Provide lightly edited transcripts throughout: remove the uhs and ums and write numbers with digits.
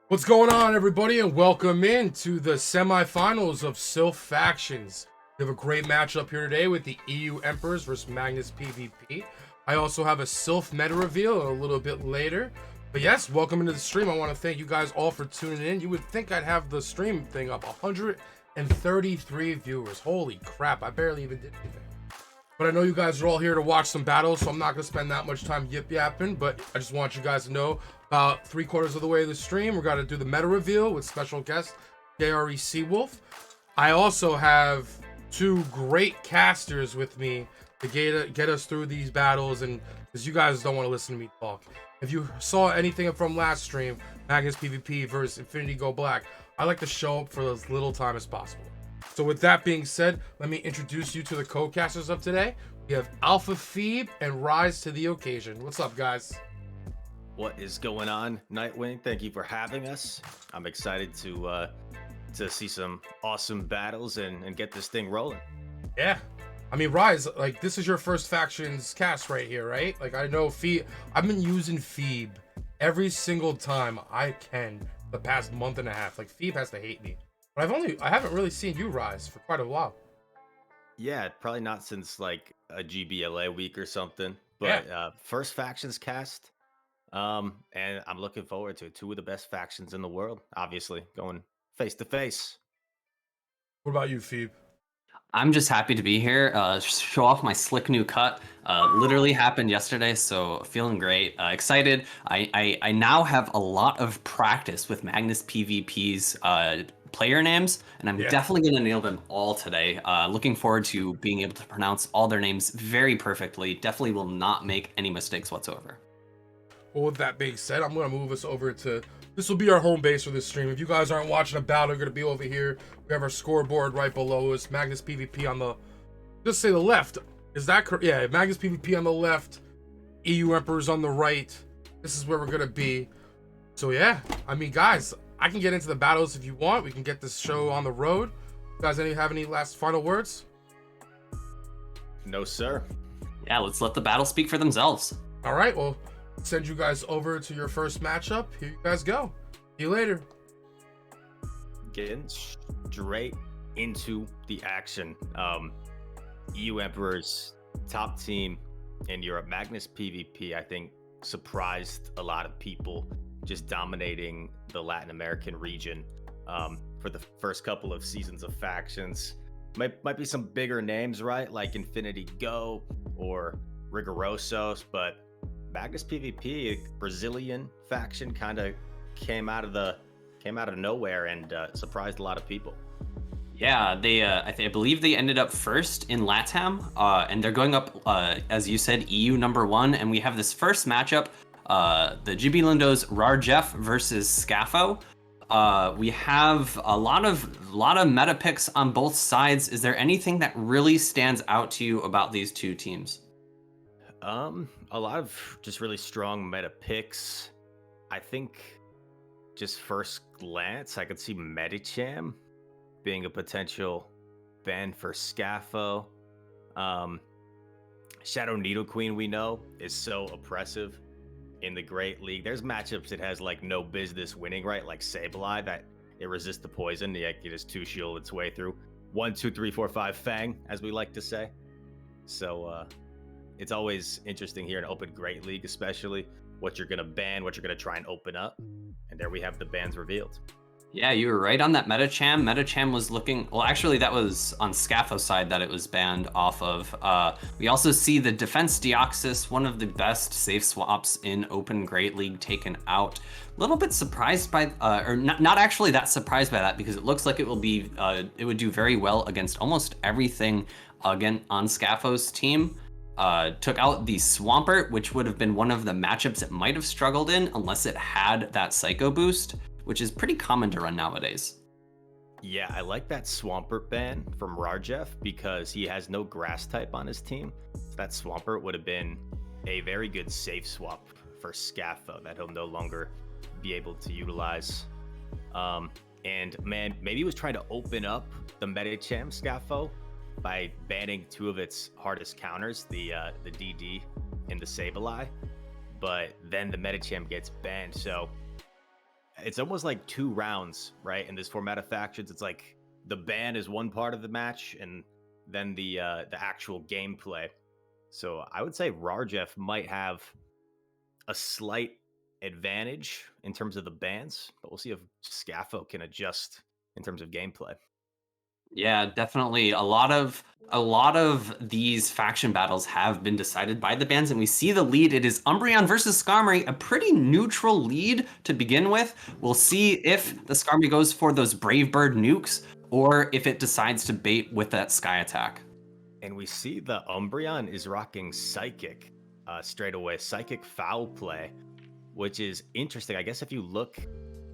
What's going on, everybody, and welcome in to the semifinals of SILPH factions. We have a great matchup here today with the EU Emperors versus MagnisPvp. I also have a SILPH meta reveal a little bit later. But yes, welcome into the stream. I want to thank you guys all for tuning in. You would think I'd have the stream thing up. 133 viewers. Holy crap, I barely even did anything. But I know you guys are all here to watch some battles, so I'm not going to spend that much time yip-yapping, but I just want you guys to know about 3/4 of the way of the stream, we're going to do the meta reveal with special guest JRE SILPH. I also have two great casters with me to get us through these battles, and because you guys don't want to listen to me talk. If you saw anything from last stream, MagnisPvp versus Infinity Go Black, I like to show up for as little time as possible. So with that being said, let me introduce you to the co-casters of today. We have SILPH and Rise to the occasion. What's up, guys? What is going on, Nightwing? Thank you for having us. I'm excited to see some awesome battles and get this thing rolling. Yeah. I mean, Rise, like, this is your first factions cast right here, right? Like, I know I've been using Phoebe every single time I can the past month and a half. Like, Phoebe has to hate me. But I haven't really seen you, Rise, for quite a while. Yeah, probably not since like a GBLA week or something. But Yeah. first factions cast. And I'm looking forward to it. Two of the best factions in the world, obviously, going face to face. What about you, Phoebe? I'm just happy to be here. Show off my slick new cut. Literally happened yesterday, so feeling great. Excited. I now have a lot of practice with MagnisPvP's player names, and I'm definitely going to nail them all today. Looking forward to being able to pronounce all their names very perfectly. Definitely will not make any mistakes whatsoever. Well, with that being said, I'm going to move us over to... This will be our home base for this stream. If you guys aren't watching a battle, you're going to be over here. We have our scoreboard right below us. MagnisPvP on the... Just say the left. Is that correct? Yeah, MagnisPvP on the left. EU Emperors on the right. This is where we're going to be. So yeah, I mean, guys, I can get into the battles if you want. We can get this show on the road. You guys have any last final words? No, sir. Yeah, let's let the battle speak for themselves. All right, well... Send you guys over to your first matchup. Here you guys go. See you later. Getting straight into the action. EU Emperor's top team in Europe, MagnisPvP, I think surprised a lot of people, just dominating the Latin American region for the first couple of seasons of factions. Might be some bigger names, right? Like Infinity Go or Rigorosos, but MagnisPvP, Brazilian faction, kind of came out of nowhere and surprised a lot of people. Yeah, they I believe they ended up first in LATAM, and they're going up, as you said, EU #1, and we have this first matchup, the GB Lindo's Rarjef versus Scafo. We have a lot of meta picks on both sides. Is there anything that really stands out to you about these two teams? A lot of just really strong meta picks. I think just first glance, I could see Medicham being a potential ban for Scafo. Shadow Needle Queen, we know, is so oppressive in the Great League. There's matchups it has like no business winning, right? Like Sableye, that it resists the poison, yet it just 2-shield its way through. 1, 2, 3, 4, 5 Fang, as we like to say. So it's always interesting here in Open Great League, especially what you're going to ban, what you're going to try and open up. And there we have the bans revealed. Yeah, you were right on that Medicham. Medicham was looking... Well, actually, that was on Scafo's side that it was banned off of. We also see the Defense Deoxys, one of the best safe swaps in Open Great League, taken out. A little bit surprised by... or not actually that surprised by that, because it looks like it will be... it would do very well against almost everything again on Scafo's team. Took out the Swampert, which would have been one of the matchups it might have struggled in unless it had that Psycho boost, which is pretty common to run nowadays. Yeah, I like that Swampert ban from Rarjef because he has no grass type on his team. So that Swampert would have been a very good safe swap for Scafo that he'll no longer be able to utilize. And man, maybe he was trying to open up the Medicham Scafo by banning two of its hardest counters, the DD and the Sableye, but then the Medicham gets banned. So It's almost like 2 rounds, right? In this format of factions, it's like the ban is one part of the match, and then the actual gameplay. So I would say Rarjeff might have a slight advantage in terms of the bans, but we'll see if Scafo can adjust in terms of gameplay. Yeah, definitely. A lot of these faction battles have been decided by the bans, and we see the lead. It is Umbreon versus Skarmory, a pretty neutral lead to begin with. We'll see if the Skarmory goes for those Brave Bird nukes, or if it decides to bait with that Sky Attack. And we see the Umbreon is rocking Psychic straight away, Psychic Foul Play, which is interesting. I guess if you look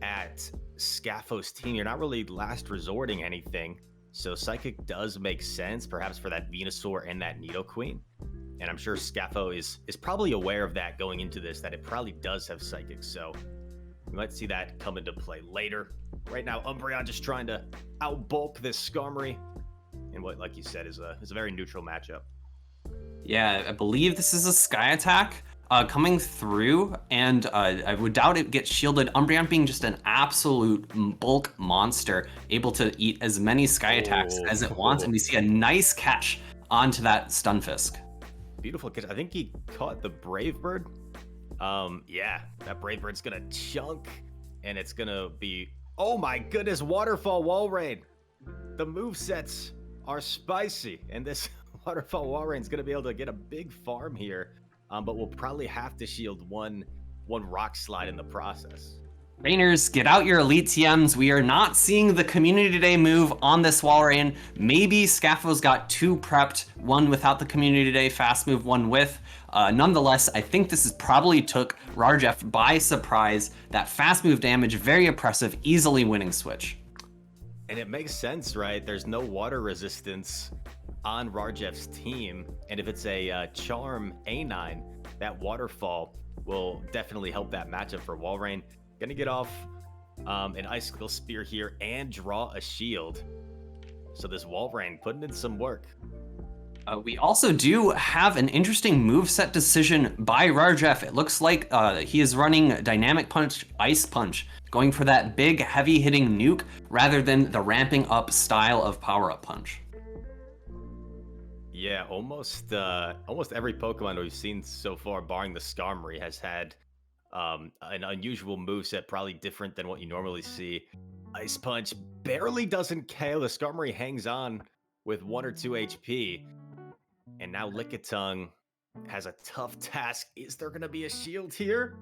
at Scafo's team, you're not really last resorting anything. So Psychic does make sense, perhaps for that Venusaur and that Nidoqueen. And I'm sure Scafo is probably aware of that going into this, that it probably does have Psychic. So we might see that come into play later. Right now, Umbreon just trying to outbulk this Skarmory. And what, like you said, is a very neutral matchup. Yeah, I believe this is a Sky Attack coming through, and I would doubt it gets shielded. Umbreon being just an absolute bulk monster, able to eat as many Sky Attacks as it wants, and we see a nice catch onto that Stunfisk. Beautiful catch. I think he caught the Brave Bird. Yeah, that Brave Bird's gonna chunk, and it's gonna be, oh my goodness, Waterfall Wall Rain. The movesets are spicy, and this Waterfall Wall Rain is going to be able to get a big farm here, but we'll probably have to shield one Rock Slide in the process. Trainers, get out your Elite TMs. We are not seeing the Community Day move on this Walrein. Maybe Scafo's got 2 prepped, one without the Community Day fast move, one with. Nonetheless, I think this is probably took Rarjeff by surprise. That fast move damage, very oppressive, easily winning switch. And it makes sense, right? There's no water resistance on Rarjeff's team, and if it's a Charm A9, that Waterfall will definitely help that matchup for Walrein. Gonna get off an Icicle Spear here and draw a shield. So this Walrein putting in some work. We also do have an interesting moveset decision by Rarjeff. It looks like he is running Dynamic Punch, Ice Punch, going for that big, heavy-hitting nuke rather than the ramping up style of Power Up Punch. Yeah, almost every Pokemon we've seen so far, barring the Skarmory, has had an unusual moveset, probably different than what you normally see. Ice Punch barely doesn't KO. The Skarmory hangs on with 1 or 2 HP. And now Lickitung has a tough task. Is there going to be a shield here?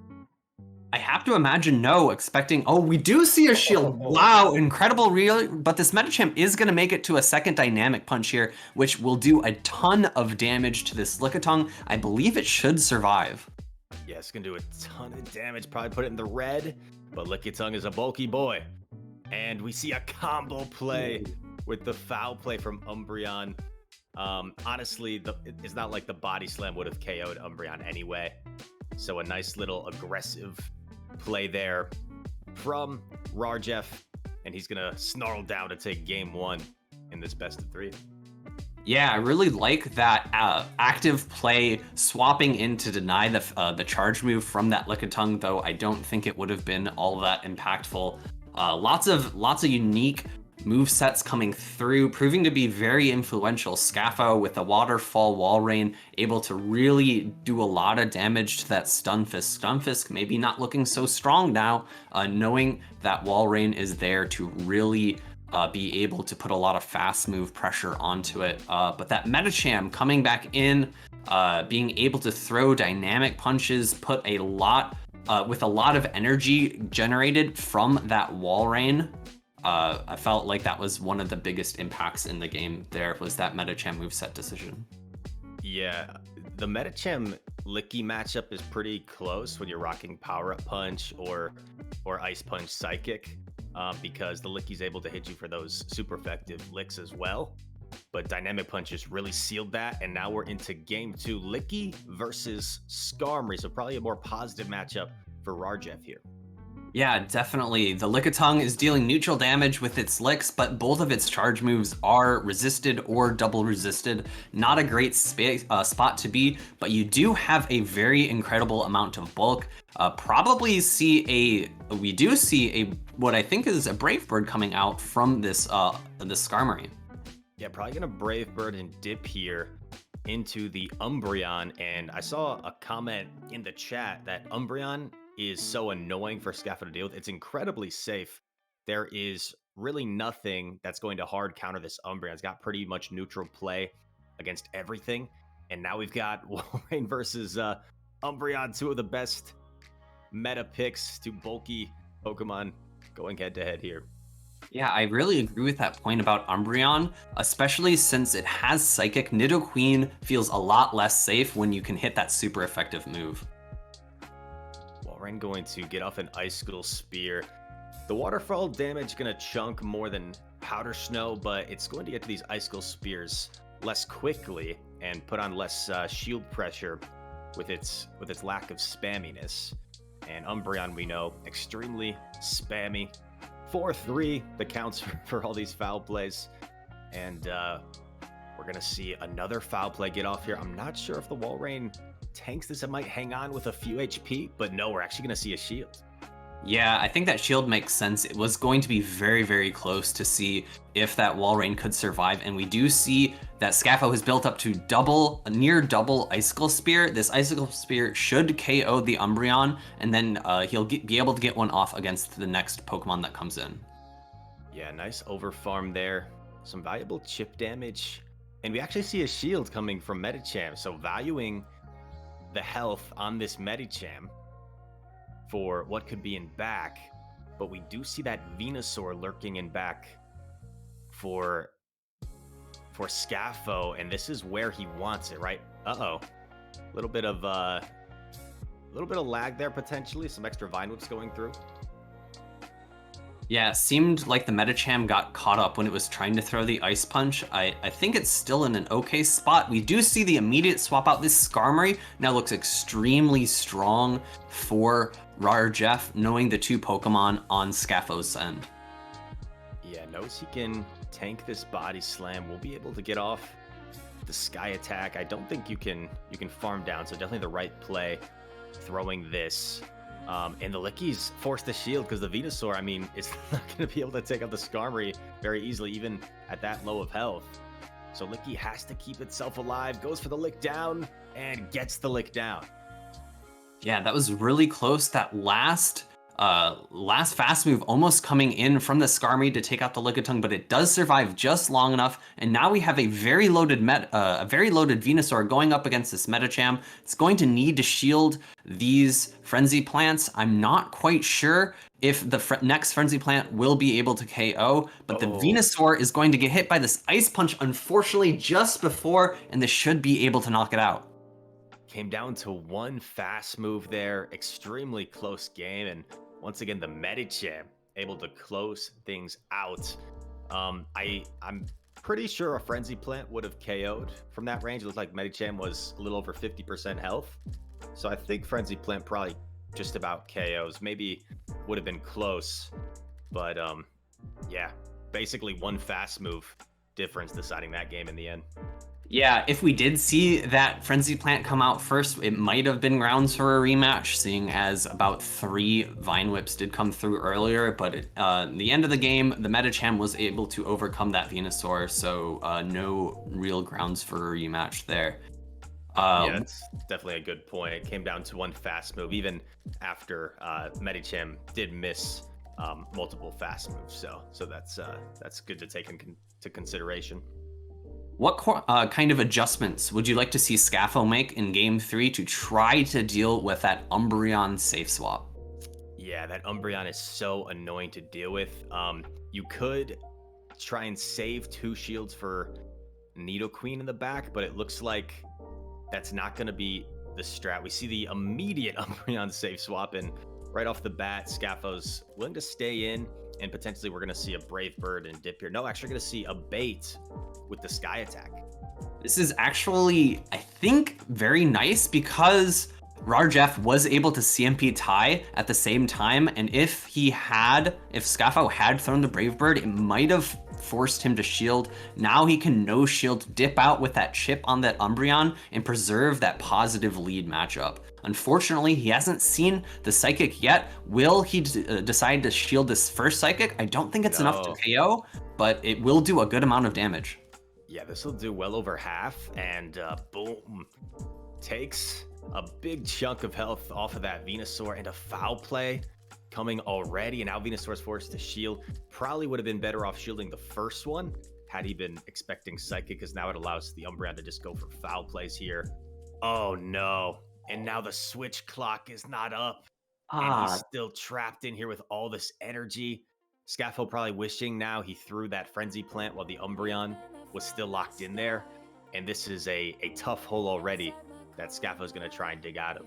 I have to imagine no, expecting, oh, we do see a shield. Wow, incredible real, but this Medicham is going to make it to a second Dynamic Punch here, which will do a ton of damage to this Lickitung. I believe it should survive. Yeah, it's going to do a ton of damage, probably put it in the red, but Lickitung is a bulky boy. And we see a combo play with the foul play from Umbreon. Honestly, it's not like the body slam would have KO'd Umbreon anyway. So a nice little aggressive play there from Rarjeff, and he's gonna snarl down to take game 1 in this best of 3. Yeah, I really like that active play, swapping in to deny the charge move from that Lickitung, though I don't think it would have been all that impactful. Lots of unique move sets coming through, proving to be very influential. Scafo with the Waterfall Walrein, able to really do a lot of damage to that Stunfisk. Stunfisk maybe not looking so strong now, knowing that Walrein is there to really be able to put a lot of fast move pressure onto it. But that Medicham coming back in, being able to throw dynamic punches, put a lot with a lot of energy generated from that Walrein. I felt like that was one of the biggest impacts in the game there, was that Medicham moveset decision. Yeah, the Medicham Licky matchup is pretty close when you're rocking Power Up Punch or Ice Punch Psychic, because the Licky's able to hit you for those super effective licks as well. But Dynamic Punch just really sealed that, and now we're into game 2, Licky versus Skarmory, so probably a more positive matchup for Rarjeff here. Yeah, definitely. The Lickitung is dealing neutral damage with its licks, but both of its charge moves are resisted or double resisted. Not a great spot to be, but you do have a very incredible amount of bulk. We do see a what I think is a Brave Bird coming out from this Skarmory. Yeah, probably gonna Brave Bird and dip here into the Umbreon. And I saw a comment in the chat that Umbreon is so annoying for Scaffold to deal with. It's incredibly safe. There is really nothing that's going to hard counter this Umbreon. It's got pretty much neutral play against everything. And now we've got Walrein versus Umbreon, two of the best meta picks, two bulky Pokemon going head to head here. Yeah, I really agree with that point about Umbreon, especially since it has Psychic. Nidoqueen feels a lot less safe when you can hit that super effective move. Walrein going to get off an Icicle Spear. The waterfall damage gonna chunk more than Powder Snow, but it's going to get to these Icicle Spears less quickly and put on less shield pressure with its lack of spamminess. And Umbreon, we know, extremely spammy. 4-3, the counts for all these foul plays. And we're going to see another foul play get off here. I'm not sure if the Walrein tanks this. It might hang on with a few HP, but no, we're actually going to see a shield. Yeah, I think that shield makes sense. It was going to be very, very close to see if that Walrein could survive. And we do see that Scaffo has built up to near double Icicle Spear. This Icicle Spear should KO the Umbreon, and then he'll be able to get one off against the next Pokemon that comes in. Yeah, nice overfarm there. Some valuable chip damage. And we actually see a shield coming from Medicham. So valuing the health on this Medicham for what could be in back, but we do see that Venusaur lurking in back for Scaffo, and this is where he wants it, right? A little bit of lag there potentially, some extra Vine Whips going through. Yeah, it seemed like the Medicham got caught up when it was trying to throw the Ice Punch. I think it's still in an okay spot. We do see the immediate swap out. This Skarmory now looks extremely strong for Rarjeff, knowing the two Pokemon on Scaffo's end. Yeah, knows he can tank this Body Slam. We'll be able to get off the Sky Attack. I don't think you can farm down, so definitely the right play throwing this. And the Lickies force the shield because the Venusaur, I mean, is not going to be able to take out the Skarmory very easily, even at that low of health. So Licky has to keep itself alive, goes for the lick down, and gets the lick down. Yeah, that was really close. That last fast move almost coming in from the Skarmory to take out the Lickitung, but it does survive just long enough. And now we have a very loaded Venusaur going up against this Medicham. It's going to need to shield these Frenzy Plants. I'm not quite sure if the next Frenzy Plant will be able to KO, but the Venusaur is going to get hit by this Ice Punch, unfortunately, just before, and this should be able to knock it out. Came down to one fast move there, extremely close game, and once again the Medicham able to close things out. I'm pretty sure a Frenzy Plant would have KO'd from that range. It looked like Medicham was a little over 50% health, so I think Frenzy Plant probably just about KOs. Maybe would have been close, but yeah, basically one fast move difference deciding that game in the end. Yeah, if we did see that Frenzy Plant come out first, it might have been grounds for a rematch, seeing as about 3 Vine Whips did come through earlier, but at the end of the game, the Medicham was able to overcome that Venusaur, so no real grounds for a rematch there. Yeah, that's definitely a good point. It came down to one fast move, even after Medicham did miss multiple fast moves, so that's good to take into consideration. What kind of adjustments would you like to see Scaffo make in Game 3 to try to deal with that Umbreon safe swap? Yeah, that Umbreon is so annoying to deal with. You could try and save 2 shields for Nidoqueen in the back, but it looks like that's not going to be the strat. We see the immediate Umbreon safe swap, and right off the bat, Scaffo's willing to stay in, and potentially we're going to see a Brave Bird and dip here. No, actually going to see a bait with the Sky Attack. This is actually, I think, very nice because Rarjeff was able to CMP tie at the same time, and if Scafo had thrown the Brave Bird, it might have forced him to shield. Now he can no shield, dip out with that chip on that Umbreon, and preserve that positive lead matchup. Unfortunately, he hasn't seen the Psychic yet. Will he decide to shield this first Psychic? I don't think it's enough to KO, but it will do a good amount of damage. Yeah, this will do well over half, and boom, takes a big chunk of health off of that Venusaur, and a foul play coming already, and now Venusaur's forced to shield. Probably would have been better off shielding the first one had he been expecting Psychic, because now it allows the Umbreon to just go for foul plays here. Oh no, and now the switch clock is not up, and he's still trapped in here with all this energy. Scafo probably wishing now he threw that Frenzy Plant while the Umbreon was still locked in there, and this is a tough hole already that Scafo's going to try and dig out of.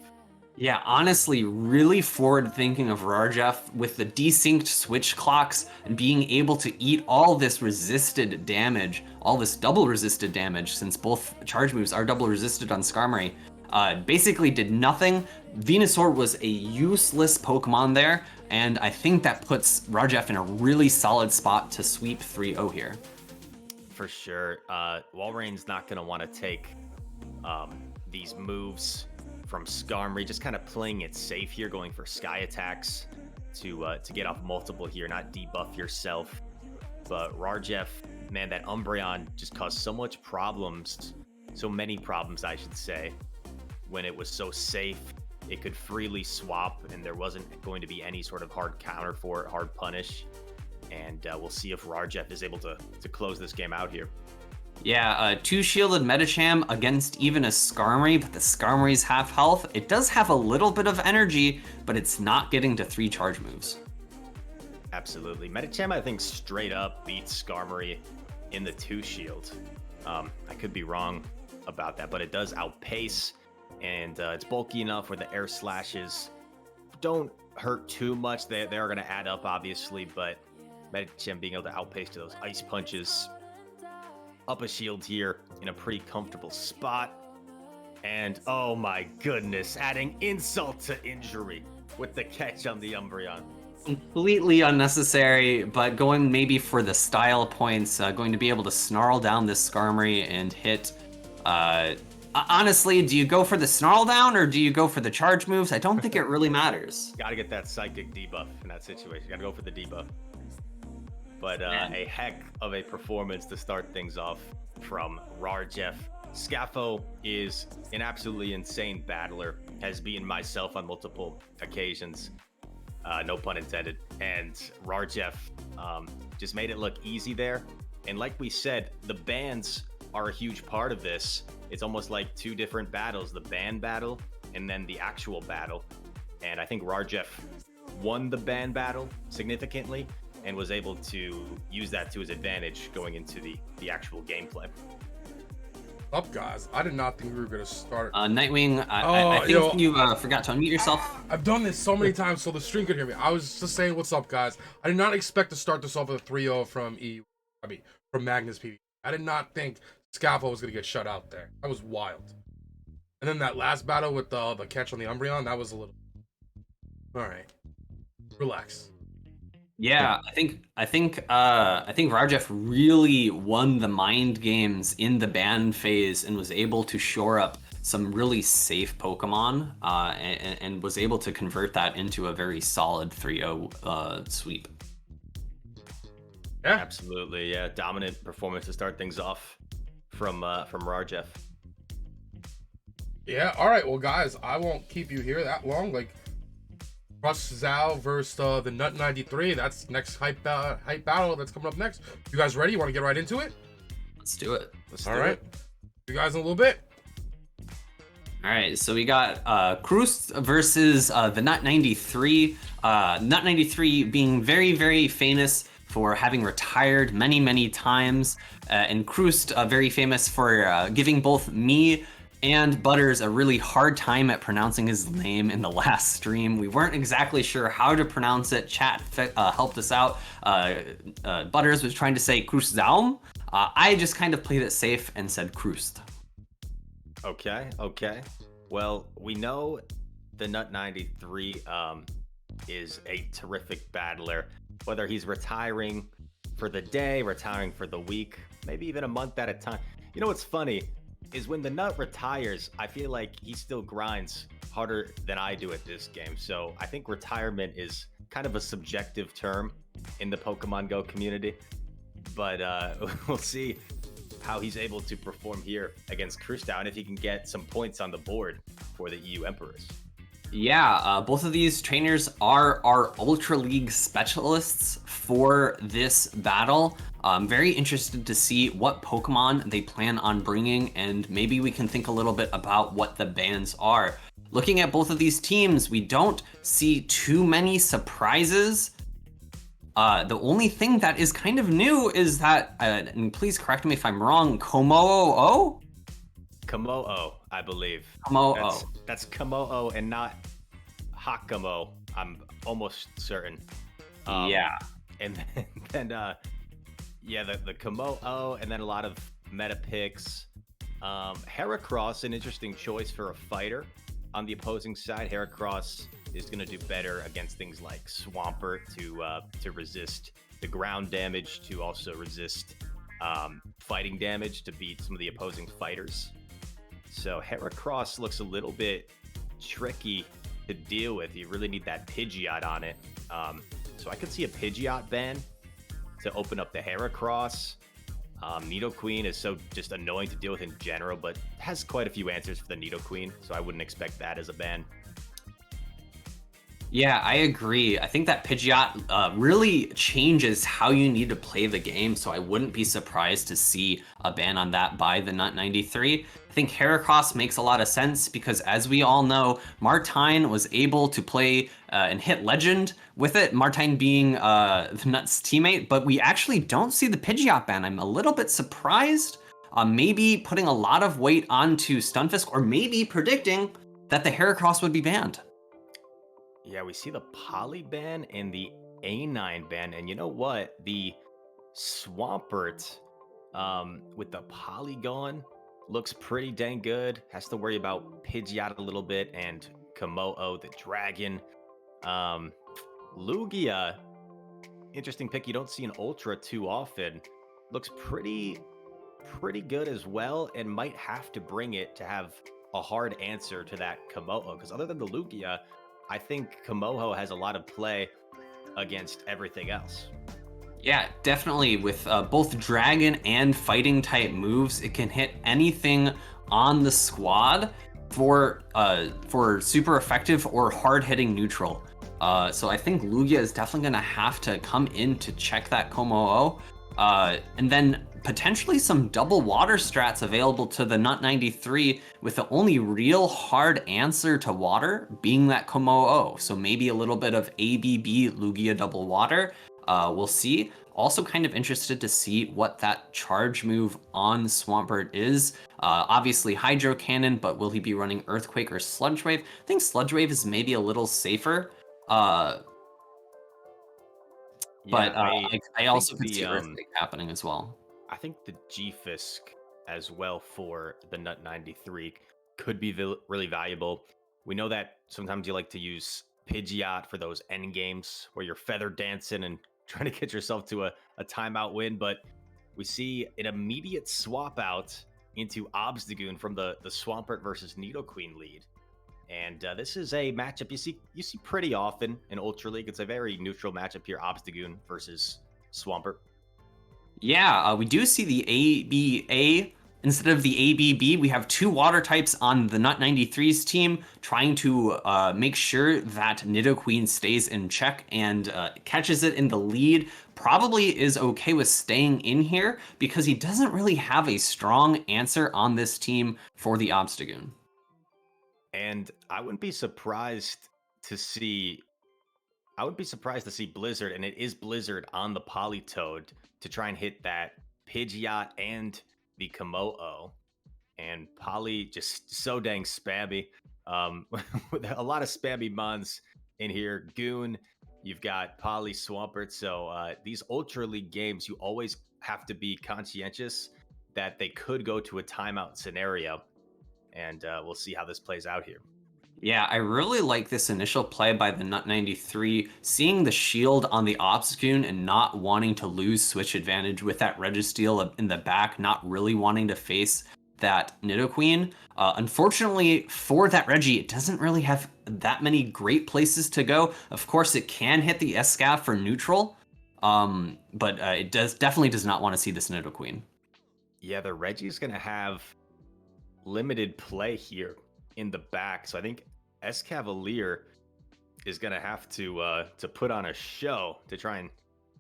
Yeah, honestly, really forward thinking of Rarjeff with the desynced switch clocks and being able to eat all this resisted damage, all this double resisted damage, since both charge moves are double resisted on Skarmory. Basically did nothing. Venusaur was a useless Pokemon there, and I think that puts Rarjeff in a really solid spot to sweep 3-0 here. For sure. Walreign's not going to want to take these moves from Skarmory, just kind of playing it safe here, going for Sky attacks to get off multiple here, not debuff yourself. But Rarjeff, man, that Umbreon just caused so much problems, so many problems, I should say, when it was so safe. It could freely swap, and there wasn't going to be any sort of hard counter for it, hard punish. And we'll see if Rarjeff is able to close this game out here. Yeah, two-shielded Medicham against even a Skarmory, but the Skarmory's half health. It does have a little bit of energy, but it's not getting to 3 charge moves. Absolutely. Medicham, I think, straight up beats Skarmory in the 2-shield. I could be wrong about that, but it does outpace, and it's bulky enough where the air slashes don't hurt too much. They are going to add up, obviously, but Medicham being able to outpace to those ice punches. Up a shield here in a pretty comfortable spot. And oh my goodness, adding insult to injury with the catch on the Umbreon. Completely unnecessary, but going maybe for the style points, going to be able to snarl down this Skarmory and hit. Honestly, do you go for the snarl down or do you go for the charge moves? I don't think it really matters. Gotta get that psychic debuff in that situation. Gotta go for the debuff. But a heck of a performance to start things off from Rarjeff. Scafo is an absolutely insane battler, has beaten myself on multiple occasions, no pun intended. And Rarjeff just made it look easy there. And like we said, the bans are a huge part of this. It's almost like 2 different battles, the ban battle and then the actual battle. And I think Rarjeff won the ban battle significantly and was able to use that to his advantage going into the actual gameplay. Up, guys. I did not think we were going to start. Nightwing, I think you forgot to unmute yourself. I've done this so many times so the stream could hear me. I was just saying, what's up, guys? I did not expect to start this off with a 3-0 from from MagnisPvp. I did not think Scafo was going to get shut out there. That was wild. And then that last battle with the catch on the Umbreon, that was a little... All right. Relax. Yeah, I think Rarjeff really won the mind games in the ban phase and was able to shore up some really safe Pokemon, and was able to convert that into a very solid 3-0 sweep. Yeah, absolutely. Yeah, dominant performance to start things off from Rarjeff. Yeah. All right. Well, guys, I won't keep you here that long. Like, Russ Zhao versus the Nut 93. That's next hype battle that's coming up next. You guys ready? You want to get right into it? Let's do it. All right. You guys in a little bit. All right, so we got Cruz versus the Nut 93. Nut 93 being very, very famous for having retired many, many times, and Cruz very famous for giving both me and Butters a really hard time at pronouncing his name in the last stream. We weren't exactly sure how to pronounce it. Chat helped us out. Butters was trying to say Cruzdaum. I just kind of played it safe and said Cruz. Okay. Well, we know the Nut 93 is a terrific battler. Whether he's retiring for the day, retiring for the week, maybe even a month at a time. You know what's funny is when the Nut retires, I feel like he still grinds harder than I do at this game. So I think retirement is kind of a subjective term in the Pokemon Go community. But we'll see how he's able to perform here against Kristau and if he can get some points on the board for the EU Emperors. Yeah, both of these trainers are our Ultra League specialists for this battle. I'm very interested to see what Pokemon they plan on bringing, and maybe we can think a little bit about what the bans are. Looking at both of these teams, we don't see too many surprises. The only thing that is kind of new is that, and please correct me if I'm wrong, Komo-o? Komo-o, I believe. Komo-o. That's Komo-o and not Hakamo. I'm almost certain. Yeah. And then the Komo-o, and then a lot of meta picks. Heracross, an interesting choice for a fighter. On the opposing side, Heracross is going to do better against things like Swampert to resist the ground damage, to also resist fighting damage, to beat some of the opposing fighters. So Heracross looks a little bit tricky to deal with. You really need that Pidgeot on it. So I could see a Pidgeot ban to open up the Heracross. Nidoqueen is so just annoying to deal with in general, but has quite a few answers for the Nidoqueen, so I wouldn't expect that as a ban. Yeah, I agree. I think that Pidgeot really changes how you need to play the game, so I wouldn't be surprised to see a ban on that by the Nut 93. I think Heracross makes a lot of sense because, as we all know, Martine was able to play and hit Legend with it, Martine being the Nut's teammate, but we actually don't see the Pidgeot ban. I'm a little bit surprised, maybe putting a lot of weight onto Stunfisk, or maybe predicting that the Heracross would be banned. Yeah, we see the Poly ban and the A9 ban, and you know what? The Swampert with the Polygon looks pretty dang good. Has to worry about Pidgeot a little bit, and Komo-o, the dragon. Lugia, interesting pick. You don't see an Ultra too often. Looks pretty good as well, and might have to bring it to have a hard answer to that Komo-o, because other than the Lugia, I think Komo-o has a lot of play against everything else. Yeah, definitely. With both dragon and fighting type moves, it can hit anything on the squad for super effective or hard hitting neutral. So I think Lugia is definitely going to have to come in to check that Komo-o. And then potentially some double water strats available to the Nut 93, with the only real hard answer to water being that Komo-o. So maybe a little bit of ABB Lugia double water. We'll see. Also kind of interested to see what that charge move on Swampert is. Obviously Hydro Cannon, but will he be running Earthquake or Sludge Wave? I think Sludge Wave is maybe a little safer. But I also could see Earthquake happening as well. I think the G-Fisk as well for the Nut 93 could be really valuable. We know that sometimes you like to use Pidgeot for those end games where you're feather dancing and trying to get yourself to a timeout win, but we see an immediate swap out into Obstagoon from the Swampert versus Nidoqueen lead. And this is a matchup you see pretty often in Ultra League. It's a very neutral matchup here, Obstagoon versus Swampert. Yeah, we do see the ABA instead of the ABB. We have two water types on the Nut 93's team, trying to make sure that Nidoqueen stays in check and catches it in the lead. Probably is okay with staying in here because he doesn't really have a strong answer on this team for the Obstagoon. And I wouldn't be surprised to see Blizzard, and it is Blizzard on the Politoed, to try and hit that Pidgeot and the Komo-o. And Poly just so dang spammy. With a lot of spammy mons in here. Goon, you've got Poly, Swampert. So these Ultra League games, you always have to be conscientious that they could go to a timeout scenario. And we'll see how this plays out here. Yeah, I really like this initial play by the Nut 93, seeing the shield on the Obstagoon and not wanting to lose switch advantage with that Registeel in the back, not really wanting to face that Nidoqueen. Unfortunately for that Reggie, it doesn't really have that many great places to go. Of course, it can hit the Escav for neutral, but it definitely does not want to see this Nidoqueen. Yeah, the Reggie's gonna have limited play here in the back, so I think Escavalier is gonna have to put on a show to try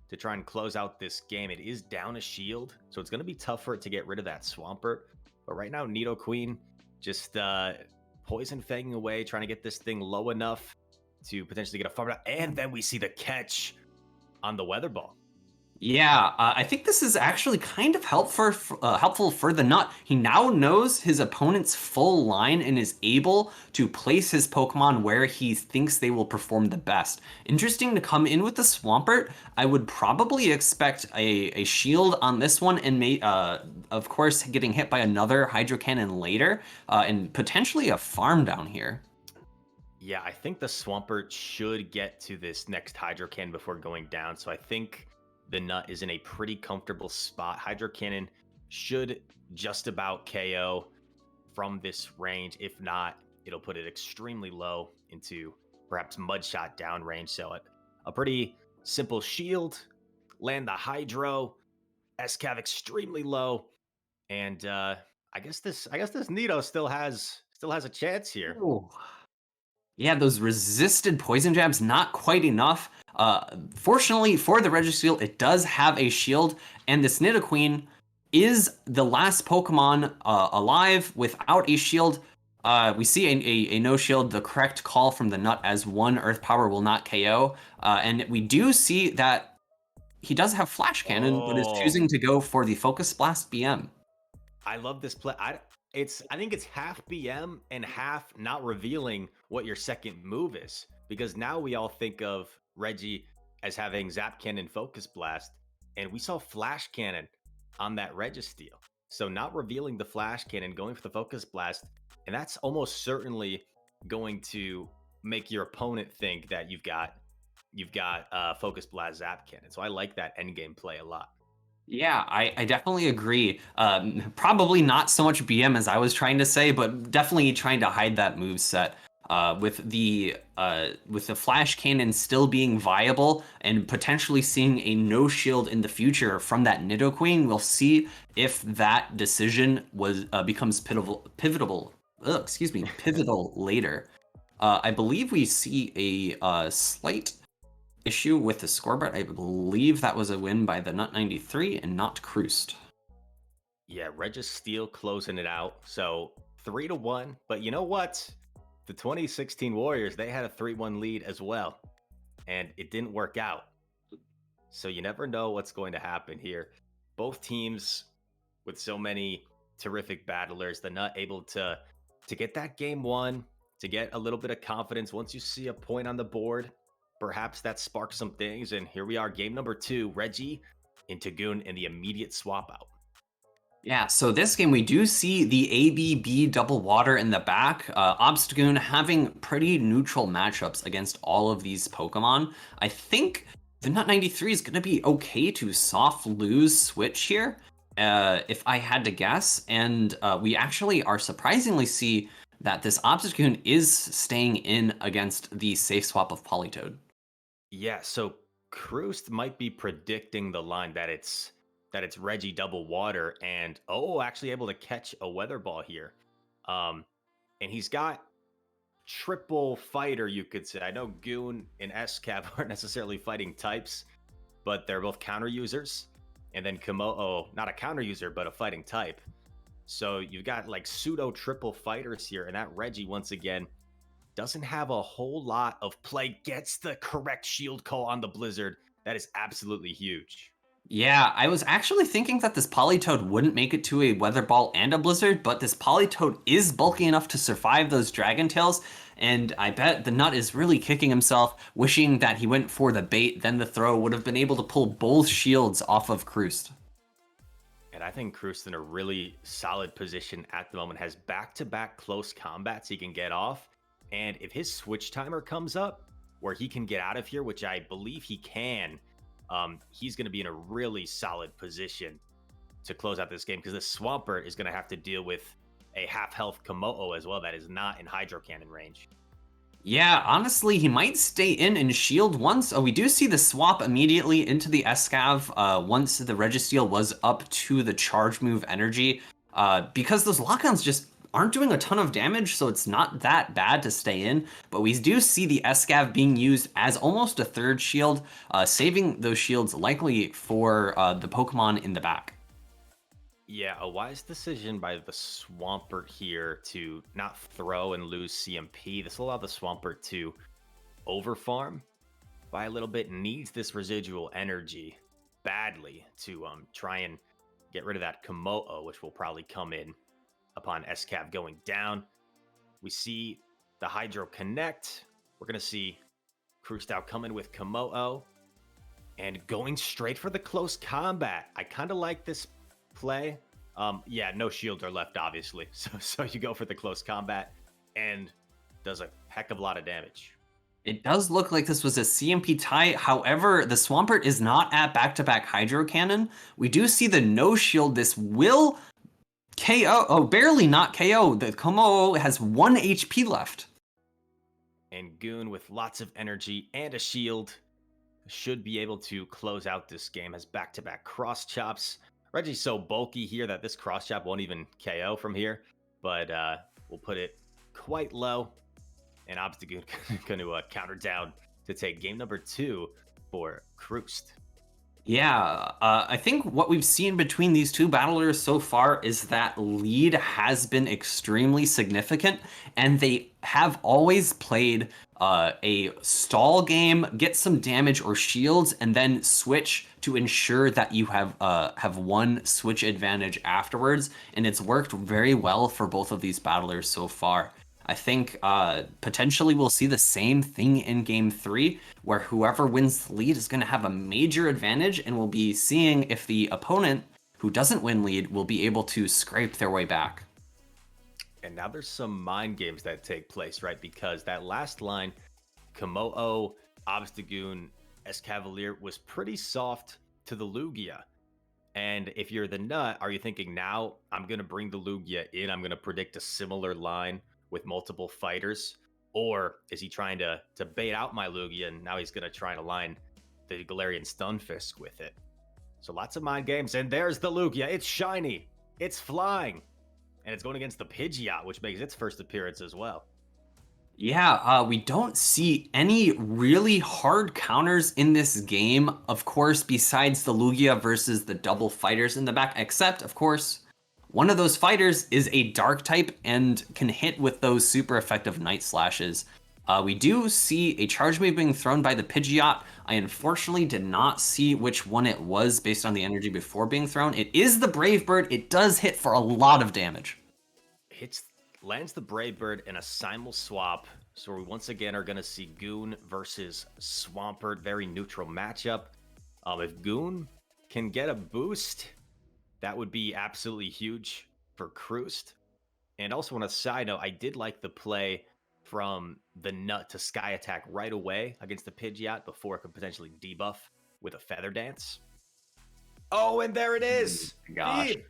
and close out this game. It is down a shield, so it's gonna be tough for it to get rid of that Swampert. But right now, Nidoqueen just poison fanging away, trying to get this thing low enough to potentially get a farm out. And then we see the catch on the Weather Ball. Yeah, I think this is actually kind of helpful for the Nut. He now knows his opponent's full line and is able to place his Pokemon where he thinks they will perform the best. Interesting to come in with the Swampert. I would probably expect a shield on this one and of course, getting hit by another Hydro Cannon later and potentially a farm down here. Yeah, I think the Swampert should get to this next Hydro Cannon before going down. So I think the Nut is in a pretty comfortable spot. Hydro Cannon should just about KO from this range. If not, it'll put it extremely low into perhaps Mud Shot down range. So a pretty simple shield, land the Hydro, Escav extremely low, and I guess this Nido still has a chance here. Ooh. Yeah, those resisted poison jabs, not quite enough. Fortunately for the Registeel, it does have a shield, and this Nidoqueen is the last Pokemon alive without a shield. We see a no shield, the correct call from the Nut as one Earth Power will not KO. And we do see that he does have Flash Cannon, but is choosing to go for the Focus Blast BM. I love this play. I think it's half BM and half not revealing what your second move is, because now we all think of Reggie as having Zap Cannon, Focus Blast, and we saw Flash Cannon on that Registeel. So not revealing the Flash Cannon, going for the Focus Blast, and that's almost certainly going to make your opponent think that you've got Focus Blast Zap Cannon. So I like that endgame play a lot. Yeah, I definitely agree. Probably not so much BM as I was trying to say, but definitely trying to hide that move set. With the Flash Cannon still being viable and potentially seeing a no shield in the future from that Nidoqueen, we'll see if that decision becomes pivotal later. I believe we see a slight issue with the scoreboard. I believe that was a win by the Nut 93 and not Krust. Yeah, Registeel closing it out. So 3-1. But you know what? The 2016 Warriors, they had a 3-1 lead as well. And it didn't work out. So you never know what's going to happen here. Both teams with so many terrific battlers, the Nut able to get that game won, to get a little bit of confidence. Once you see a point on the board, perhaps that sparks some things. And here we are, game number 2, Reggie into Goon in the immediate swap out. Yeah, so this game we do see the ABB double water in the back. Obstagoon having pretty neutral matchups against all of these Pokemon. I think the Nut 93 is going to be okay to soft lose switch here, if I had to guess. And we actually are surprisingly see that this Obstagoon is staying in against the safe swap of Politoed. Yeah, so Krust might be predicting the line that it's Reggie double water, and actually able to catch a Weather Ball here. And he's got triple fighter, you could say. I know Goon and Escav aren't necessarily fighting types, but they're both counter users. And then not a counter user, but a fighting type. So you've got like pseudo triple fighters here, and that Reggie once again doesn't have a whole lot of play. Gets the correct shield call on the Blizzard. That is absolutely huge. Yeah, I was actually thinking that this Politoed wouldn't make it to a Weather Ball and a Blizzard, but this Politoed is bulky enough to survive those Dragon Tails, and I bet the Nut is really kicking himself, wishing that he went for the bait, then the throw would have been able to pull both shields off of Krust. And I think Krust in a really solid position at the moment, has back-to-back close combats he can get off, And if his switch timer comes up where he can get out of here, which I believe he can, he's going to be in a really solid position to close out this game, because the Swampert is going to have to deal with a half health Komodo as well that is not in Hydro Cannon range. Yeah, honestly, he might stay in and shield once. We do see the swap immediately into the Escav once the Registeel was up to the charge move energy, because those lockdowns just aren't doing a ton of damage, so it's not that bad to stay in. But we do see the Escav being used as almost a third shield, saving those shields likely for the Pokemon in the back. Yeah, a wise decision by the Swampert here to not throw and lose CMP. This will allow the Swampert to overfarm by a little bit. Needs this residual energy badly to try and get rid of that Komodo, which will probably come in upon Escav going down. We see the Hydro connect. We're going to see Krustout coming with Komodo and going straight for the close combat. I kind of like this play. Yeah, no shields are left, obviously. So you go for the close combat and does a heck of a lot of damage. It does look like this was a CMP tie. However, the Swampert is not at back-to-back Hydro Cannon. We do see the no shield. This will KO. Oh, barely not KO. The Komodo has 1 HP left. And Goon, with lots of energy and a shield, should be able to close out this game. Has back-to-back cross chops. Reggie's so bulky here that this cross chop won't even KO from here, but we'll put it quite low. And Obstagoon going to counter down to take game number 2 for Krust. Yeah, I think what we've seen between these two battlers so far is that lead has been extremely significant, and they have always played a stall game, get some damage or shields, and then switch to ensure that you have one switch advantage afterwards, and it's worked very well for both of these battlers so far. I think potentially we'll see the same thing in Game 3, where whoever wins the lead is going to have a major advantage, and we'll be seeing if the opponent who doesn't win lead will be able to scrape their way back. And now there's some mind games that take place, right? Because that last line, Komodo, Obstagoon, Escavalier, was pretty soft to the Lugia. And if you're the Nut, are you thinking, now I'm going to bring the Lugia in, I'm going to predict a similar line with multiple fighters? Or is he trying to bait out my Lugia, and now he's going to try and align the Galarian Stunfisk with it? So lots of mind games. And there's the Lugia. It's shiny. It's flying. And it's going against the Pidgeot, which makes its first appearance as well. Yeah, we don't see any really hard counters in this game, of course, besides the Lugia versus the double fighters in the back, except, of course, one of those fighters is a dark type and can hit with those super effective Night Slashes. We do see a charge move being thrown by the Pidgeot. I unfortunately did not see which one it was based on the energy before being thrown. It is the Brave Bird. It does hit for a lot of damage. Lands the Brave Bird in a simul swap. So we once again are going to see Goon versus Swampert. Very neutral matchup. If Goon can get a boost, that would be absolutely huge for Krust. And also on a side note, I did like the play from the Nut to Sky Attack right away against the Pidgeot before it could potentially debuff with a Feather Dance. Oh, and there it is! Gosh. Deep.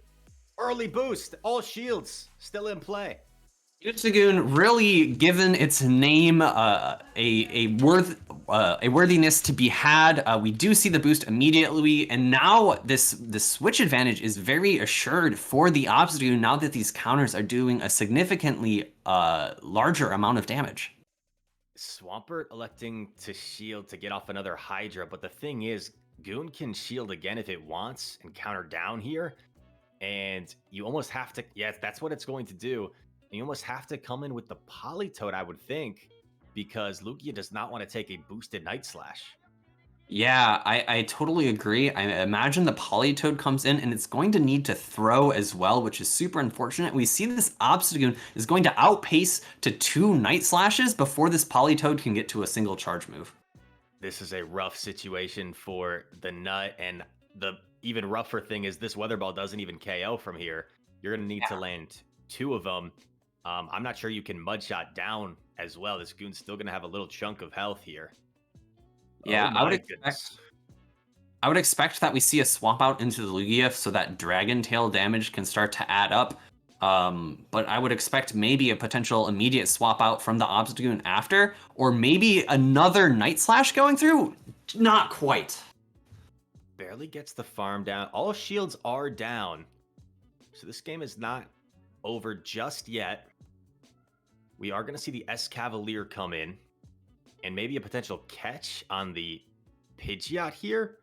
Early boost. All shields still in play. Obstagoon really given its name a worthiness to be had. We do see the boost immediately, and now this switch advantage is very assured for the Obstagoon now that these counters are doing a significantly larger amount of damage. Swampert electing to shield to get off another Hydra, but the thing is, Goon can shield again if it wants and counter down here, and you almost have to, yeah, that's what it's going to do. You almost have to come in with the Politoed, I would think, because Lugia does not want to take a boosted Night Slash. Yeah, I totally agree. I imagine the Politoed comes in, and it's going to need to throw as well, which is super unfortunate. We see this Obstagoon is going to outpace to 2 Night Slashes before this Politoed can get to a single charge move. This is a rough situation for the Nut, and the even rougher thing is this Weather Ball doesn't even KO from here. You're going to need to land 2 of them. I'm not sure you can mudshot down as well. This goon's still going to have a little chunk of health here. Yeah, Oh my goodness. I would expect that we see a swap out into the Lugia so that Dragon Tail damage can start to add up. But I would expect maybe a potential immediate swap out from the Obstagoon after, or maybe another Night Slash going through. Not quite. Barely gets the farm down. All shields are down. So this game is not over just yet. We are going to see the S-Cavalier come in. And maybe a potential catch on the Pidgeot here.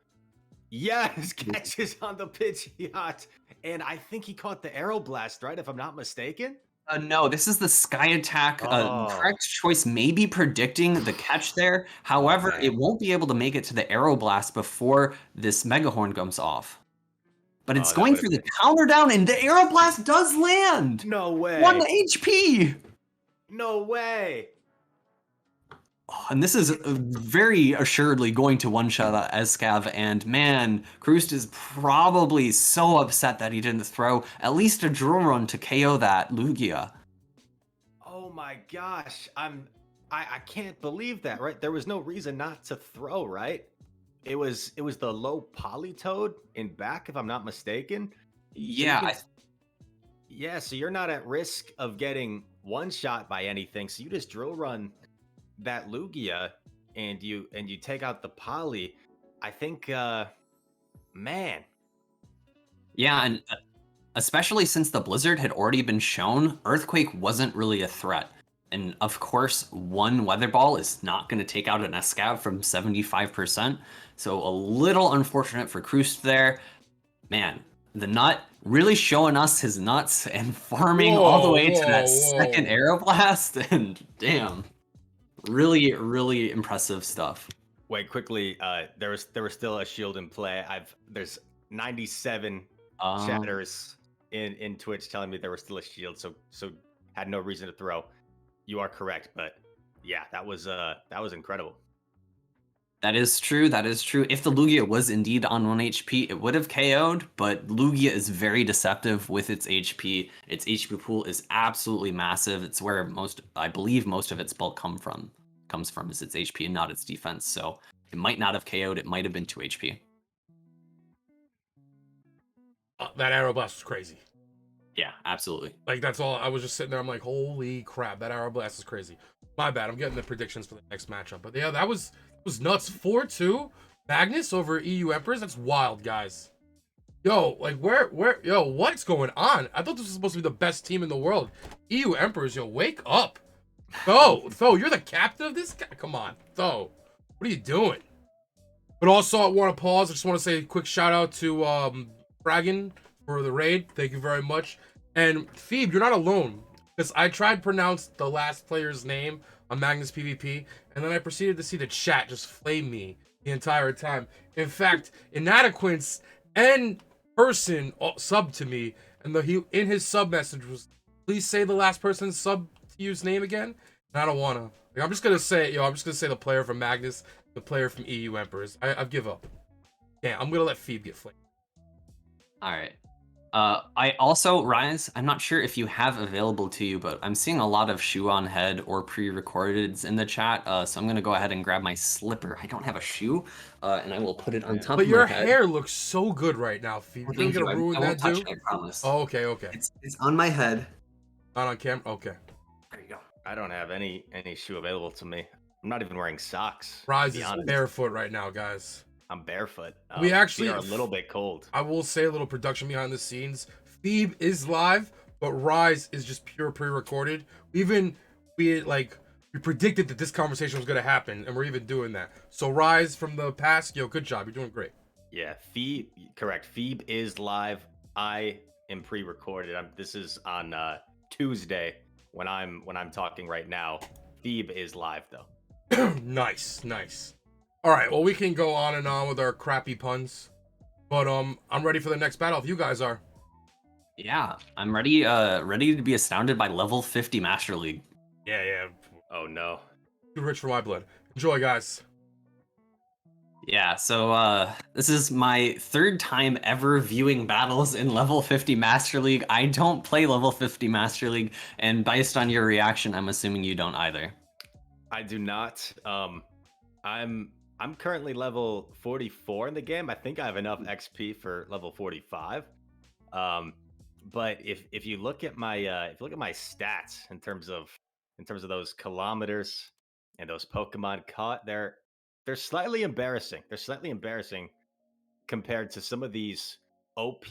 Yes, catches on the Pidgeot. And I think he caught the Aeroblast, right? If I'm not mistaken. No, this is the Sky Attack. Oh. Correct choice may be predicting the catch there. However, Okay. it won't be able to make it to the Aeroblast before this Mega Horn comes off. But it's Oh, that going would've through the been- counter down, and the Aeroblast does land! No way. 1 HP! No way. Oh, and this is very assuredly going to one-shot Escav, and man, Kroost is probably so upset that he didn't throw at least a drill run to KO that Lugia. Oh my gosh. I can't believe that, right? There was no reason not to throw, right? It was the low Polytoad in back, if I'm not mistaken. Yeah, Yeah, so you're not at risk of getting one shot by anything. So you just drill run that Lugia and you take out the Poly. I think man. yeah, and especially since the Blizzard had already been shown, Earthquake wasn't really a threat. And of course, one Weather Ball is not going to take out an Escav from 75%. So a little unfortunate for Kroost there. Man, the Nut really showing us his nuts and farming all the way to that second Aeroblast. And damn, really, really impressive stuff. Wait, quickly, there was still a shield in play. There's 97 chatters in Twitch telling me there was still a shield, so had no reason to throw. You are correct, but yeah, that was incredible. That is true. That is true. If the Lugia was indeed on 1 HP, it would have KO'd, but Lugia is very deceptive with its HP. Its HP pool is absolutely massive. It's where I believe most of its bulk comes from is its HP and not its defense. So it might not have KO'd. It might have been 2 HP. That Aeroblast was crazy. Yeah, absolutely. Like, that's all. I was just sitting there. I'm like, holy crap, that Aeroblast is crazy. My bad. I'm getting the predictions for the next matchup. But yeah, that was nuts. 4-2 Magnus over EU Emperors. That's wild, guys. Yo, like, yo, what's going on? I thought this was supposed to be the best team in the world. EU Emperors, yo, wake up. Tho, you're the captain of this guy? Come on, Tho. What are you doing? But also, I want to pause. I just want to say a quick shout out to Dragon for the raid. Thank you very much. And Phoebe, you're not alone. Because I tried to pronounce the last player's name on MagnisPvp, and then I proceeded to see the chat just flame me the entire time. In fact, Inadequance and person subbed to me, and in his sub message was, please say the last person's sub to use name again. And I don't wanna. Like, I'm just gonna say the player from Magnus, the player from EU Emperors. I give up. Yeah, I'm gonna let Phoebe get flamed. All right. I also, Rise, I'm not sure if you have available to you, but I'm seeing a lot of shoe on head or pre-recordeds in the chat. So I'm going to go ahead and grab my slipper. I don't have a shoe, and I will put it on top of my head. But your hair looks so good right now, Phoebe. Well, You're going to ruin that, touch dude? it, I promise. Oh, okay. It's on my head. Not on camera? Okay. There you go. I don't have any shoe available to me. I'm not even wearing socks. Rise is barefoot right now, guys. I'm barefoot. We actually are a little bit cold. I will say a little production behind the scenes. Phoebe is live, but Rise is just pure pre-recorded. We predicted that this conversation was going to happen, and we're even doing that. So Rise from the past, yo, good job. You're doing great. Yeah, correct. Phoebe is live. I am pre-recorded. This is on Tuesday when I'm talking right now. Phoebe is live though. Nice. All right, well, we can go on and on with our crappy puns, but I'm ready for the next battle if you guys are. Yeah, I'm ready to be astounded by level 50 Master League. Yeah. Oh no. Too rich for my blood. Enjoy, guys. Yeah, so this is my third time ever viewing battles in level 50 Master League. I don't play level 50 Master League, and based on your reaction, I'm assuming you don't either. I do not. I'm currently level 44 in the game. I think I have enough XP for level 45. Um, but if you look at my if you look at my stats in terms of those kilometers and those Pokemon caught, they're slightly embarrassing. They're slightly embarrassing compared to some of these OP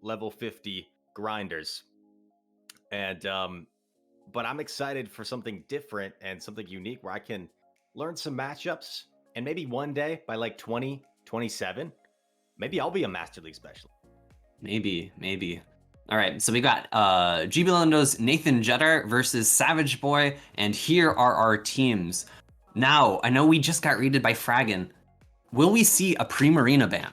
level 50 grinders. And but I'm excited for something different and something unique where I can learn some matchups and maybe one day by like 2027, maybe I'll be a Master League specialist. Maybe, maybe. All right, so we got GB Lando's Nathan Jetter versus Savage Boy, and here are our teams. Now, I know we just got raided by Fraggin. Will we see a Primarina ban?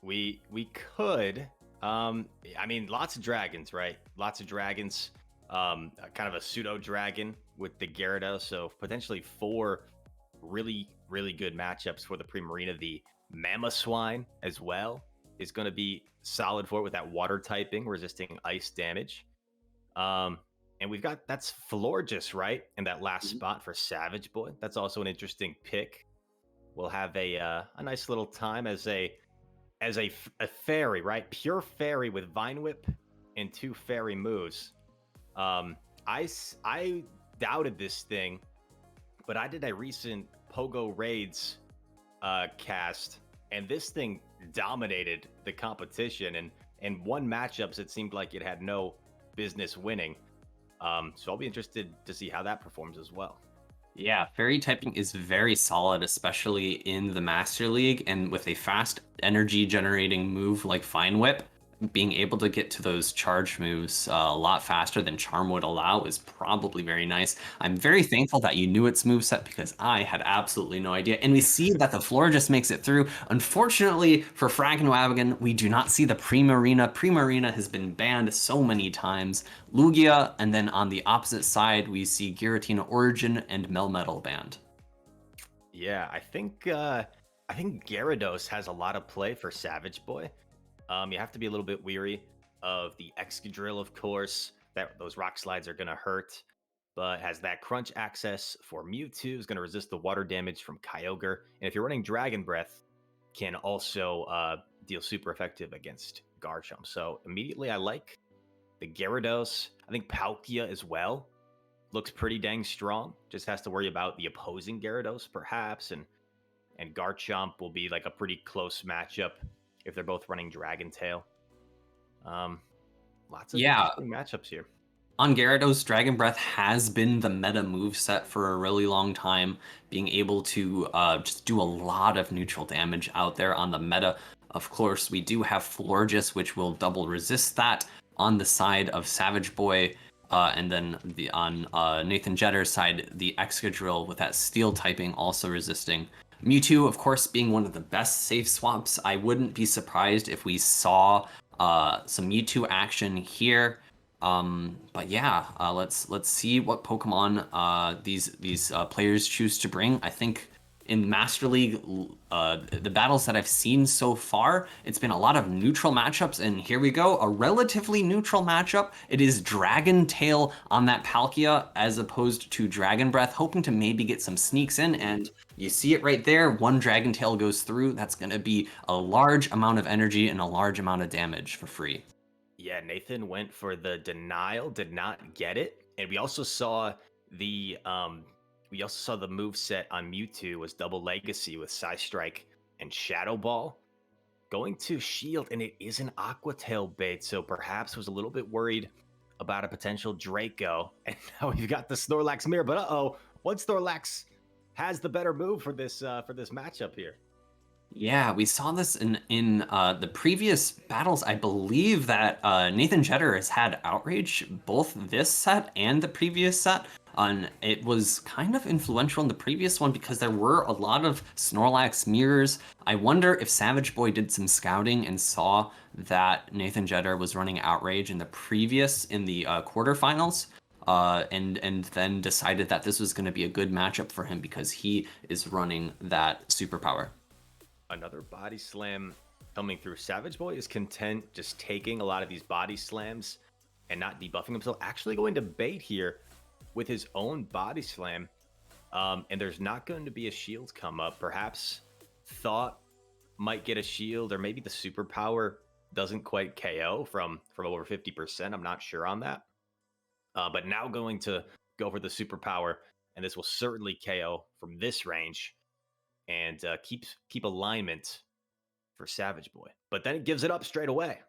We could. I mean, lots of dragons, right? Lots of dragons. Kind of a pseudo dragon with the Gyarados, so potentially 4 really good matchups for the Primarina. The Mamoswine as well is going to be solid for it with that water typing, resisting ice damage. And we've got that's Florges, right? In that last spot for Savage Boy. That's also an interesting pick. We'll have a nice little time as a fairy, right? Pure fairy with Vine Whip and 2 fairy moves. I doubted this thing, but I did a recent Pogo Raids cast, and this thing dominated the competition. And won matchups, it seemed like it had no business winning. So I'll be interested to see how that performs as well. Yeah, fairy typing is very solid, especially in the Master League, and with a fast energy generating move like Fine Whip, being able to get to those charge moves a lot faster than Charm would allow is probably very nice. I'm very thankful that you knew its moveset because I had absolutely no idea. And we see that the floor just makes it through. Unfortunately for Fraggenwagen, we do not see the Primarina. Primarina has been banned so many times. Lugia, and then on the opposite side, we see Giratina Origin and Melmetal banned. Yeah, I think Gyarados has a lot of play for Savage Boy. You have to be a little bit weary of the Excadrill, of course. That those rock slides are gonna hurt, but has that crunch access for Mewtwo, is gonna resist the water damage from Kyogre, and if you're running Dragon Breath, can also deal super effective against Garchomp. So immediately, I like the Gyarados. I think Palkia as well looks pretty dang strong. Just has to worry about the opposing Gyarados, perhaps, and Garchomp will be like a pretty close matchup if they're both running Dragon Tail. Lots of interesting matchups here. On Gyarados, Dragon Breath has been the meta move set for a really long time, being able to just do a lot of neutral damage out there on the meta. Of course, we do have Florges, which will double resist that on the side of Savage Boy, and then on Nathan Jetter's side, the Excadrill with that Steel typing also resisting. Mewtwo, of course, being one of the best safe swaps. I wouldn't be surprised if we saw some Mewtwo action here. But yeah, let's see what Pokemon these players choose to bring. I think in Master League, the battles that I've seen so far, it's been a lot of neutral matchups, and here we go, a relatively neutral matchup. It is Dragon Tail on that Palkia as opposed to Dragon Breath, hoping to maybe get some sneaks in, and you see it right there. One Dragon Tail goes through. That's going to be a large amount of energy and a large amount of damage for free. Yeah, Nathan went for the denial, did not get it, and we also saw the move set on Mewtwo was double legacy with Psy Strike and Shadow Ball. Going to Shield, and it is an Aqua Tail bait, so perhaps was a little bit worried about a potential Draco. And now we've got the Snorlax mirror, but one Snorlax has the better move for this matchup here. Yeah, we saw this in the previous battles. I believe that Nathan Jetter has had Outrage both this set and the previous set. It was kind of influential in the previous one because there were a lot of Snorlax mirrors. I wonder if Savage Boy did some scouting and saw that Nathan Jetter was running Outrage in the quarterfinals. and then decided that this was going to be a good matchup for him because he is running that superpower. Another body slam coming through. Savage Boy is content just taking a lot of these body slams and not debuffing himself. Actually going to bait here with his own body slam. And there's not going to be a shield come up. Perhaps thought might get a shield, or maybe the superpower doesn't quite KO from over 50%. I'm not sure on that. But now going to go for the superpower, and this will certainly KO from this range and keep alignment for Savage Boy. But then it gives it up straight away.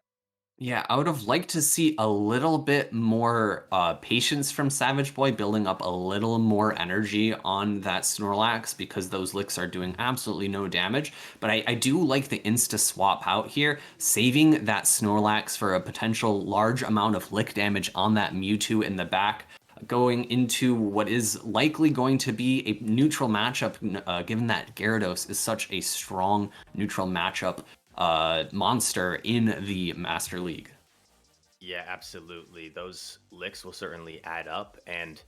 Yeah, I would have liked to see a little bit more patience from Savage Boy, building up a little more energy on that Snorlax because those licks are doing absolutely no damage. But I do like the insta swap out here, saving that Snorlax for a potential large amount of lick damage on that Mewtwo in the back, going into what is likely going to be a neutral matchup, given that Gyarados is such a strong neutral matchup monster in the Master League. Yeah, absolutely. Those licks will certainly add up, and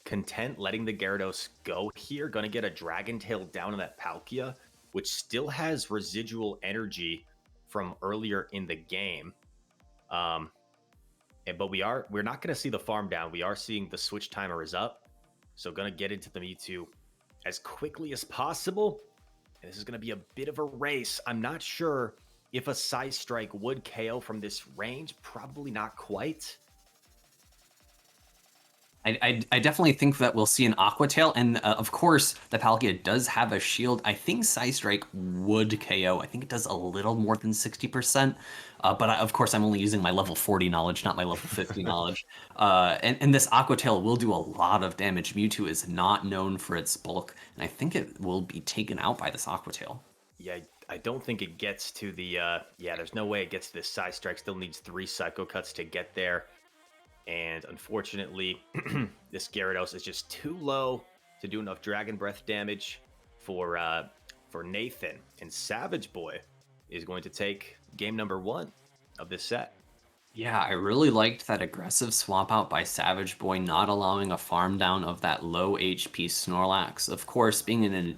content letting the Gyarados go here. Going to get a Dragon Tail down on that Palkia, which still has residual energy from earlier in the game. But we're not going to see the farm down. We are seeing the switch timer is up, so going to get into the Mewtwo as quickly as possible. And this is going to be a bit of a race. I'm not sure if a Side Strike would KO from this range. Probably not quite. I definitely think that we'll see an Aqua Tail, and of course, the Palkia does have a shield. I think Side Strike would KO. I think it does a little more than 60%, but of course, I'm only using my level 40 knowledge, not my level 50 knowledge. And this Aqua Tail will do a lot of damage. Mewtwo is not known for its bulk, and I think it will be taken out by this Aqua Tail. Yeah, I don't think it gets to the... yeah, there's no way it gets to this Side Strike. Still needs 3 Psycho Cuts to get there. And unfortunately, this Gyarados is just too low to do enough Dragon Breath damage for Nathan. And Savage Boy is going to take game number 1 of this set. Yeah, I really liked that aggressive swap out by Savage Boy, not allowing a farm down of that low HP Snorlax. Of course, being in an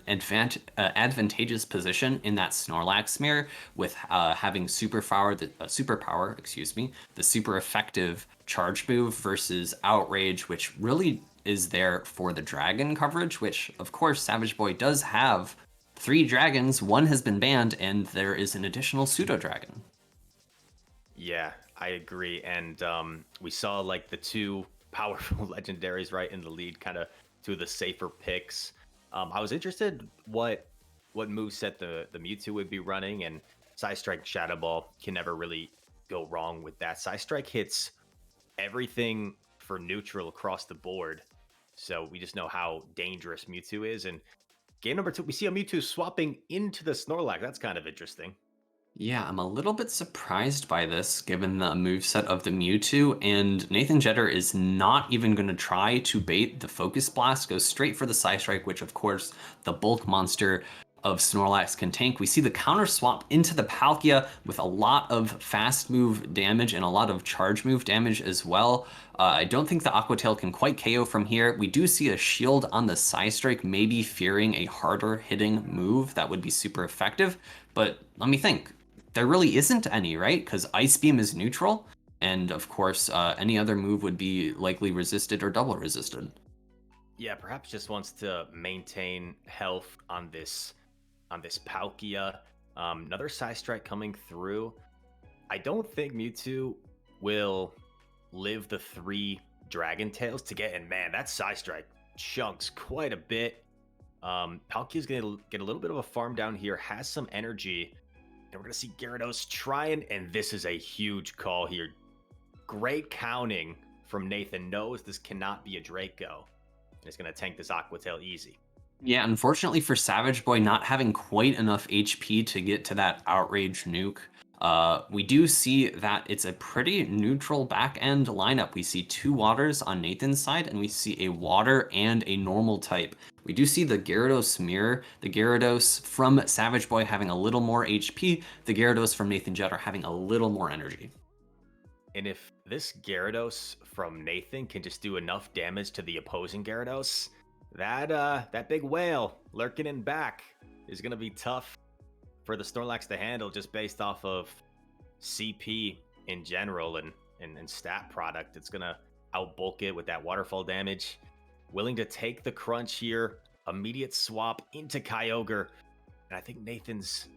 advantageous position in that Snorlax mirror with having superpower, excuse me, the super effective charge move versus Outrage, which really is there for the dragon coverage, which of course Savage Boy does have 3 dragons. 1 has been banned, and there is an additional pseudo dragon. Yeah, I agree. And we saw like the 2 powerful legendaries right in the lead, kind of 2 of the safer picks. I was interested what moveset the Mewtwo would be running, and Side Strike Shadow Ball can never really go wrong with that. Side Strike hits everything for neutral across the board, so we just know how dangerous Mewtwo is. And game number 2, we see a Mewtwo swapping into the Snorlax. That's kind of interesting. Yeah, I'm a little bit surprised by this, given the moveset of the Mewtwo, and Nathan Jeter is not even going to try to bait the Focus Blast, goes straight for the Side Strike, which of course the bulk monster of Snorlax can tank. We see the counter swap into the Palkia with a lot of fast move damage and a lot of charge move damage as well. I don't think the Aqua Tail can quite KO from here. We do see a shield on the Side Strike, maybe fearing a harder hitting move that would be super effective, but let me think. There really isn't any, right? Because Ice Beam is neutral, and of course, any other move would be likely resisted or double resisted. Yeah, perhaps just wants to maintain health on this Palkia. Another Side Strike coming through. I don't think Mewtwo will live the 3 Dragon Tails to get in. Man, that Side Strike chunks quite a bit. Palkia's gonna get a little bit of a farm down here, has some energy. And we're going to see Gyarados trying, and this is a huge call here. Great counting from Nathan. Knows this cannot be a Draco. And it's going to tank this Aqua Tail easy. Yeah, unfortunately for Savage Boy, not having quite enough HP to get to that Outrage nuke. We do see that it's a pretty neutral back-end lineup. We see 2 waters on Nathan's side, and we see a water and a normal type. We do see the Gyarados mirror, the Gyarados from Savage Boy having a little more HP, the Gyarados from Nathan Jeter having a little more energy. And if this Gyarados from Nathan can just do enough damage to the opposing Gyarados, that big whale lurking in back is going to be tough for the Snorlax to handle, just based off of CP in general and stat product. It's going to outbulk it with that waterfall damage. Willing to take the crunch here. Immediate swap into Kyogre. And I think Nathan's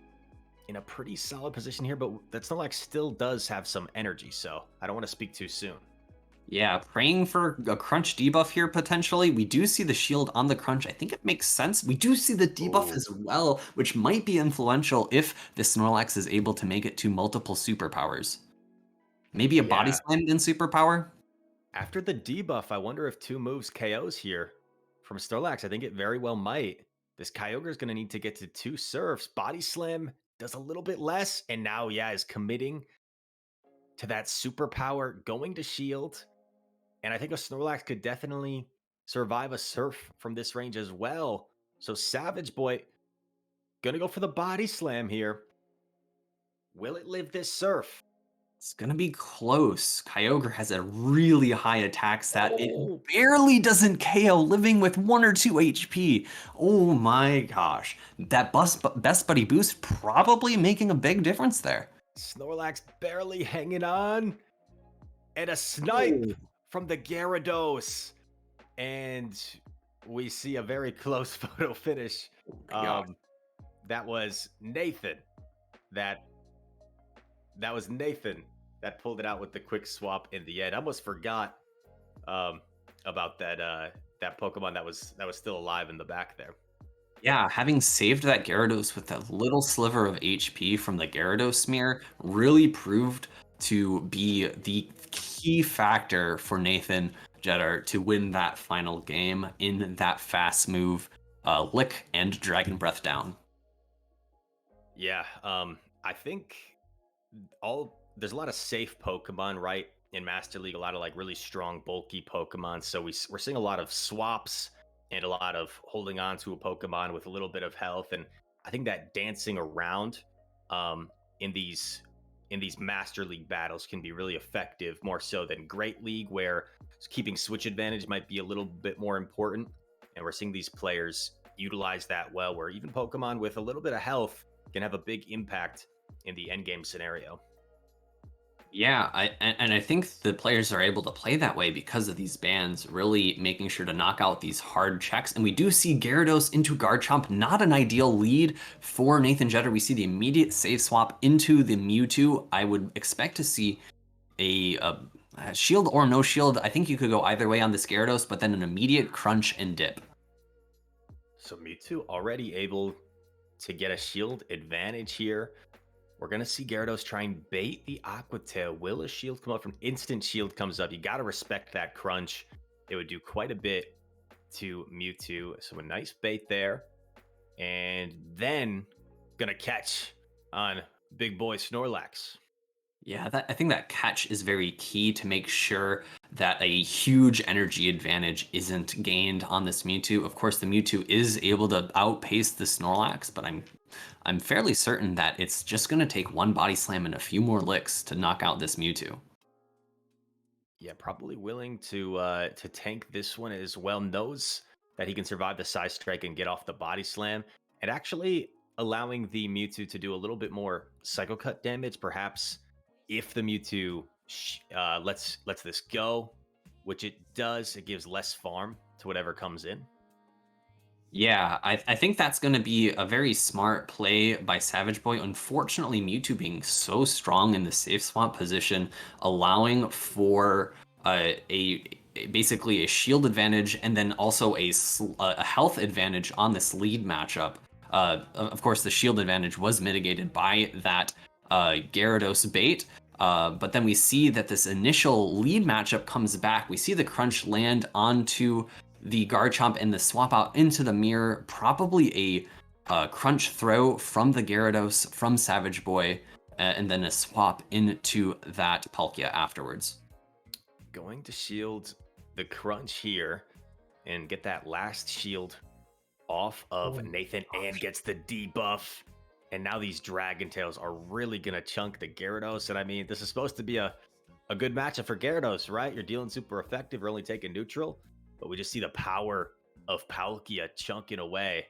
in a pretty solid position here, but that Snorlax still does have some energy, so I don't want to speak too soon. Yeah, praying for a crunch debuff here potentially. We do see the shield on the crunch. I think it makes sense. We do see the debuff as well, which might be influential if the Snorlax is able to make it to multiple superpowers. Maybe a body slam in superpower? After the debuff, I wonder if 2 moves KOs here from Snorlax. I think it very well might. This Kyogre is going to need to get to 2 surfs. Body slam does a little bit less, and now, is committing to that superpower, going to shield. And I think a Snorlax could definitely survive a surf from this range as well. So Savage Boy gonna go for the body slam here. Will it live this surf? It's gonna be close. Kyogre has a really high attack stat. It Oh. barely doesn't KO, living with 1 or 2 HP. Oh my gosh. That best buddy boost probably making a big difference there. Snorlax barely hanging on. And a snipe from the Gyarados. And we see a very close photo finish. That was Nathan. That was Nathan that pulled it out with the quick swap in the end. I almost forgot about that Pokemon that was still alive in the back there. Yeah, having saved that Gyarados with a little sliver of HP from the Gyarados smear really proved to be the key factor for Nathan Jetter to win that final game in that fast move, Lick and Dragon Breath down. Yeah, I think there's a lot of safe Pokemon, right? In Master League, a lot of like really strong, bulky Pokemon. So we're seeing a lot of swaps and a lot of holding on to a Pokemon with a little bit of health. And I think that dancing around in these Master League battles can be really effective, more so than Great League, where keeping switch advantage might be a little bit more important. And we're seeing these players utilize that well, where even Pokemon with a little bit of health can have a big impact in the endgame scenario. Yeah, I think the players are able to play that way because of these bans, really making sure to knock out these hard checks. And we do see Gyarados into Garchomp, not an ideal lead for Nathan Jetter. We see the immediate save swap into the Mewtwo. I would expect to see a shield or no shield. I think you could go either way on this Gyarados, but then an immediate crunch and dip. So Mewtwo already able to get a shield advantage here. We're going to see Gyarados try and bait the Aqua Tail. Will a shield come up? From instant shield comes up. You got to respect that crunch. It would do quite a bit to Mewtwo. So a nice bait there. And then going to catch on big boy Snorlax. Yeah, I think that catch is very key to make sure that a huge energy advantage isn't gained on this Mewtwo. Of course, the Mewtwo is able to outpace the Snorlax, but I'm fairly certain that it's just going to take 1 body slam and a few more licks to knock out this Mewtwo. Yeah, probably willing to tank this one as well. Knows that he can survive the side strike and get off the body slam, and actually allowing the Mewtwo to do a little bit more Psycho Cut damage, perhaps. If the Mewtwo lets this go, which it does, it gives less farm to whatever comes in. Yeah, I think that's going to be a very smart play by Savage Boy. Unfortunately, Mewtwo being so strong in the safe swap position, allowing for basically a shield advantage and then also a health advantage on this lead matchup. Of course, the shield advantage was mitigated by that Gyarados bait. But then we see that this initial lead matchup comes back. We see the crunch land onto the Garchomp and the swap out into the mirror. Probably a crunch throw from the Gyarados from Savage Boy, and then a swap into that Palkia afterwards. Going to shield the crunch here and get that last shield off of Nathan and gets the debuff. And now these Dragon Tails are really going to chunk the Gyarados. And I mean, this is supposed to be a a good matchup for Gyarados, right? You're dealing super effective, you're only taking neutral, but we just see the power of Palkia chunking away.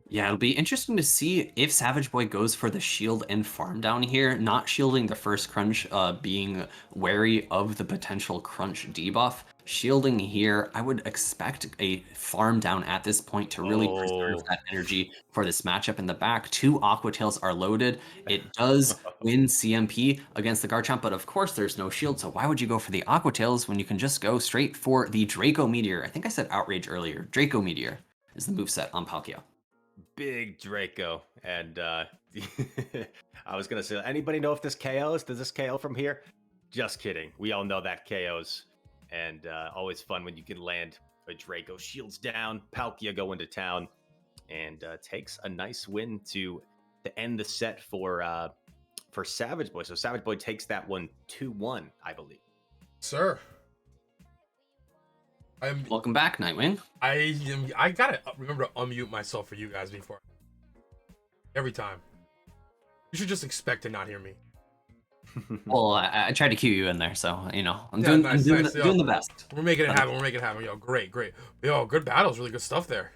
Yeah, it'll be interesting to see if Savage Boy goes for the shield and farm down here, not shielding the first crunch, being wary of the potential crunch debuff. Shielding here, I would expect a farm down at this point to really preserve that energy for this matchup in the back. 2 Aqua Tails are loaded. It does win CMP against the Garchomp, but of course there's no shield, so why would you go for the Aqua Tails when you can just go straight for the Draco Meteor? I think I said Outrage earlier. Draco Meteor is the moveset on Palkia. Big Draco. And I was going to say, anybody know if this KOs? Does this KO from here? Just kidding. We all know that KOs. And always fun when you can land a Draco. Shields down, Palkia go into town, and takes a nice win to end the set for Savage Boy. So Savage Boy takes that one 2-1, I believe. Sir. Welcome back, Nightwing. I gotta remember to unmute myself for you guys before. Every time. You should just expect to not hear me. Well, I tried to cue you in there, so I'm Yeah, doing the best. We're making it happen. We're making it happen. Yo, great. Yo, good battles. Really good stuff there.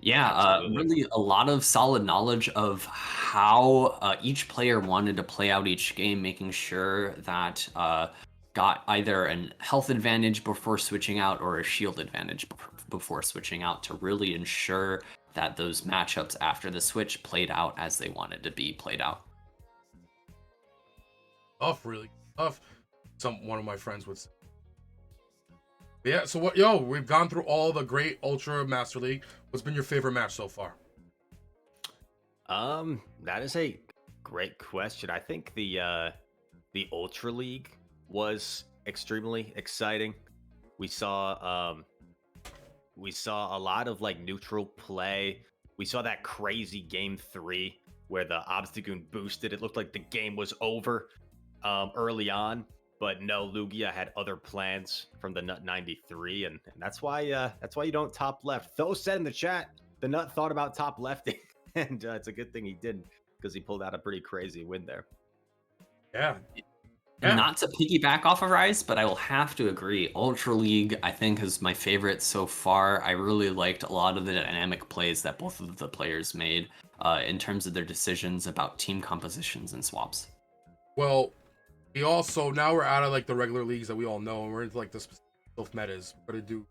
Yeah, really a lot of solid knowledge of how each player wanted to play out each game, making sure that got either a health advantage before switching out or a shield advantage before switching out to really ensure that those matchups after the switch played out as they wanted to be played out. Tough, really tough. One of my friends would say. Yeah, so what, yo, we've gone through all the great Ultra Master League. What's been your favorite match so far? That is a great question. I think the Ultra League was extremely exciting. We saw a lot of like neutral play. We saw that crazy game 3 where the Obstagoon boosted. It looked like the game was over early on, but no, Lugia had other plans from the Nut 93, and that's why you don't top left. Tho said in the chat the Nut thought about top lefting, and it's a good thing he didn't, because he pulled out a pretty crazy win there. Yeah. Not to piggyback off of Rice, but I will have to agree. Ultra League, I think, is my favorite so far. I really liked a lot of the dynamic plays that both of the players made in terms of their decisions about team compositions and swaps. Well, now we're out of like the regular leagues that we all know, and we're into like the SILPH metas. We're gonna do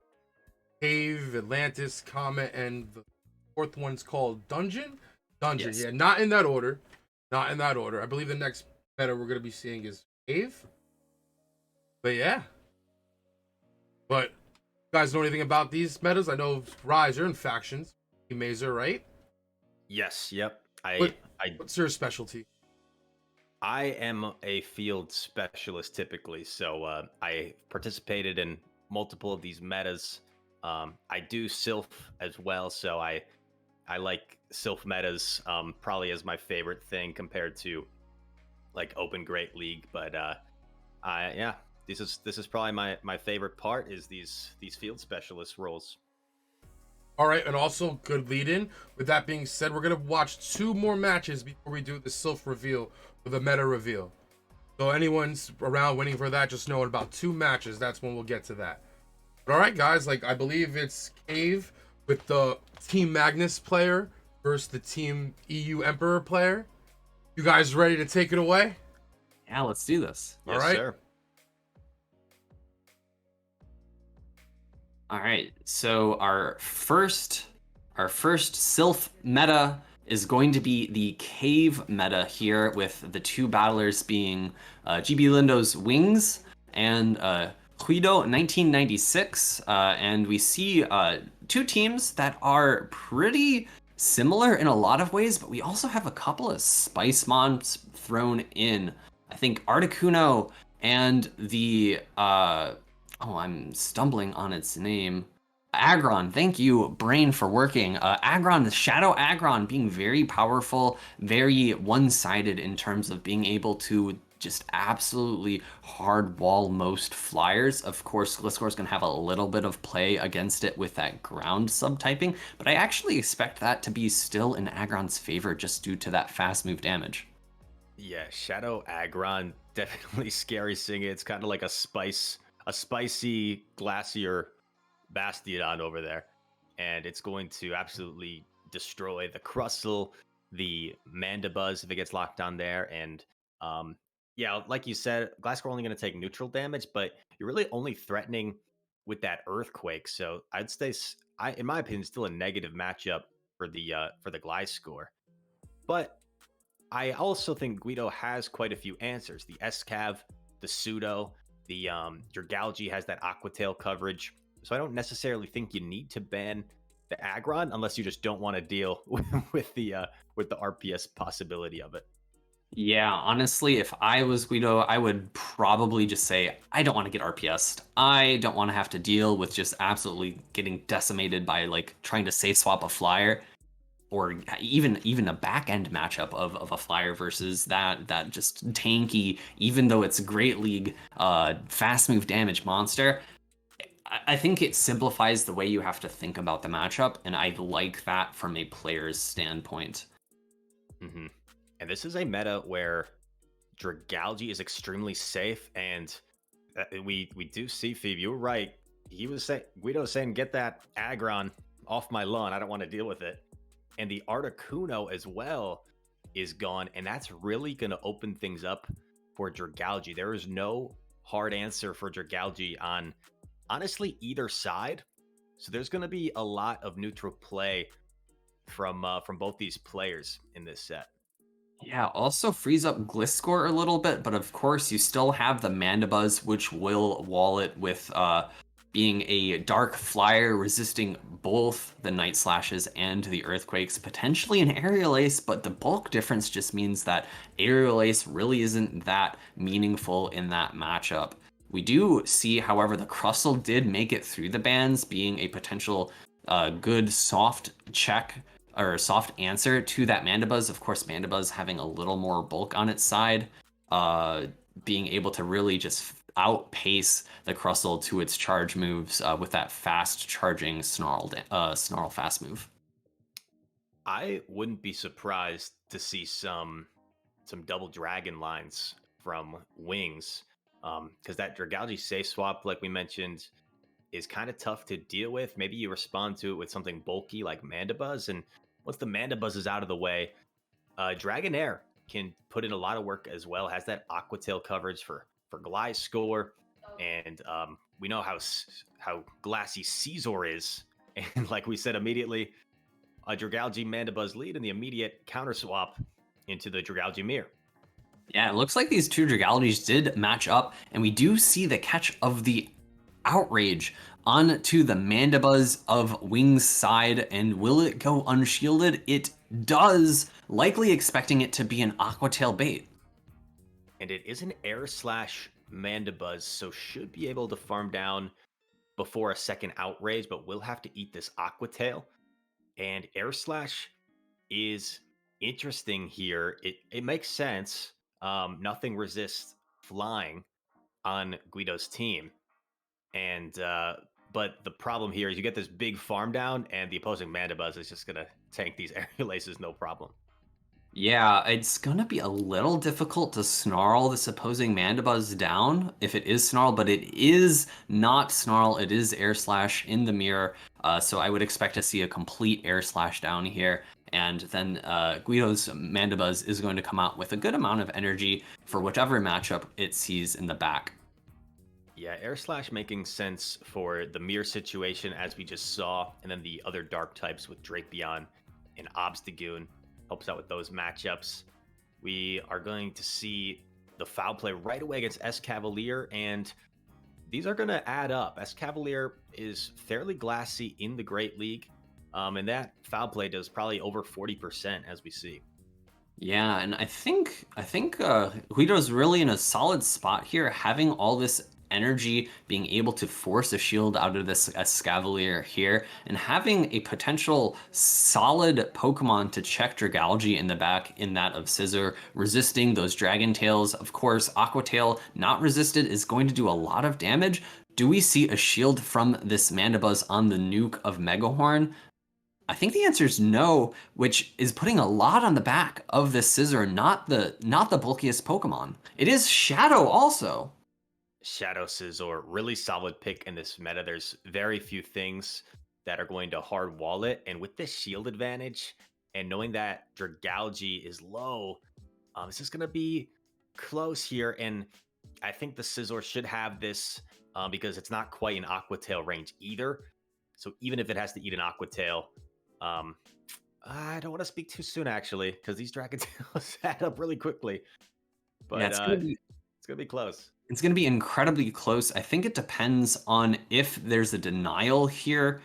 Cave, Atlantis, Comet, and the 4th one's called Dungeon. Yes. Yeah, not in that order. I believe the next meta we're gonna be seeing is Cave. But yeah. But you guys know anything about these metas? I know Rise, you're in factions. Mazer, right? Yes, yep. What's your specialty? I am a field specialist typically, so I participated in multiple of these metas. I do SILPH as well, so I like SILPH metas probably as my favorite thing compared to like Open Great League. But yeah, this is probably my favorite part is these field specialist roles. All right, and also good lead in. With that being said, we're gonna watch 2 more matches before we do the SILPH reveal or the meta reveal. So anyone's around waiting for that, just know in about 2 matches, that's when we'll get to that. But all right, guys, like I believe it's Cave with the Team Magnus player versus the Team EU Emperor player. You guys ready to take it away? Yeah, let's do this. Yes, all right, sir. All right, so our first SILPH meta is going to be the Cave meta here, with the 2 battlers being GB Lindo's Wings and Guido 1996, and we see 2 teams that are pretty similar in a lot of ways, but we also have a couple of spice mons thrown in. I think Articuno and the I'm stumbling on its name. Aggron, thank you, brain, for working. Aggron, the Shadow Aggron, being very powerful, very one-sided in terms of being able to just absolutely hard wall most flyers. Of course, Gliscor is going to have a little bit of play against it with that ground subtyping, but I actually expect that to be still in Aggron's favor just due to that fast move damage. Yeah, Shadow Agron, definitely scary seeing it. It's kind of like a spicy glacier Bastion over there, and it's going to absolutely destroy the Crustle, the Mandibuzz if it gets locked on there, and um, yeah, like you said, Glasgow only going to take neutral damage, but you're really only threatening with that Earthquake. So I'd say, in my opinion, still a negative matchup for the Gliscor. But I also think Guido has quite a few answers. The SCAV, the Pseudo, the your Galgi has that Aqua Tail coverage. So I don't necessarily think you need to ban the Aggron unless you just don't want to deal with the RPS possibility of it. Yeah, honestly, if I was Guido, I would probably just say, I don't want to get RPS'd. I don't want to have to deal with just absolutely getting decimated by like trying to safe swap a flyer or even a back end matchup of a flyer versus that just tanky, even though it's a great league, fast move damage monster. I think it simplifies the way you have to think about the matchup, and I like that from a player's standpoint. hmm And this is a meta where Dragalge is extremely safe, and we do see Phoebe. You were right. He was saying Guido was saying, "Get that Aggron off my lawn. I don't want to deal with it." And the Articuno as well is gone, and that's really going to open things up for Dragalge. There is no hard answer for Dragalge on honestly either side. So there's going to be a lot of neutral play from both these players in this set. Yeah, also frees up Gliscor a little bit, but of course you still have the Mandibuzz, which will wall it with being a dark flyer resisting both the Night Slashes and the Earthquakes, potentially an Aerial Ace, but the bulk difference just means that Aerial Ace really isn't that meaningful in that matchup. We do see, however, the Crustle did make it through the bans, being a potential good soft check or soft answer to that Mandibuzz. Of course, Mandibuzz having a little more bulk on its side, being able to really just outpace the Crustle to its charge moves with that fast charging Snarl fast move. I wouldn't be surprised to see some double dragon lines from Wings, because that Dragalge safe swap, like we mentioned, is kind of tough to deal with. Maybe you respond to it with something bulky like Mandibuzz, and once the Mandibuzz is out of the way, Dragonair can put in a lot of work as well. Has that Aqua Tail coverage for Gliscor, and we know how glassy Caesar is, and like we said immediately, a Dragalge Mandibuzz lead and the immediate counter swap into the Dragalge Mirror. Yeah, it looks like these two Dragalges did match up, and we do see the catch of the Outrage onto the Mandibuzz of Wings' side, and will it go unshielded? It does, likely expecting it to be an Aqua Tail bait. And it is an Air Slash Mandibuzz, so should be able to farm down before a second Outrage, but will have to eat this Aqua Tail. And Air Slash is interesting here. It makes sense. Nothing resists flying on Guido's team. And but the problem here is you get this big farm down, and the opposing Mandibuzz is just gonna tank these aerial aces no problem. Yeah, it's gonna be a little difficult to snarl this opposing Mandibuzz down if it is snarl, but it is not snarl, it is air slash in the mirror. So I would expect to see a complete air slash down here. And then Guido's Mandibuzz is going to come out with a good amount of energy for whatever matchup it sees in the back. Yeah, Air Slash making sense for the mirror situation as we just saw, and then the other dark types with Drapion and Obstagoon helps out with those matchups. We are going to see the foul play right away against S Cavalier, and these are going to add up. S Cavalier is fairly glassy in the Great League, and that foul play does probably over 40% as we see. Yeah, and I think Guido's really in a solid spot here, having all this energy, being able to force a shield out of this Escavalier here, and having a potential solid Pokemon to check Dragalge in the back in that of Scissor, resisting those Dragon Tails. Of course, Aqua Tail not resisted is going to do a lot of damage. Do we see a shield from this Mandibuzz on the nuke of Megahorn? I think the answer is no, which is putting a lot on the back of the Scizor, not the bulkiest Pokemon. It is Shadow also. Shadow Scizor, really solid pick in this meta. There's very few things that are going to hard wall it. And with this shield advantage and knowing that Dragalge is low, this is going to be close here. And I think the Scizor should have this because it's not quite an Aqua Tail range either. So even if it has to eat an Aqua Tail, um, I don't want to speak too soon actually, because these Dragon Tails add up really quickly. Yeah, But it's gonna be close. it's going to be incredibly close. I think it depends on if there's a denial here.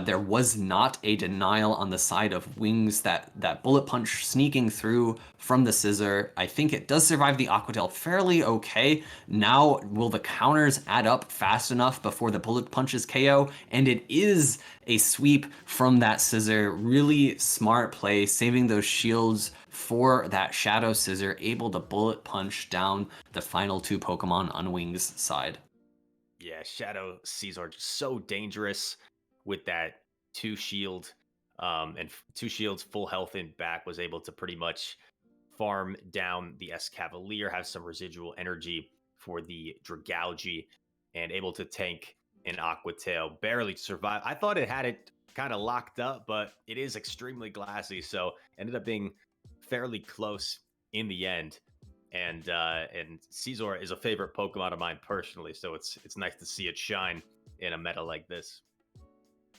There was not a denial on the side of Wings, that bullet punch sneaking through from the Scizor. I think it does survive the Aqua Tail fairly okay. Now, will the counters add up fast enough before the bullet punches KO? And it is a sweep from that Scizor. Really smart play, saving those shields for that Shadow Scizor, able to bullet punch down the final two Pokemon on Wings' side. Yeah, Shadow Caesar just so dangerous with that two shields full health in back, was able to pretty much farm down the Escavalier, have some residual energy for the Dragalge, and able to tank an Aqua Tail, barely to survive. I thought it had it kind of locked up, but it is extremely glassy, so ended up being fairly close in the end. And Caesar is a favorite Pokemon of mine personally, so it's nice to see it shine in a meta like this.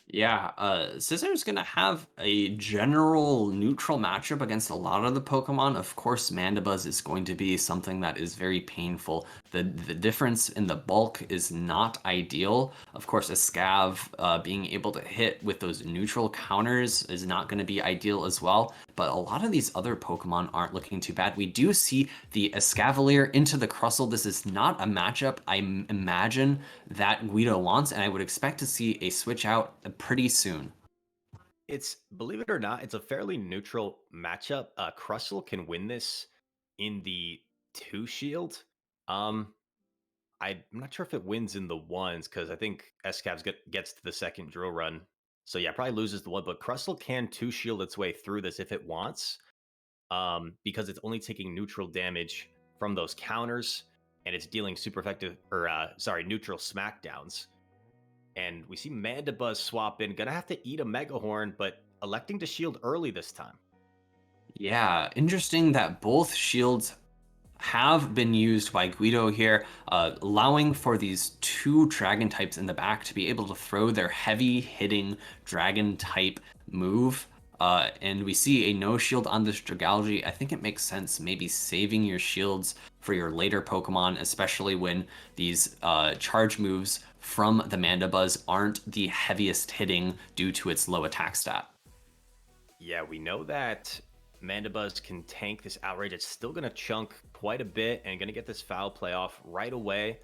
Yeah, Scizor's gonna have a general neutral matchup against a lot of the Pokemon. Of course, Mandibuzz is going to be something that is very painful. The difference in the bulk is not ideal. Of course, a Scav being able to hit with those neutral counters is not going to be ideal as well. But a lot of these other Pokemon aren't looking too bad. We do see the Escavalier into the Crustle. This is not a matchup I imagine that Guido wants, and I would expect to see a switch out pretty soon. It's, believe it or not, it's a fairly neutral matchup. Crustle can win this in the two shield. Um, I'm not sure if it wins in the ones because I think Escavs gets to the second drill run. So yeah, probably loses the one, but Crustle can two shield its way through this if it wants. Because it's only taking neutral damage from those counters and it's dealing super effective, or neutral smackdowns. And we see Mandibuzz swap in, gonna have to eat a Mega Horn, but electing to shield early this time. Yeah, interesting that both shields have been used by Guido here, allowing for these two dragon types in the back to be able to throw their heavy hitting dragon type move. And we see a no shield on this Dragalge. I think it makes sense maybe saving your shields for your later Pokemon, especially when these charge moves from the Mandibuzz aren't the heaviest hitting due to its low attack stat. Yeah, we know that Mandibuzz can tank this outrage. It's still gonna chunk quite a bit and gonna get this foul play off right away.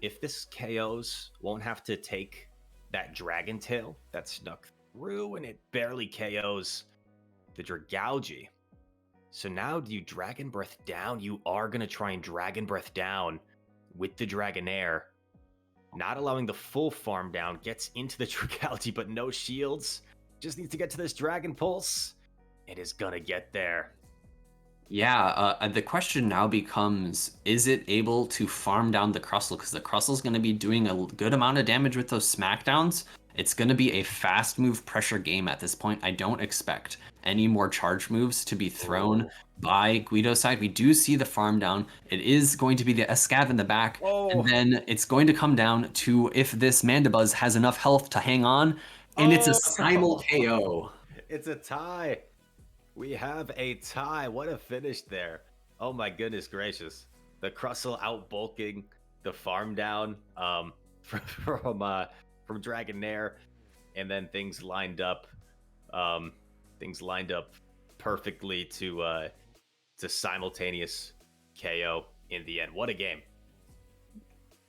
If this KOs, won't have to take that Dragon Tail that snuck through, and it barely KOs the Dragalge. So now do you Dragon Breath down? You are going to try and Dragon Breath down with the Dragonair. Not allowing the full farm down. Gets into the Dragalge, but no shields. Just needs to get to this Dragon Pulse. It is going to get there. Yeah, the question now becomes, is it able to farm down the Crustle? Because the Crustle's going to be doing a good amount of damage with those smackdowns. It's going to be a fast move pressure game at this point. I don't expect any more charge moves to be thrown by Guido's side. We do see the farm down. It is going to be the Escav in the back. And then it's going to come down to if this Mandibuzz has enough health to hang on. And it's a simul KO. It's a tie. We have a tie. What a finish there. Oh my goodness gracious. The Crustle out bulking the farm down from Dragonair, and then things lined up perfectly to simultaneous KO in the end. What a game.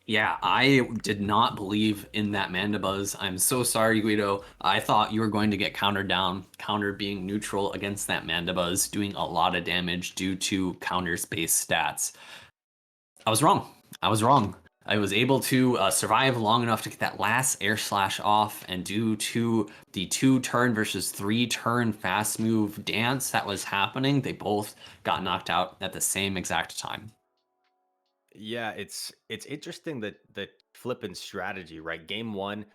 Yeah, I did not believe in that Mandibuzz. I'm so sorry, Guido. I thought you were going to get countered down, counter being neutral against that Mandibuzz, doing a lot of damage due to counters-based stats. I was wrong. I was able to survive long enough to get that last air slash off, and due to the 2-turn versus 3-turn fast move dance that was happening, they both got knocked out at the same exact time. Yeah, it's interesting that flipping strategy, right? Game one,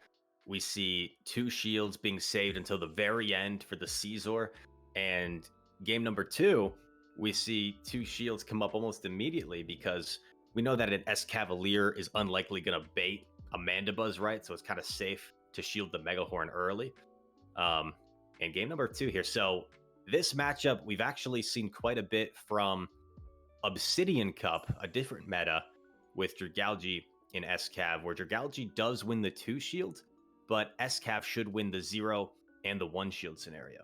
we see two shields being saved until the very end for the Caesar, and game number two, we see two shields come up almost immediately because we know that an S Cavalier is unlikely going to bait a Mandibuzz, right? So it's kind of safe to shield the Megahorn early. Um, and game number two here. So this matchup, we've actually seen quite a bit from Obsidian Cup, a different meta with Dragalge in SCAV, where Dragalge does win the 2 shield, but SCAV should win the 0 and the 1 shield scenario.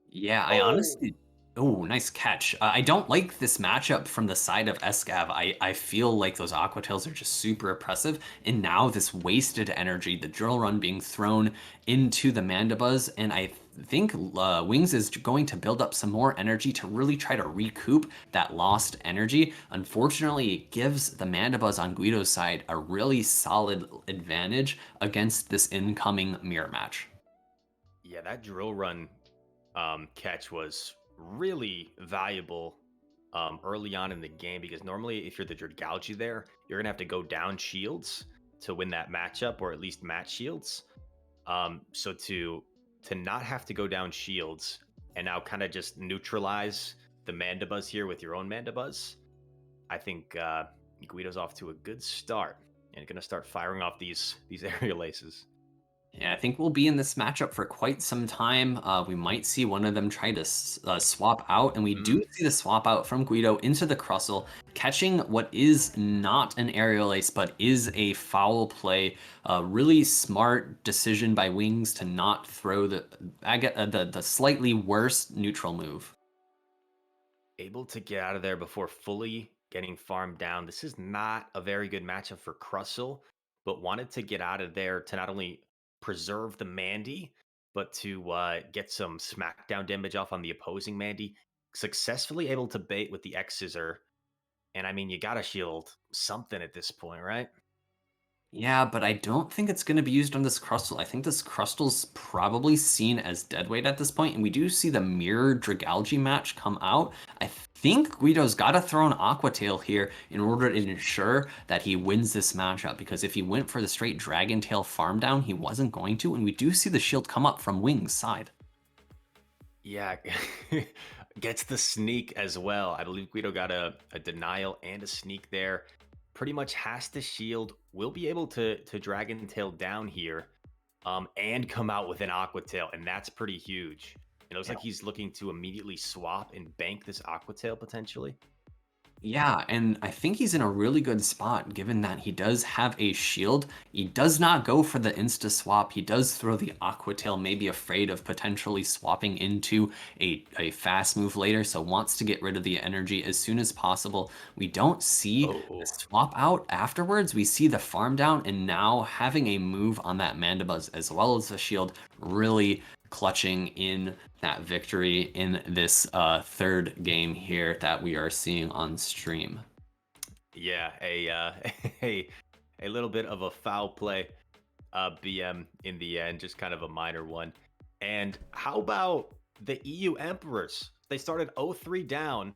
Yeah, I honestly. Oh, nice catch. I don't like this matchup from the side of Escav. I feel like those Aquatails are just super oppressive. And now this wasted energy, the drill run being thrown into the Mandibuzz. And I think Wings is going to build up some more energy to really try to recoup that lost energy. Unfortunately, it gives the Mandibuzz on Guido's side a really solid advantage against this incoming mirror match. Yeah, that drill run catch was really valuable early on in the game because normally if you're the Dragalge there, you're gonna have to go down shields to win that matchup or at least match shields. So to not have to go down shields and now kind of just neutralize the Mandibuzz here with your own Mandibuzz, I think Guido's off to a good start and gonna start firing off these aerial aces. Yeah, I think we'll be in this matchup for quite some time. We might see one of them try to swap out, and we do see the swap out from Guido into the Crustle, catching what is not an aerial ace, but is a foul play. A really smart decision by Wings to not throw the slightly worse neutral move. Able to get out of there before fully getting farmed down. This is not a very good matchup for Crustle, but wanted to get out of there to not only preserve the Mandy, but to get some smackdown damage off on the opposing Mandy. Successfully able to bait with the X Scissor. And I mean, you got to shield something at this point, right? Yeah, but I don't think it's going to be used on this Crustle. I think this Crustle's probably seen as deadweight at this point, and we do see the mirror Dragalge match come out. I think Guido's got to throw an Aquatail here in order to ensure that he wins this matchup, because if he went for the straight Dragon Tail farm down, he wasn't going to, and we do see the shield come up from Wings' side. Yeah, gets the sneak as well. I believe Guido got a denial and a sneak there. Pretty much has to shield. Will be able to Dragon Tail down here, and come out with an Aqua Tail, and that's pretty huge. It looks like he's looking to immediately swap and bank this Aqua Tail potentially. Yeah, and I think he's in a really good spot given that he does have a shield. He does not go for the insta swap. He does throw the Aqua Tail, maybe afraid of potentially swapping into a fast move later, so wants to get rid of the energy as soon as possible. We don't see the swap out afterwards. We see the farm down, and now having a move on that Mandibuzz as well as the shield really clutching in that victory in this third game here that we are seeing on stream. Yeah, a a little bit of a foul play BM in the end, just kind of a minor one. And how about the EU Emperors? They started 0-3 down.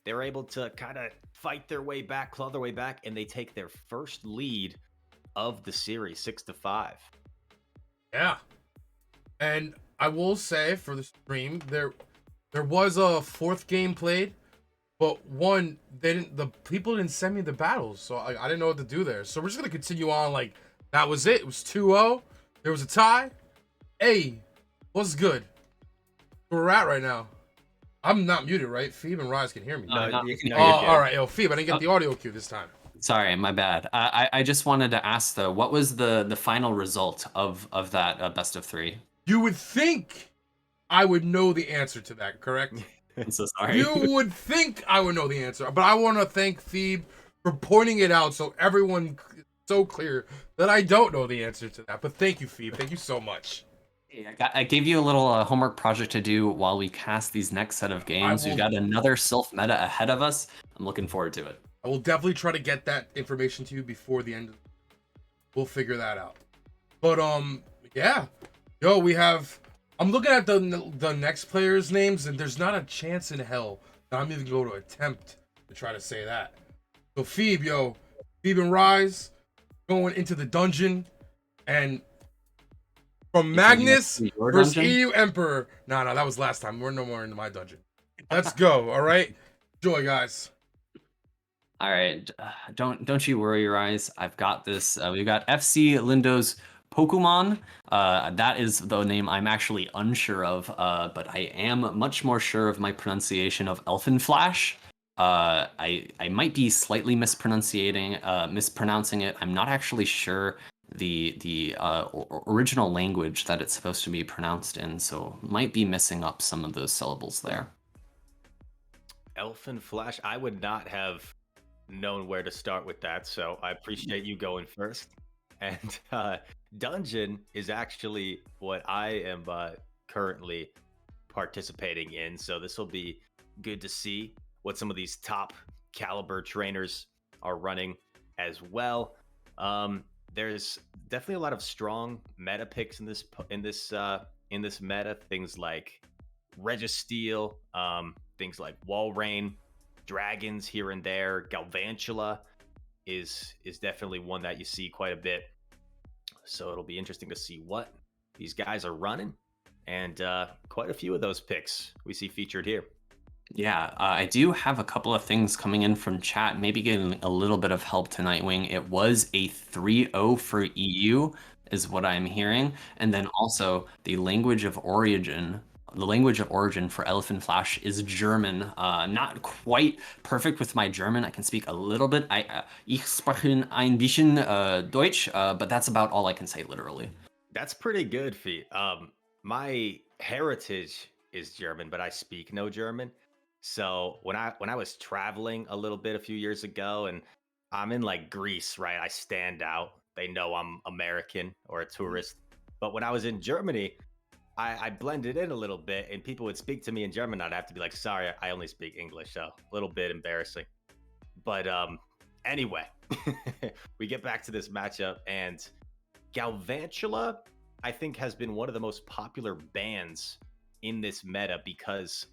They're able to kind of fight their way back, claw their way back, and they take their first lead of the series, 6-5. Yeah. And I will say for the stream, there was a fourth game played, but the people didn't send me the battles, so I didn't know what to do there. So we're just gonna continue on like that was it. It was 2-0. There was a tie. Hey, what's good? Where we're at right now. I'm not muted, right? Phoebe and Rise can hear me. No, all right, yo, Phoebe, I didn't get the audio cue this time. Sorry, my bad. I just wanted to ask though, what was the final result of that best of 3? You would think I would know the answer to that, correct? I'm so sorry. You would think I would know the answer, but I want to thank Phoebe for pointing it out so everyone is so clear that I don't know the answer to that. But thank you, Phoebe. Thank you so much. I gave you a little homework project to do while we cast these next set of games. We've got another SILPH meta ahead of us. I'm looking forward to it. I will definitely try to get that information to you before the end. We'll figure that out. But yeah, yo, we have. I'm looking at the next players' names, and there's not a chance in hell that I'm even going to attempt to try to say that. So Phoebe, yo, Phoebe and Rise going into the dungeon, and from You think that's Magnus your versus dungeon? EU Emperor. No, that was last time. We're no more into my dungeon. Let's go. All right, enjoy, guys. All right, don't you worry, Rise. I've got this. We've got FC Lindo's Pokemon. That is the name I'm actually unsure of, but I am much more sure of my pronunciation of Elfinflash. I might be slightly mispronouncing it. I'm not actually sure the original language that it's supposed to be pronounced in, so might be missing up some of those syllables there. Elfin Flash. I would not have known where to start with that, so I appreciate you going first. And Dungeon is actually what I am currently participating in, so this will be good to see what some of these top caliber trainers are running as well. There's definitely a lot of strong meta picks in this meta. Things like Registeel, things like Walrein, dragons here and there. Galvantula is definitely one that you see quite a bit. So it'll be interesting to see what these guys are running, and quite a few of those picks we see featured here. Yeah, I do have a couple of things coming in from chat, maybe getting a little bit of help to Nightwing. It was a 3-0 for EU, is what I'm hearing. And then also the language of origin for Elephant Flash is German. I'm not quite perfect with my German. I can speak a little bit. Ich spreche ein bisschen Deutsch, but that's about all I can say literally. That's pretty good, Feet. My heritage is German, but I speak no German. So when I was traveling a little bit a few years ago, and I'm in like Greece, right? I stand out. They know I'm American or a tourist. But when I was in Germany, I blended in a little bit, and people would speak to me in German. I'd have to be like, "Sorry, I only speak English." So a little bit embarrassing. But anyway, we get back to this matchup, and Galvantula, I think, has been one of the most popular bans in this meta because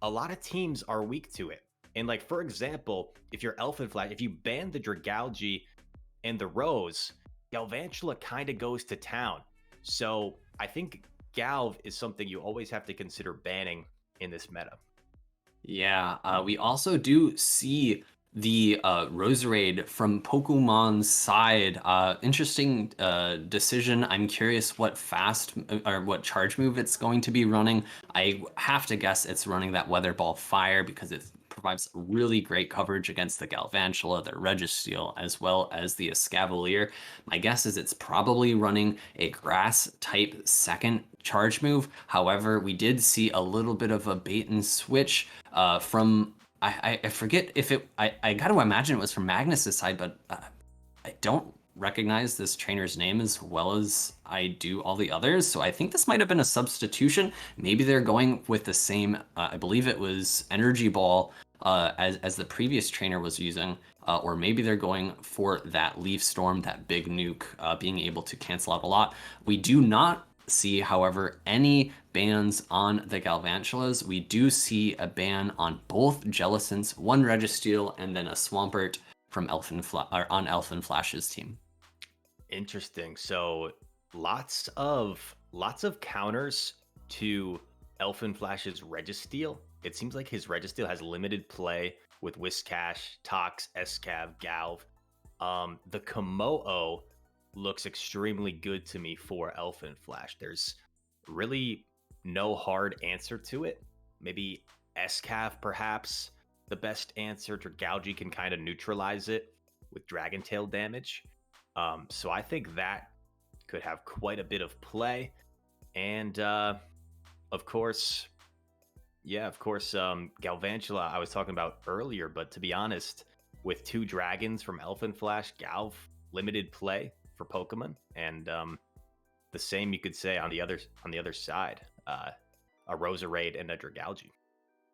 a lot of teams are weak to it. And like, for example, if you're Elfin Flash, if you ban the Dragalge and the Rose, Galvantula kind of goes to town. So I think Galv is something you always have to consider banning in this meta. Yeah, we also do see the Roserade from Pokemon's side. Interesting decision. I'm curious what or what charge move it's going to be running. I have to guess it's running that Weather Ball Fire because it provides really great coverage against the Galvantula, the Registeel, as well as the Escavalier. My guess is it's probably running a Grass type second charge move. However, we did see a little bit of a bait and switch from I forget if I got to imagine it was from Magnus's side, but I don't recognize this trainer's name as well as I do all the others. So I think this might have been a substitution. Maybe they're going with the same. I believe it was Energy Ball as the previous trainer was using, or maybe they're going for that Leaf Storm, that big nuke, being able to cancel out a lot. We do not see, however, any bans on the Galvantulas. We do see a ban on both Jellicents, one Registeel, and then a Swampert from on Elfin Flash's team. Interesting. So lots of counters to Elfin Flash's Registeel. It seems like his Registeel has limited play with Whiscash, Tox, Escav, Galv. The Komodo looks extremely good to me for Elfin Flash. There's really no hard answer to it. Maybe Escav, perhaps the best answer. Dragalge can kind of neutralize it with Dragon Tail damage. So I think that could have quite a bit of play. And of course, Galvantula I was talking about earlier, but to be honest, with two dragons from Elfin Flash, Galv limited play for Pokemon, and the same you could say on the other side, a Roserade and a Dragalge.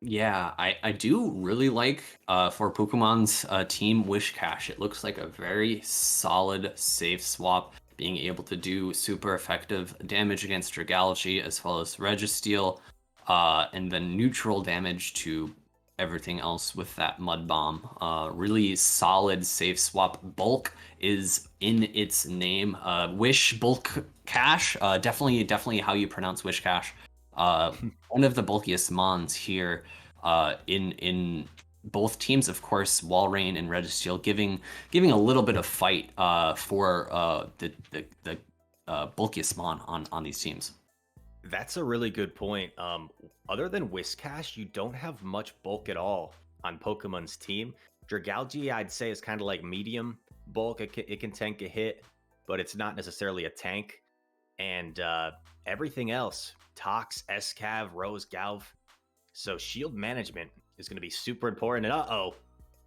Yeah, I do really like for Pokemon's team Wish Cash. It looks like a very solid safe swap, being able to do super effective damage against Dragalge as well as Registeel, and then neutral damage to everything else with that Mud Bomb. Really solid safe swap. Bulk is in its name. Wish Bulk Cash, definitely how you pronounce Wish Cash. One of the bulkiest mons here in both teams, of course, Walrein and Registeel giving a little bit of fight for the bulkiest mon on these teams. That's a really good point. Other than Whiscash, you don't have much bulk at all on Pokemon's team. Dragalge, I'd say, is kind of like medium bulk. It can tank a hit, but it's not necessarily a tank. And everything else, Tox, Escav, Rose, Galv. So shield management is going to be super important. And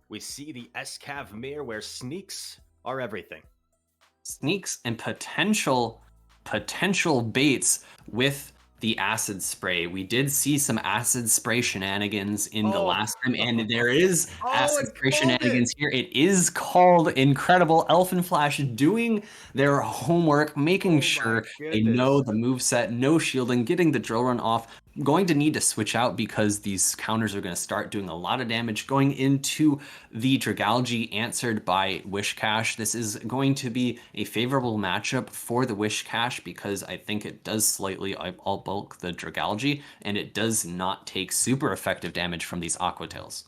we see the Escav mirror where sneaks are everything. Sneaks and potential baits with the acid spray. We did see some acid spray shenanigans in the last time, and there is acid spray shenanigans here. It is called incredible. Elfin Flash doing their homework, making sure they know the moveset, no shielding, getting the drill run off. Going to need to switch out because these counters are going to start doing a lot of damage going into the Dragalge, answered by Wish Cash. This is going to be a favorable matchup for the Wish Cash because I think it does slightly all bulk the Dragalge, and it does not take super effective damage from these Aqua Tails.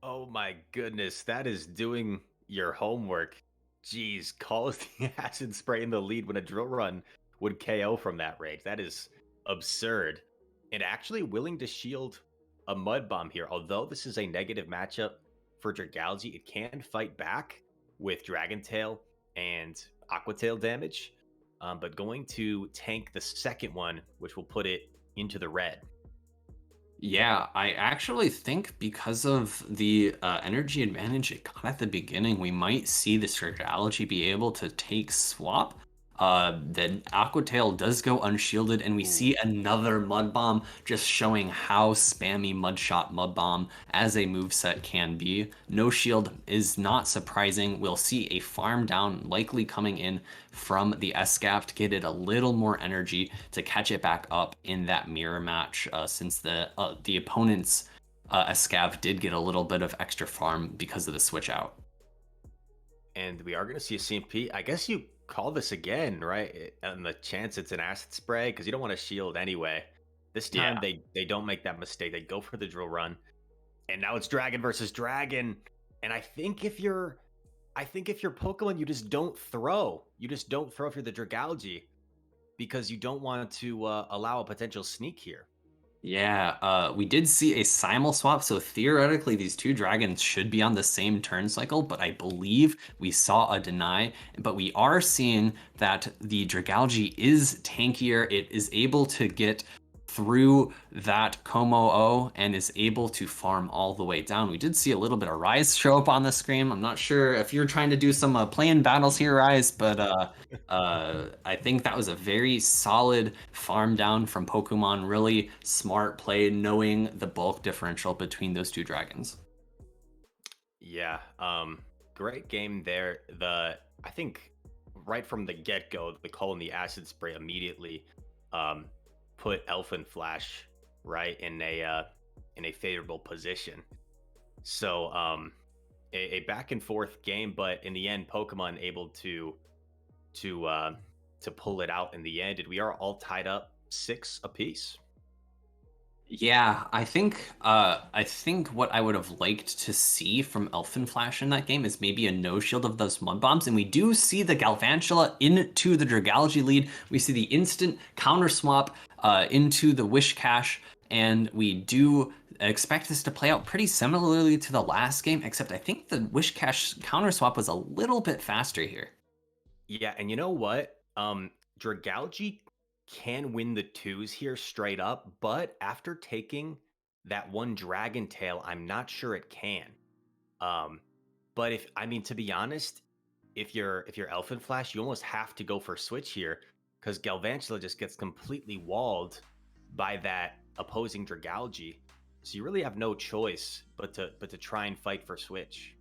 Oh my goodness, that is doing your homework. Jeez, calls the acid spray in the lead when a drill run would KO from that range. That is absurd. And actually willing to shield a Mud Bomb here. Although this is a negative matchup for Dragalge, it can fight back with Dragon Tail and Aqua Tail damage. But going to tank the second one, which will put it into the red. Yeah, I actually think because of the energy advantage it got at the beginning, we might see the Dragalge be able to take swap. Then Aqua Tail does go unshielded, and we see another Mud Bomb, just showing how spammy Mudshot Mud Bomb as a moveset can be. No shield is not surprising. We'll see a farm down likely coming in from the Escav to get it a little more energy to catch it back up in that mirror match, since the opponent's Escav did get a little bit of extra farm because of the switch out. And we are going to see a CMP. I guess you call this again, right? And the chance it's an acid spray because you don't want to shield anyway. This time they don't make that mistake. They go for the drill run, and now it's Dragon versus Dragon. And I think if you're Pokemon, you just don't throw. You just don't throw if you're the Dragalge because you don't want to allow a potential sneak here. Yeah, we did see a simul swap, so theoretically these two dragons should be on the same turn cycle, but I believe we saw a deny. But we are seeing that the Dragalge is tankier. It is able to get through that Como-O and is able to farm all the way down. We did see a little bit of Rise show up on the screen. I'm not sure if you're trying to do some play-in battles here, Rise, but I think that was a very solid farm down from Pokemon. Really smart play, knowing the bulk differential between those two dragons. Yeah, great game there. I think right from the get-go, the call in the acid spray immediately put Elfin Flash right in a favorable position. So a back and forth game, but in the end, Pokemon able to pull it out in the end, and we are all tied up 6 apiece. Yeah, I think what I would have liked to see from Elfin Flash in that game is maybe a no shield of those Mud Bombs, and we do see the Galvantula into the Dragalge lead. We see the instant counter swap into the Wish Cash, and we do expect this to play out pretty similarly to the last game, except I think the Wish Cash counter swap was a little bit faster here. Yeah, and you know what? Dragalge can win the 2s here straight up, but after taking that one Dragon Tail, I'm not sure it can. But to be honest, if you're Elfin Flash, you almost have to go for switch here because Galvantula just gets completely walled by that opposing Dragalge. So you really have no choice but to try and fight for switch.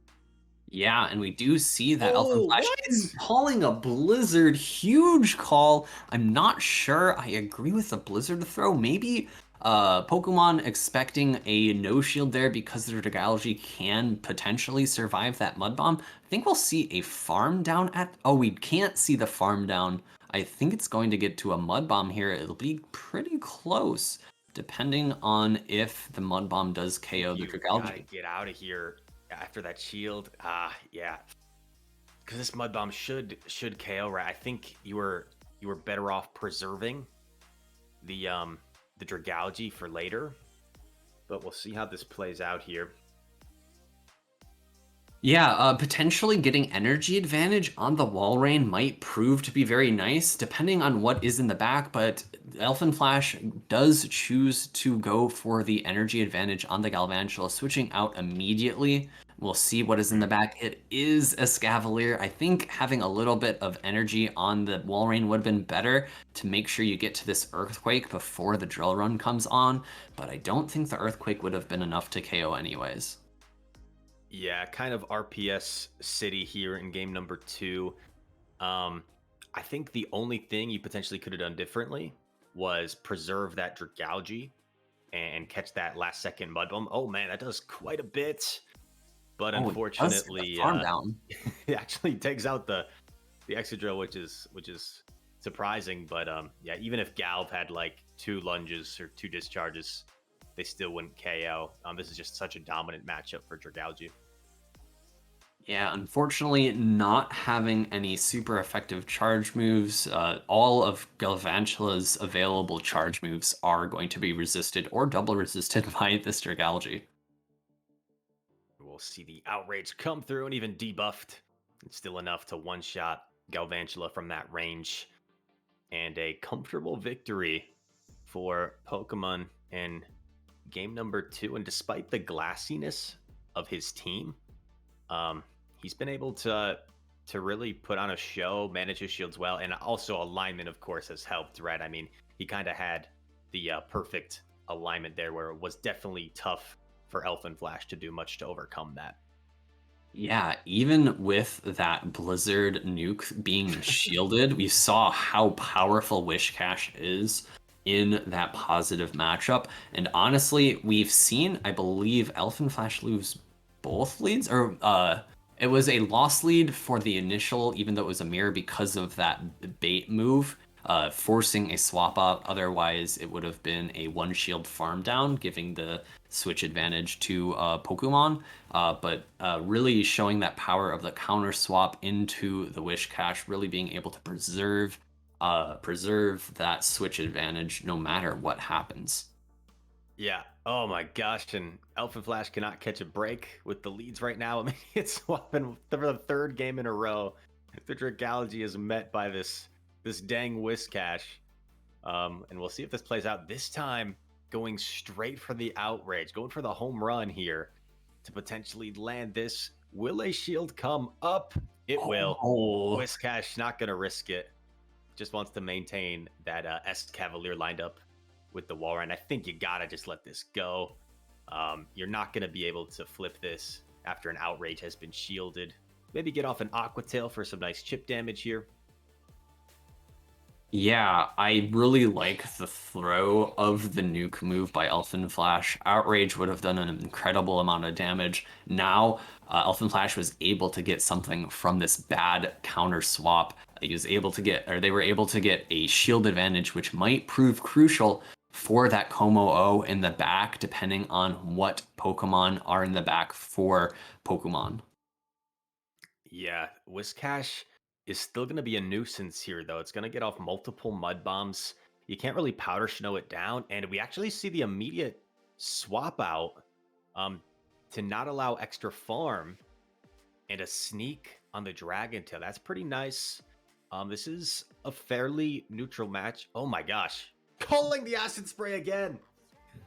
Yeah, and we do see that Elfin Oh, Flash what? is calling a Blizzard. Huge call. I'm not sure I agree with the Blizzard throw. Maybe Pokemon expecting a no shield there because their Dragalge can potentially survive that Mud Bomb. I think we'll see a farm down at... Oh, we can't see the farm down. I think it's going to get to a Mud Bomb here. It'll be pretty close, depending on if the Mud Bomb does KO the You gotta Dragalge. get out of here after that shield. Yeah. Because this mud bomb should KO, right? I think you were better off preserving the Dragalge for later. But we'll see how this plays out here. Yeah, potentially getting energy advantage on the Walrein might prove to be very nice, depending on what is in the back, but Elfin Flash does choose to go for the energy advantage on the Galvantula, switching out immediately. We'll see what is in the back. It is a Scavalier. I think having a little bit of energy on the Walrein would have been better to make sure you get to this Earthquake before the Drill Run comes on, but I don't think the Earthquake would have been enough to KO anyways. Yeah, kind of RPS city here in game number 2. I think the only thing you potentially could have done differently was preserve that Dragalge and catch that last second mud bomb. Oh man, that does quite a bit. But Oh, unfortunately, farm down. it actually takes out the Excadrill, which is surprising. But yeah, even if Galv had like 2 lunges or 2 discharges, they still wouldn't KO. This is just such a dominant matchup for Dragalge. Yeah, unfortunately, not having any super effective charge moves. All of Galvantula's available charge moves are going to be resisted or double resisted by this Dragalge. We'll see the outrage come through and even debuffed. It's still enough to one-shot Galvantula from that range. And a comfortable victory for Pokemon in game number 2. And despite the glassiness of his team, he's been able to really put on a show, manage his shields well, and also alignment, of course, has helped, right? I mean, he kind of had the perfect alignment there where it was definitely tough for Elfin Flash to do much to overcome that. Yeah, even with that Blizzard nuke being shielded, we saw how powerful Wishcash is in that positive matchup. And honestly, we've seen, I believe, Elfin Flash lose both leads, or it was a loss lead for the initial, even though it was a mirror because of that bait move, forcing a swap up. Otherwise, it would have been a one shield farm down, giving the switch advantage to Pokemon. But really showing that power of the counter swap into the Wishcash, really being able to preserve that switch advantage no matter what happens. Yeah. Oh my gosh. And Elfin Flash cannot catch a break with the leads right now. I mean, it's swapping for the 3rd game in a row. The Dragalge is met by this dang Whiscash. And we'll see if this plays out this time, going straight for the outrage, going for the home run here to potentially land this. Will a shield come up? It will. Whiscash not going to risk it. Just wants to maintain that S-Cavalier lined up with the wall, and I think you gotta just let this go. You're not gonna be able to flip this after an outrage has been shielded. Maybe get off an Aqua Tail for some nice chip damage here. Yeah, I really like the throw of the nuke move by Elfin Flash. Outrage would have done an incredible amount of damage. Now, Elfin Flash was able to get something from this bad counter swap. He was able to get, or they were able to get a shield advantage, which might prove crucial for that Como O in the back, depending on what Pokemon are in the back for Pokemon. Yeah, Whiscash is still going to be a nuisance here, though. It's going to get off multiple mud bombs. You can't really powder snow it down, and we actually see the immediate swap out to not allow extra farm and a sneak on the Dragon Tail. That's pretty nice. This is a fairly neutral match. Oh my gosh. Calling the acid spray again.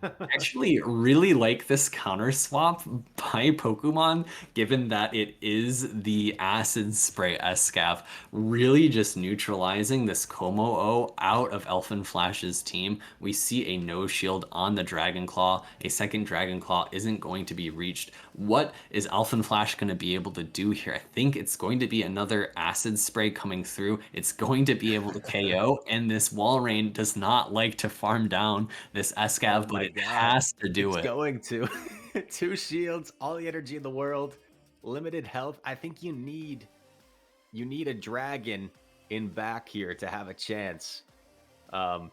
Actually really like this counter swap by Pokemon, given that it is the Acid Spray Escav, really just neutralizing this Como-O out of Elfin Flash's team. We see a no shield on the Dragon Claw. A second Dragon Claw isn't going to be reached. What is Elfin Flash going to be able to do here? I think it's going to be another Acid Spray coming through. It's going to be able to KO, and this Walrein does not like to farm down this Oh Escav, but my it god. has to do It's it. going to. 2 shields, all the energy in the world, limited health. I think you need a dragon in back here to have a chance. Um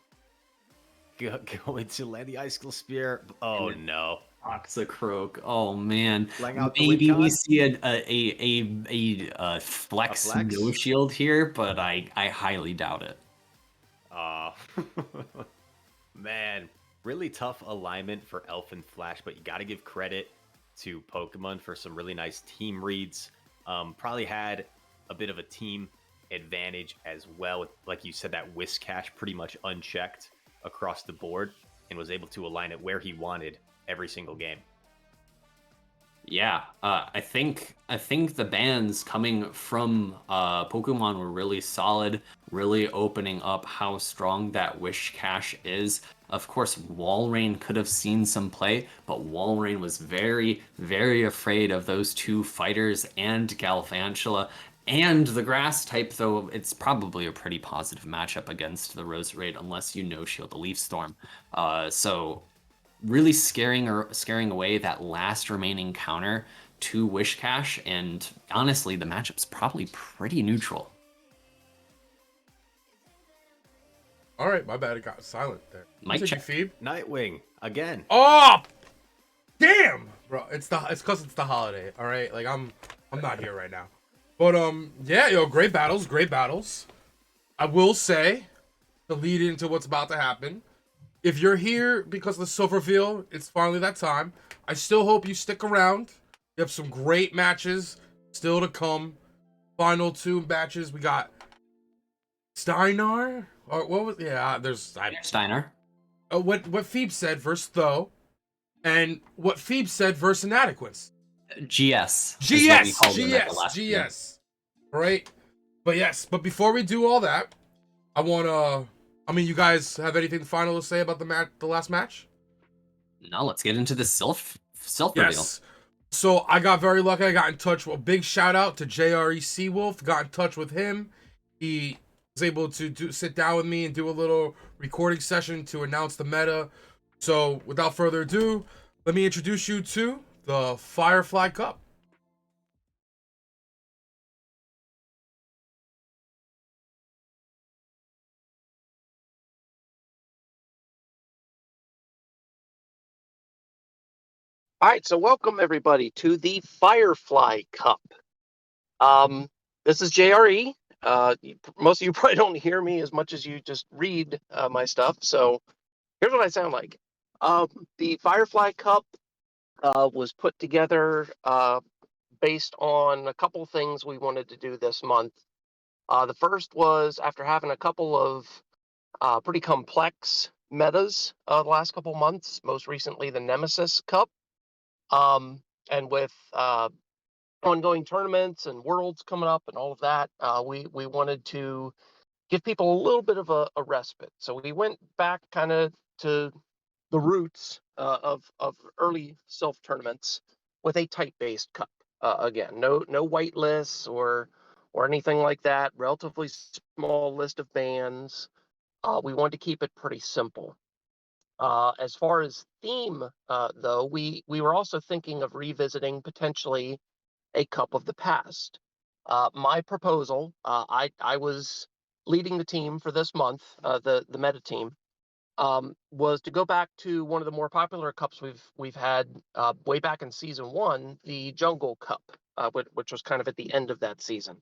going to land the Icicle Spear. Oh And it no. Toxicroak. Oh man. Playing out the Maybe we Wincon. see a A flex no flex. shield here, but I highly doubt it. Uh man, really tough alignment for Elfin Flash, but you got to give credit to Pokemon for some really nice team reads. Probably had a bit of a team advantage as well, with, like you said, that Whiskash pretty much unchecked across the board and was able to align it where he wanted every single game. Yeah, I think the bans coming from Pokemon were really solid, really opening up how strong that Wish Cache is. Of course, Walrein could have seen some play, but Walrein was very, very afraid of those two fighters and Galvantula. And the grass type, though, it's probably a pretty positive matchup against the Roserade unless you no shield the Leaf Storm. So really scaring away that last remaining counter to Wishcash, and honestly, the matchup's probably pretty neutral. All right, my bad. It got silent there. Mic Said you check. Phoebe? Nightwing again. Oh, damn, bro. It's because it's the holiday. All right, like I'm not here right now. But yeah, yo, great battles, great battles. I will say, to lead into what's about to happen, if you're here because of the Silver Field, it's finally that time. I still hope you stick around. We have some great matches still to come. Final 2 matches. We got Steinar, or what was? Yeah, there's Steiner. what Phoebe said versus Though, and what Phoebe said versus Inadequates. GS. GS. Right? But yes, but before we do all that, I mean, you guys have anything final to say about the last match? Now let's get into the SILPH reveal. Yes. So I got very lucky. I got in touch with a big shout out to JRE Seawolf. Got in touch with him. He was able to sit down with me and do a little recording session to announce the meta. So without further ado, let me introduce you to the Firefly Cup. All right, so welcome everybody to the Firefly Cup. This is JRE. Most of you probably don't hear me as much as you just read my stuff. So here's what I sound like. The Firefly Cup was put together based on a couple things we wanted to do this month. The first was after having a couple of pretty complex metas the last couple months, most recently the Nemesis Cup. And with ongoing tournaments and worlds coming up and all of that, we wanted to give people a little bit of a respite. So we went back kind of to the roots of early SILPH tournaments with a type-based cup. Again, no whitelists or anything like that. Relatively small list of bans. We wanted to keep it pretty simple. As far as theme, though, we were also thinking of revisiting potentially a Cup of the Past. My proposal, I was leading the team for this month, the meta team, was to go back to one of the more popular cups we've had way back in season 1, the Jungle Cup, which was kind of at the end of that season.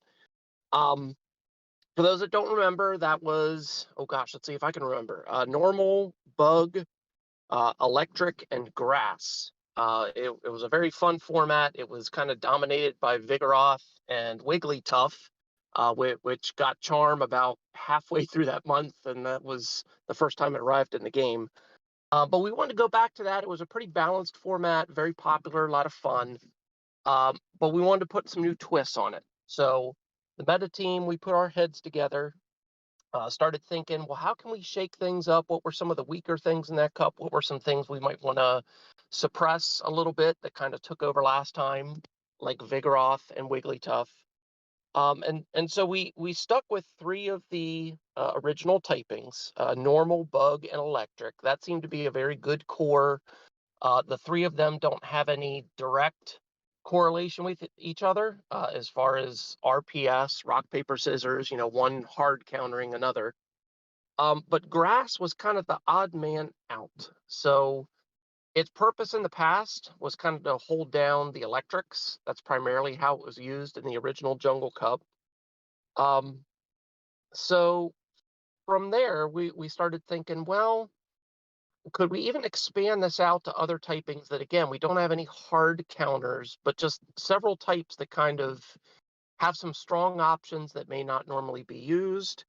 For those that don't remember, that was, oh gosh, let's see if I can remember. Normal, bug, electric, and grass. It was a very fun format. It was kind of dominated by Vigoroth and Wigglytuff, which got Charm about halfway through that month, and that was the first time it arrived in the game. But we wanted to go back to that. It was a pretty balanced format, very popular, a lot of fun. But we wanted to put some new twists on it. So the meta team, we put our heads together, started thinking, well, how can we shake things up? What were some of the weaker things in that cup? What were some things we might want to suppress a little bit that kind of took over last time, like Vigoroth and Wigglytuff? And so we stuck with three of the original typings: normal, bug, and electric. That seemed to be a very good core. The three of them don't have any direct correlation with each other as far as RPS, rock, paper, scissors, one hard countering another. But grass was kind of the odd man out. So its purpose in the past was kind of to hold down the electrics. That's primarily how it was used in the original Jungle Cup. Um, so from there, we started thinking, well, could we even expand this out to other typings that, again, we don't have any hard counters, but just several types that kind of have some strong options that may not normally be used,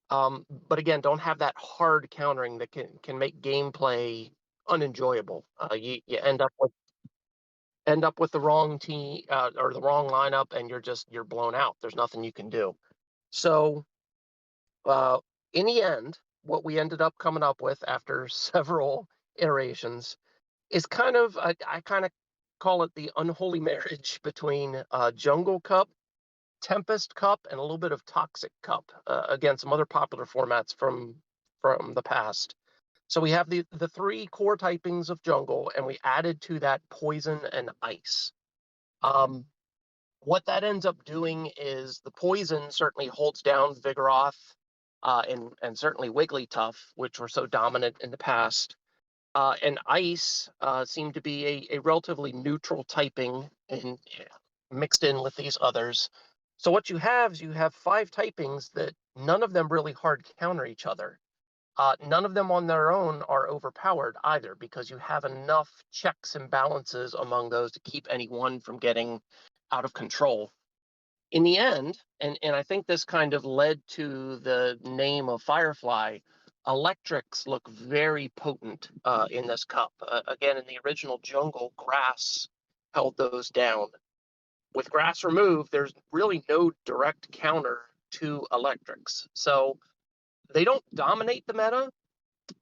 but again, don't have that hard countering that can make gameplay unenjoyable. You end up with the wrong team or the wrong lineup, and you're blown out. There's nothing you can do. So uh, in the end, what we ended up coming up with after several iterations is I kind of call it the unholy marriage between Jungle Cup, Tempest Cup, and a little bit of Toxic Cup. Again, some other popular formats from the past. So we have the three core typings of Jungle, and we added to that Poison and Ice. Um, what that ends up doing is the Poison certainly holds down Vigoroth and certainly Wigglytuff, which were so dominant in the past. And Ice seemed to be a relatively neutral typing and mixed in with these others. So what you have is you have five typings that none of them really hard counter each other. None of them on their own are overpowered either, because you have enough checks and balances among those to keep any one from getting out of control. In the end, and I think this kind of led to the name of Firefly, electrics look very potent in this cup. Again, in the original Jungle, grass held those down. With grass removed, there's really no direct counter to electrics. So they don't dominate the meta,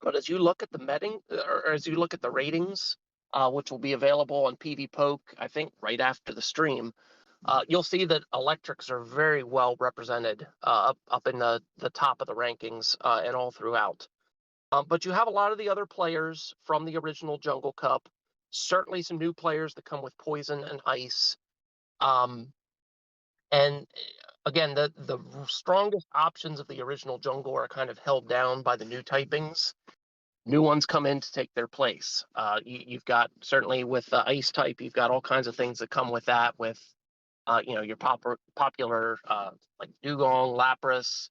but as you look at the metting, or as you look at the ratings, which will be available on PvPoke, I think right after the stream, you'll see that electrics are very well represented up in the top of the rankings and all throughout. But you have a lot of the other players from the original Jungle Cup, certainly some new players that come with Poison and Ice. And again, the strongest options of the original Jungle are kind of held down by the new typings. New ones come in to take their place. You've got, certainly with the Ice type, you've got all kinds of things that come with that, with your popular like Dugong, Lapras.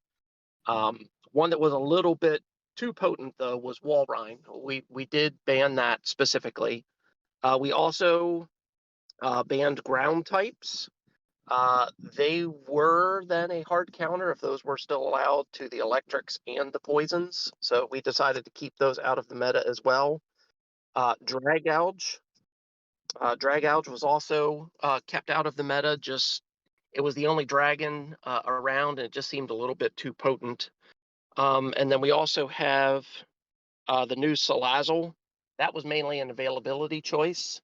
One that was a little bit too potent though was Walrein. We did ban that specifically. We also banned ground types. They were then a hard counter if those were still allowed to the electrics and the poisons. So we decided to keep those out of the meta as well. Drag Gouge. Drag Gouge was also kept out of the meta. Just it was the only dragon around, and it just seemed a little bit too potent. And then we also have the new Salazzle. That was mainly an availability choice.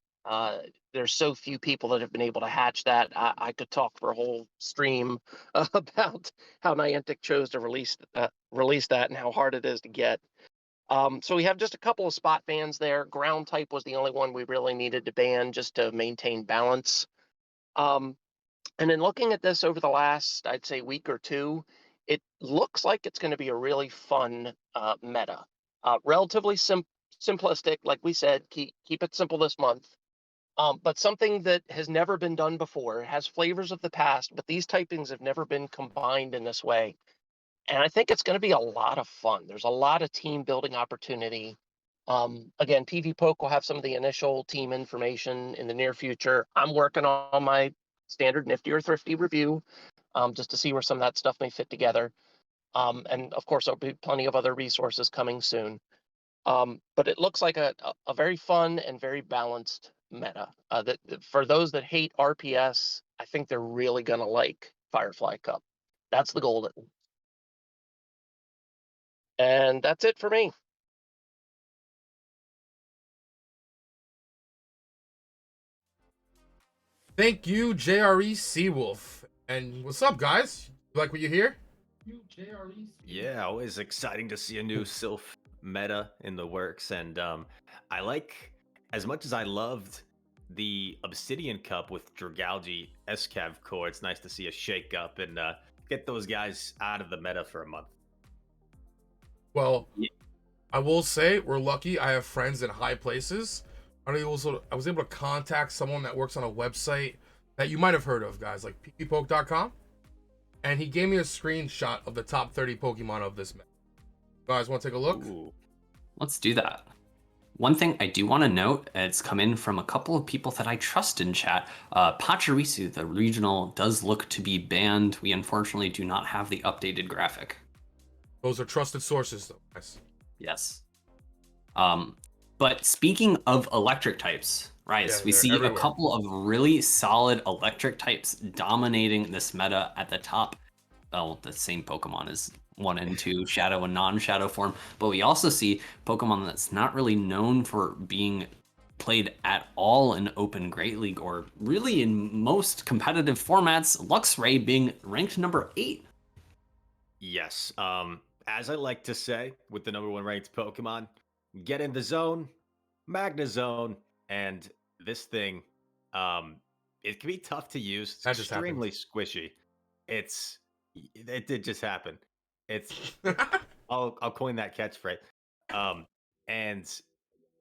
There's so few people that have been able to hatch that. I could talk for a whole stream about how Niantic chose to release that and how hard it is to get. So we have just a couple of spot bans there. Ground type was the only one we really needed to ban just to maintain balance. And in looking at this over the last, I'd say, week or two, it looks like it's going to be a really fun meta. Relatively simplistic, like we said, keep it simple this month. But something that has never been done before, has flavors of the past, but these typings have never been combined in this way. And I think it's going to be a lot of fun. There's a lot of team building opportunity. Again, PvPoke will have some of the initial team information in the near future. I'm working on my standard Nifty or Thrifty review just to see where some of that stuff may fit together. And of course, there'll be plenty of other resources coming soon. But it looks like a very fun and very balanced meta. That for those that hate RPS, I think they're really gonna like Firefly Cup. That's the goal. And that's it for me. Thank you, JRE Seawolf. And what's up, guys? You like what you hear? Yeah, always exciting to see a new Sylph meta in the works. And I like, as much as I loved the Obsidian Cup with Dragalge SCAV core, it's nice to see a shake up and get those guys out of the meta for a month. Well, I will say we're lucky. I have friends in high places. I was able to contact someone that works on a website that you might have heard of, guys, like pppoke.com. And he gave me a screenshot of the top 30 Pokemon of this meta. Guys, want to take a look? Ooh. Let's do that. One thing I do want to note, it's come in from a couple of people that I trust in chat. Pachirisu, the regional, does look to be banned. We unfortunately do not have the updated graphic. Those are trusted sources, though, guys. Yes. But speaking of electric types, Rice, Yeah, we they're see everywhere. a couple of really solid electric types dominating this meta at the top. Well, the same Pokemon as 1 and 2, Shadow and non-Shadow form. But we also see Pokemon that's not really known for being played at all in Open Great League or really in most competitive formats, Luxray being ranked number 8. Yes. As I like to say with the #1 ranked Pokemon, get in the zone, Magnezone, and this thing, it can be tough to use. It's That just happened. extremely squishy. It did just happen. It's I'll coin that catchphrase. And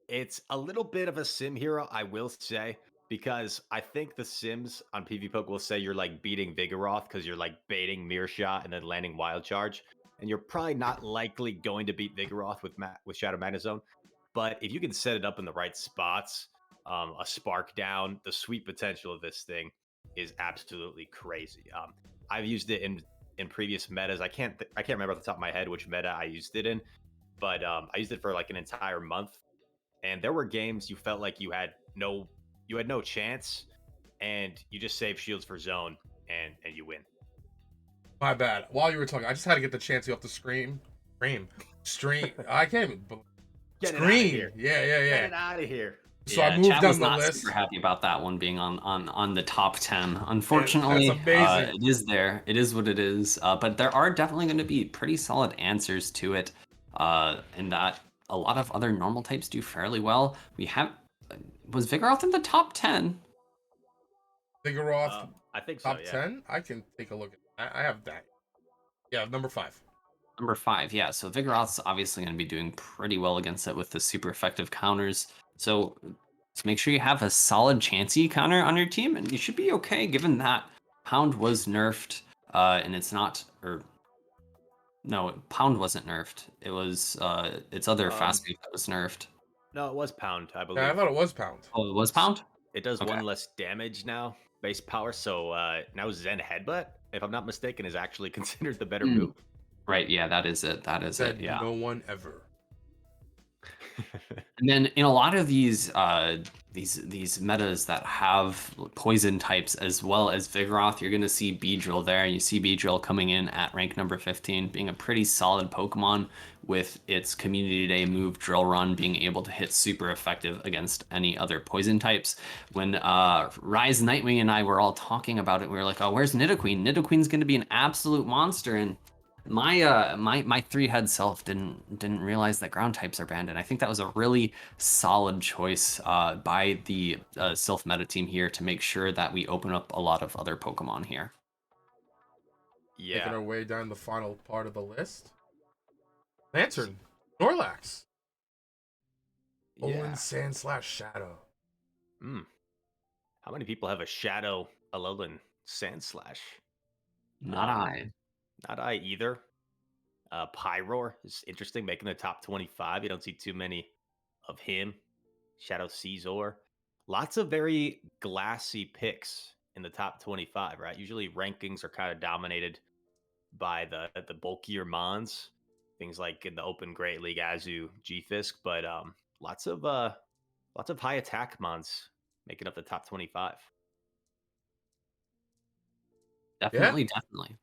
it's a little bit of a sim hero, I will say, because I think the sims on PvPoke will say you're like beating Vigoroth because you're like baiting Mirror Shot and then landing Wild Charge, and you're probably not likely going to beat Vigoroth with Shadow Magnezone. But if you can set it up in the right spots, a Spark down, the sweep potential of this thing is absolutely crazy. I've used it in previous metas. I can't remember off the top of my head which meta I used it in, but I used it for like an entire month, and there were games you felt like you had no chance, and you just save shields for zone and you win. My bad. While you were talking, I just had to get the chance off the stream. I can't even. Get it out of Scream. here. Yeah. Get it out of here. So I moved Chat down was the not list. super happy about that one being on the top 10. Unfortunately, That's amazing. it is there. It is what it is. But there are definitely going to be pretty solid answers to it, in that a lot of other normal types do fairly well. We have was Vigoroth in the top 10? Vigoroth, I think so. top Yeah. 10. I can take a look at. I have that. Yeah, number 5. Number 5, yeah. So Vigoroth's obviously going to be doing pretty well against it with the super effective counters. So make sure you have a solid Chansey counter on your team, and you should be okay given that Pound was nerfed, and it's not, or no, Pound wasn't nerfed. It was its other fast move that was nerfed. No, it was Pound, I believe. Yeah, I thought it was Pound. Oh, it was Pound? It does Okay. 1 less damage now, base power. So now Zen Headbutt, if I'm not mistaken, is actually considered the better move. Right, yeah, that is it. That is Said it, yeah. no one ever. And then in a lot of these metas that have poison types as well as Vigoroth, you're going to see Beedrill there. You see Beedrill coming in at rank number 15, being a pretty solid Pokemon with its Community Day move Drill Run being able to hit super effective against any other poison types. When Rise Nightwing and I were all talking about it, we were like, oh, where's Nidoqueen? Nidoqueen's going to be an absolute monster, and my 3-head self didn't realize that ground types are banned, and I think that was a really solid choice by the SILPH meta team here to make sure that we open up a lot of other Pokemon here. Yeah. Making our way down the final part of the list. Lantern, Snorlax, Alolan Sand/Shadow. How many people have a Shadow Alolan Sandslash? Not I. Not I either. Pyroar is interesting, making the top 25. You don't see too many of him. Shadow Caesar. Lots of very glassy picks in the top 25, right? Usually rankings are kind of dominated by the bulkier mons. things like in the Open Great League, Azu, G-Fisk, but lots of high attack mons making up the top 25. Yeah. Definitely, definitely.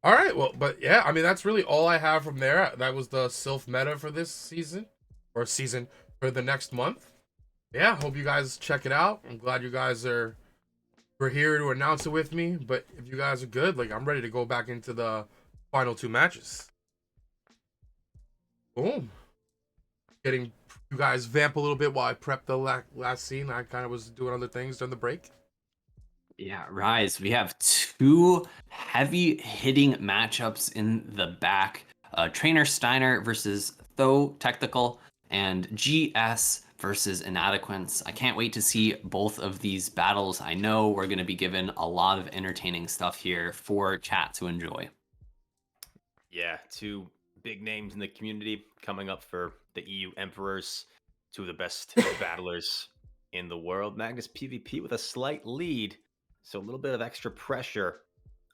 All right. Well, but yeah, I mean, that's really all I have from there. That was the SILPH meta for this season, or season for the next month. Yeah. Hope you guys check it out. I'm glad you guys were here to announce it with me. But if you guys are good, like, I'm ready to go back into the final 2 matches. Boom. Getting you guys vamp a little bit while I prep the last scene. I kind of was doing other things during the break. Yeah, Rise. We have two heavy hitting matchups in the back. Trainer Steiner versus Tho Technical and GS versus Inadequance. I can't wait to see both of these battles. I know we're going to be given a lot of entertaining stuff here for chat to enjoy. Yeah, two big names in the community coming up for the EU Emperors, two of the best battlers in the world. MagnisPvp with a slight lead, so a little bit of extra pressure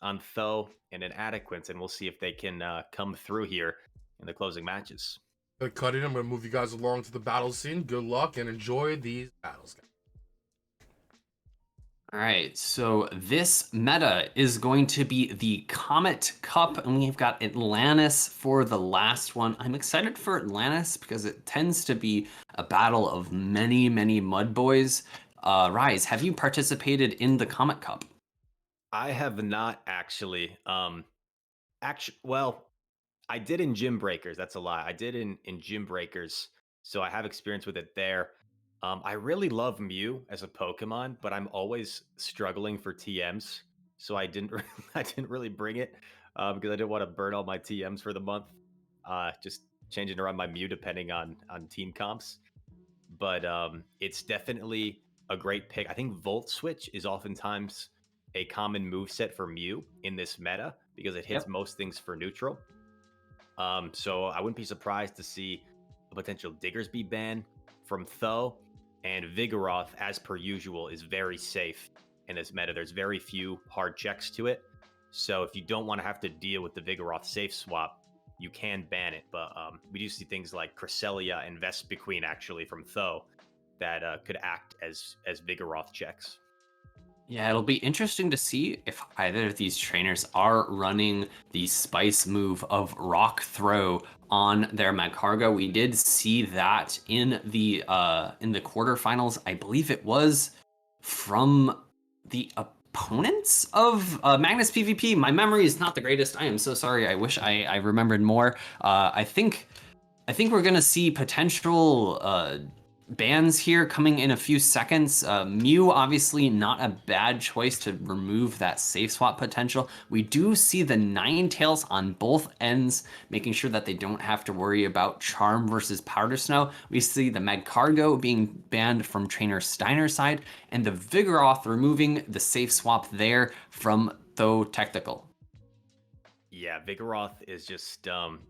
on Tho and Inadequance, and we'll see if they can come through here in the closing matches. Cut it. I'm gonna move you guys along to the battle scene. Good luck and enjoy these battles, guys. All right, so this meta is going to be the Comet Cup, and we've got Atlantis for the last one. I'm excited for Atlantis because it tends to be a battle of many, many mud boys. Rise, have you participated in the Comet Cup? I have not actually. Well, I did in Gym Breakers. That's a lie. I did in Gym Breakers, so I have experience with it there. I really love Mew as a Pokemon, but I'm always struggling for TMs, so I didn't I didn't really bring it because I didn't want to burn all my TMs for the month. Just changing around my Mew depending on team comps, but it's definitely a great pick. I think Volt Switch is oftentimes a common move set for Mew in this meta because it hits Yep. most things for neutral. So I wouldn't be surprised to see a potential Diggersby ban from Tho, and Vigoroth, as per usual, is very safe in this meta. There's very few hard checks to it. So if you don't want to have to deal with the Vigoroth safe swap, you can ban it. But we do see things like Cresselia and Vespiquen actually from Tho that could act as Vigoroth checks. Yeah, it'll be interesting to see if either of these trainers are running the spice move of Rock Throw on their Magcargo. We did see that in the quarterfinals. I believe it was from the opponents of MagnisPvp. My memory is not the greatest. I am so sorry. I wish I remembered more. I think we're gonna see potential bans here coming in a few seconds. Mew, obviously not a bad choice to remove that safe swap potential. We do see the Ninetales on both ends, making sure that they don't have to worry about Charm versus Powder Snow. We see the Magcargo being banned from Trainer Steiner's side, and the Vigoroth removing the safe swap there from Tho Technical. Yeah, Vigoroth is just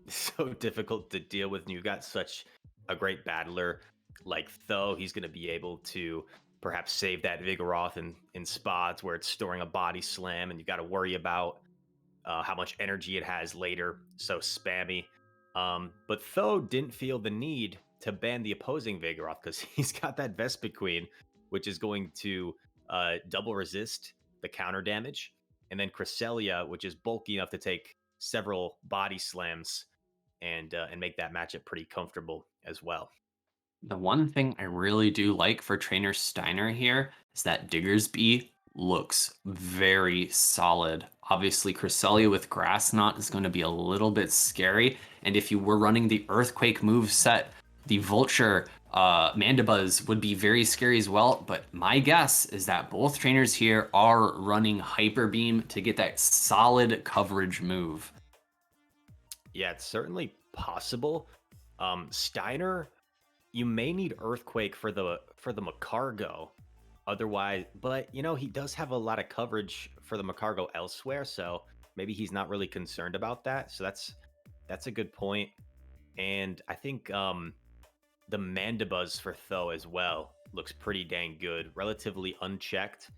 so difficult to deal with. And you've got such a great battler like Tho. He's going to be able to perhaps save that Vigoroth in spots where it's storing a body slam, and you've got to worry about how much energy it has later. So spammy. But Tho didn't feel the need to ban the opposing Vigoroth because he's got that Vespiquen, which is going to double resist the counter damage, and then Cresselia, which is bulky enough to take several body slams and make that matchup pretty comfortable as well. The one thing I really do like for Trainer Steiner here is that Diggersby looks very solid. Obviously, Cresselia with Grass Knot is going to be a little bit scary. And if you were running the Earthquake move set, the Vulture Mandibuzz would be very scary as well. But my guess is that both trainers here are running Hyper Beam to get that solid coverage move. Yeah, it's certainly possible. Steiner, you may need Earthquake for the Magcargo. Otherwise, but he does have a lot of coverage for the Magcargo elsewhere, so maybe he's not really concerned about that. So that's a good point. And I think the Mandibuzz for Tho as well looks pretty dang good, relatively unchecked.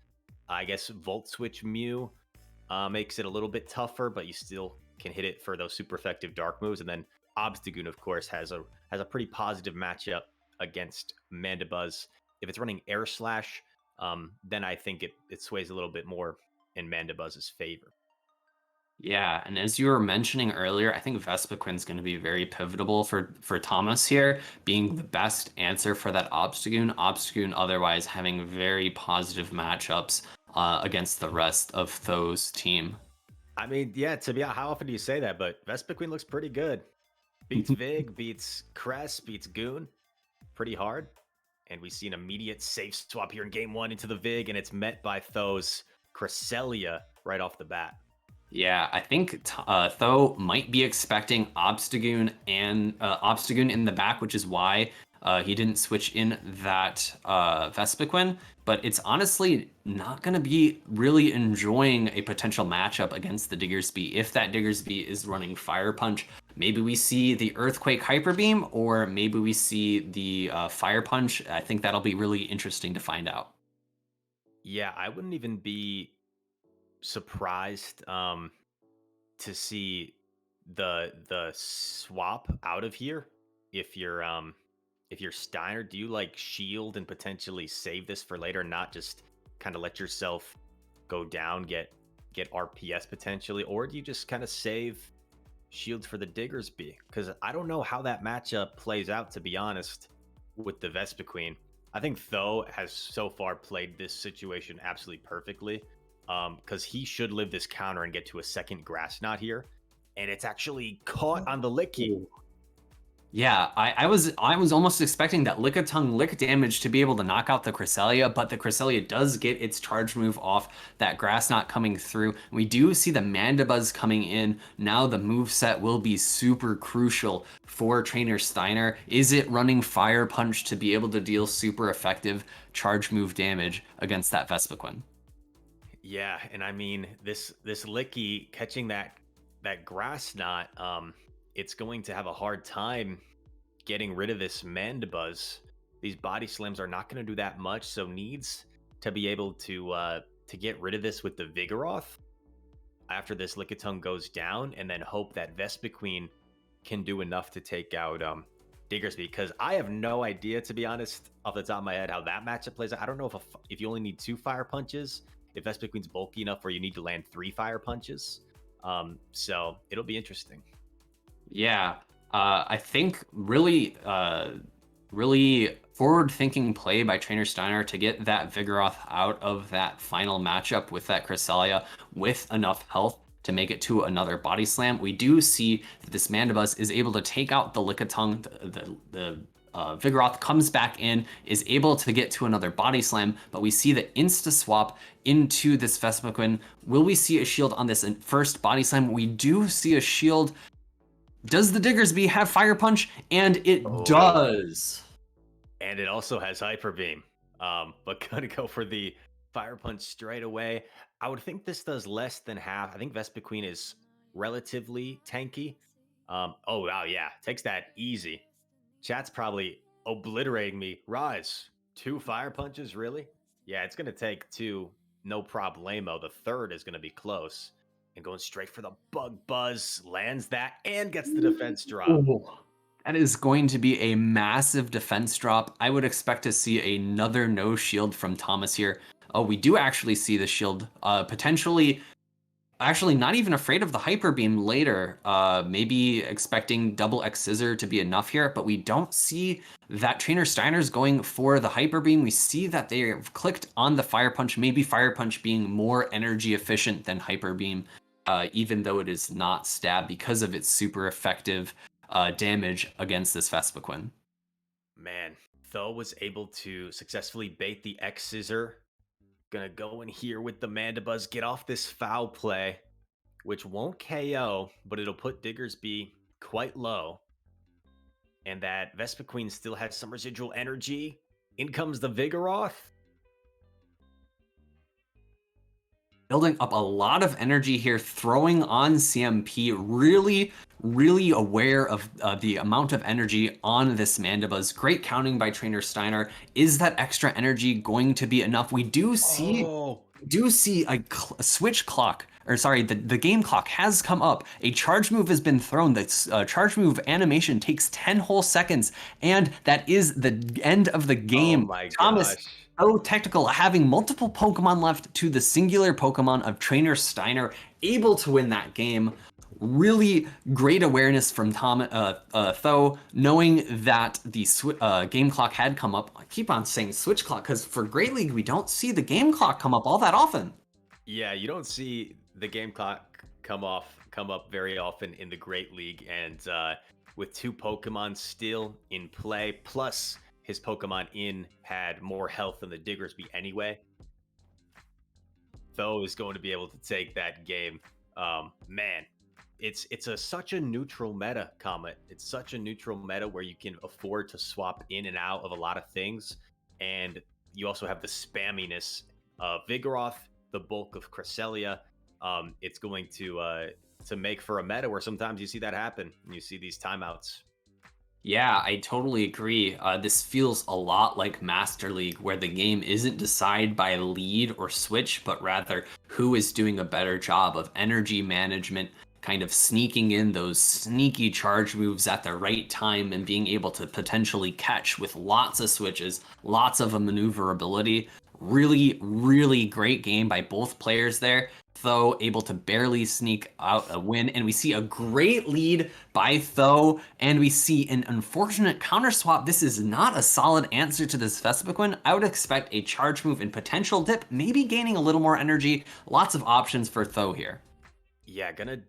I guess Volt Switch Mew makes it a little bit tougher, but you still can hit it for those super effective dark moves. And then Obstagoon, of course, has a pretty positive matchup against Mandibuzz. If it's running Air Slash, then I think it sways a little bit more in Mandibuzz's favor. Yeah, and as you were mentioning earlier, I think Vespiquen's going to be very pivotal for Thomas here, being the best answer for that Obstagoon. Obstagoon otherwise having very positive matchups against the rest of Tho's team. I mean, yeah, to be honest, how often do you say that? But Vespiquen looks pretty good. Beats Vig, beats Cress, beats Goon pretty hard. And we see an immediate safe swap here in game 1 into the Vig, and it's met by Tho's Cresselia right off the bat. Yeah, I think Tho might be expecting Obstagoon and Obstagoon in the back, which is why he didn't switch in that Vespiquen. But it's honestly not going to be really enjoying a potential matchup against the Diggersby. If that Diggersby is running Fire Punch, maybe we see the Earthquake Hyper Beam, or maybe we see the Fire Punch. I think that'll be really interesting to find out. Yeah, I wouldn't even be surprised to see the swap out of here. If you're Steiner, do you like shield and potentially save this for later, not just kind of let yourself go down, get RPS potentially, or do you just kind of save shields for the Diggersby? Because I don't know how that matchup plays out, to be honest, with the Vespiquen. I think Tho has so far played this situation absolutely perfectly, because he should live this counter and get to a second Grass Knot here, and it's actually caught on the Licky. Yeah, I was almost expecting that Lickitung lick damage to be able to knock out the Cresselia, but the Cresselia does get its charge move off, that Grass Knot coming through. We do see the Mandibuzz coming in. Now the move set will be super crucial for Trainer Steiner. Is it running Fire Punch to be able to deal super effective charge move damage against that Vespiquen? Yeah, and I mean this Licky catching that Grass Knot, it's going to have a hard time getting rid of this Mandibuzz. These body slams are not going to do that much, so needs to be able to get rid of this with the Vigoroth after this Lickitung goes down, and then hope that Vespiquen can do enough to take out Diggersby. Because I have no idea, to be honest, off the top of my head, how that matchup plays out. I don't know if you only need 2 Fire Punches, if Vespiquen's bulky enough where you need to land 3 Fire Punches. So it'll be interesting. Yeah, I think really forward-thinking play by Trainer Steiner to get that Vigoroth out of that final matchup with that Cresselia with enough health to make it to another body slam. We do see that this Mandibuzz is able to take out the Lickitung. The Vigoroth comes back in, is able to get to another body slam, but we see the insta swap into this Vespiquen. Will we see a shield on this first body slam? We do see a shield. Does the Diggersby have Fire Punch? And it does. And it also has Hyper Beam. But gonna go for the Fire Punch straight away. I would think this does less than half. I think Vespiquen is relatively tanky. Oh wow, yeah, takes that easy. Chat's probably obliterating me. Rise, 2 Fire Punches, really? Yeah, it's gonna take 2, no problemo. The third is gonna be close. And going straight for the Bug Buzz, lands that and gets the defense drop. Ooh, that is going to be a massive defense drop. I would expect to see another no shield from Thomas here. Oh, we do actually see the shield potentially. Actually, not even afraid of the Hyper Beam later. Maybe expecting double X Scissor to be enough here, but we don't see that Trainer Steiner's going for the Hyper Beam. We see that they have clicked on the Fire Punch, maybe Fire Punch being more energy efficient than Hyper Beam, even though it is not stab because of its super effective damage against this Vespiquen. Man, Tho was able to successfully bait the X Scissor. Gonna go in here with the Mandibuzz, get off this foul play, which won't KO, but it'll put Diggersby quite low. And that Vespiquen still has some residual energy. In comes the Vigoroth. Building up a lot of energy here, throwing on CMP, really aware of the amount of energy on this Mandibuzz. Great counting by Trainer Steiner. Is that extra energy going to be enough? We do see... Oh, do see a switch clock, or sorry, the game clock has come up. A charge move has been thrown. The charge move animation takes 10 whole seconds, and that is the end of the Oh game. my Thomas, gosh. so technical, having multiple Pokemon left to the singular Pokemon of Trainer Steiner, able to win that game. Really great awareness from Tho, knowing that the game clock had come up. I keep on saying switch clock because for Great League, we don't see the game clock come up all that often. Yeah, you don't see the game clock come up very often in the Great League, and with 2 Pokemon still in play, plus his Pokemon in had more health than the Diggersby anyway. Tho is going to be able to take that game. Man, it's such a neutral meta, Comet. It's such a neutral meta where you can afford to swap in and out of a lot of things, and you also have the spamminess of Vigoroth, the bulk of Cresselia. It's going to make for a meta where sometimes you see that happen and you see these timeouts. Yeah, I totally agree. This feels a lot like Master League, where the game isn't decided by lead or switch, but rather who is doing a better job of energy management, kind of sneaking in those sneaky charge moves at the right time and being able to potentially catch with lots of switches, lots of maneuverability. Really, really great game by both players there. Tho able to barely sneak out a win, and we see a great lead by Tho, and we see an unfortunate counter swap. This is not a solid answer to this Vespiquen. I would expect a charge move and potential dip, maybe gaining a little more energy. Lots of options for Tho here. Yeah, gonna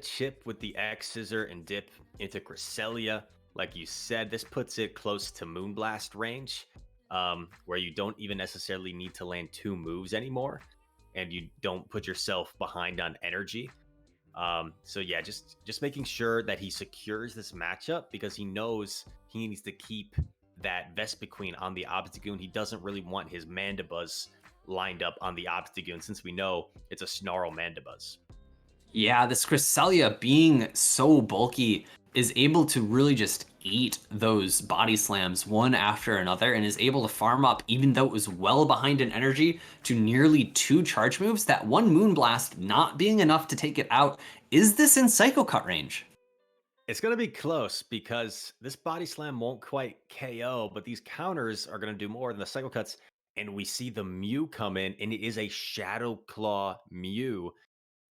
chip with the X Scissor and dip into Cresselia. Like you said, this puts it close to Moonblast range, where you don't even necessarily need to land 2 moves anymore, and you don't put yourself behind on energy. So yeah, just making sure that he secures this matchup, because he knows he needs to keep that Vespiquen on the Obstagoon. He doesn't really want his Mandibuzz lined up on the Obstagoon, since we know it's a Snarl Mandibuzz. Yeah, this Cresselia being so bulky is able to really just eat those body slams one after another, and is able to farm up, even though it was well behind in energy, to nearly 2 charge moves. That one Moonblast not being enough to take it out. Is this in Psycho Cut range? It's going to be close, because this body slam won't quite KO, but these counters are going to do more than the cycle cuts. And we see the Mew come in, and it is a Shadow Claw Mew.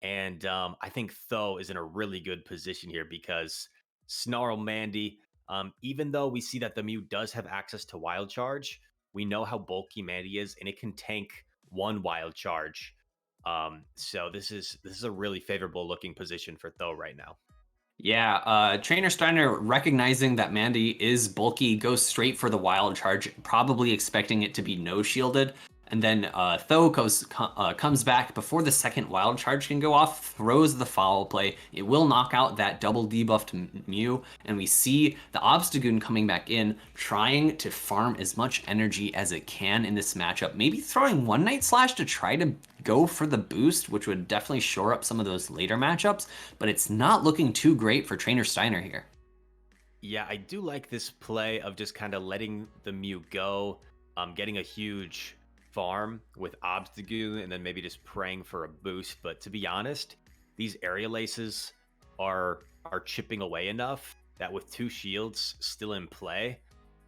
And I think Tho is in a really good position here, because Snarl Mandy, even though we see that the Mew does have access to Wild Charge, we know how bulky Mandy is, and it can tank 1 Wild Charge. So this is a really favorable looking position for Tho right now. Yeah, Trainer Steiner, recognizing that Mandy is bulky, goes straight for the Wild Charge, probably expecting it to be no-shielded. And then Tho comes back before the second Wild Charge can go off, throws the foul play. It will knock out that double debuffed Mew, and we see the Obstagoon coming back in, trying to farm as much energy as it can in this matchup. Maybe throwing one Night Slash to try to go for the boost, which would definitely shore up some of those later matchups, but it's not looking too great for Trainer Steiner here. Yeah, I do like this play of just kind of letting the Mew go, getting a huge farm with Obstagoon, and then maybe just praying for a boost. But to be honest, these Aerial Aces are chipping away enough that with 2 shields still in play,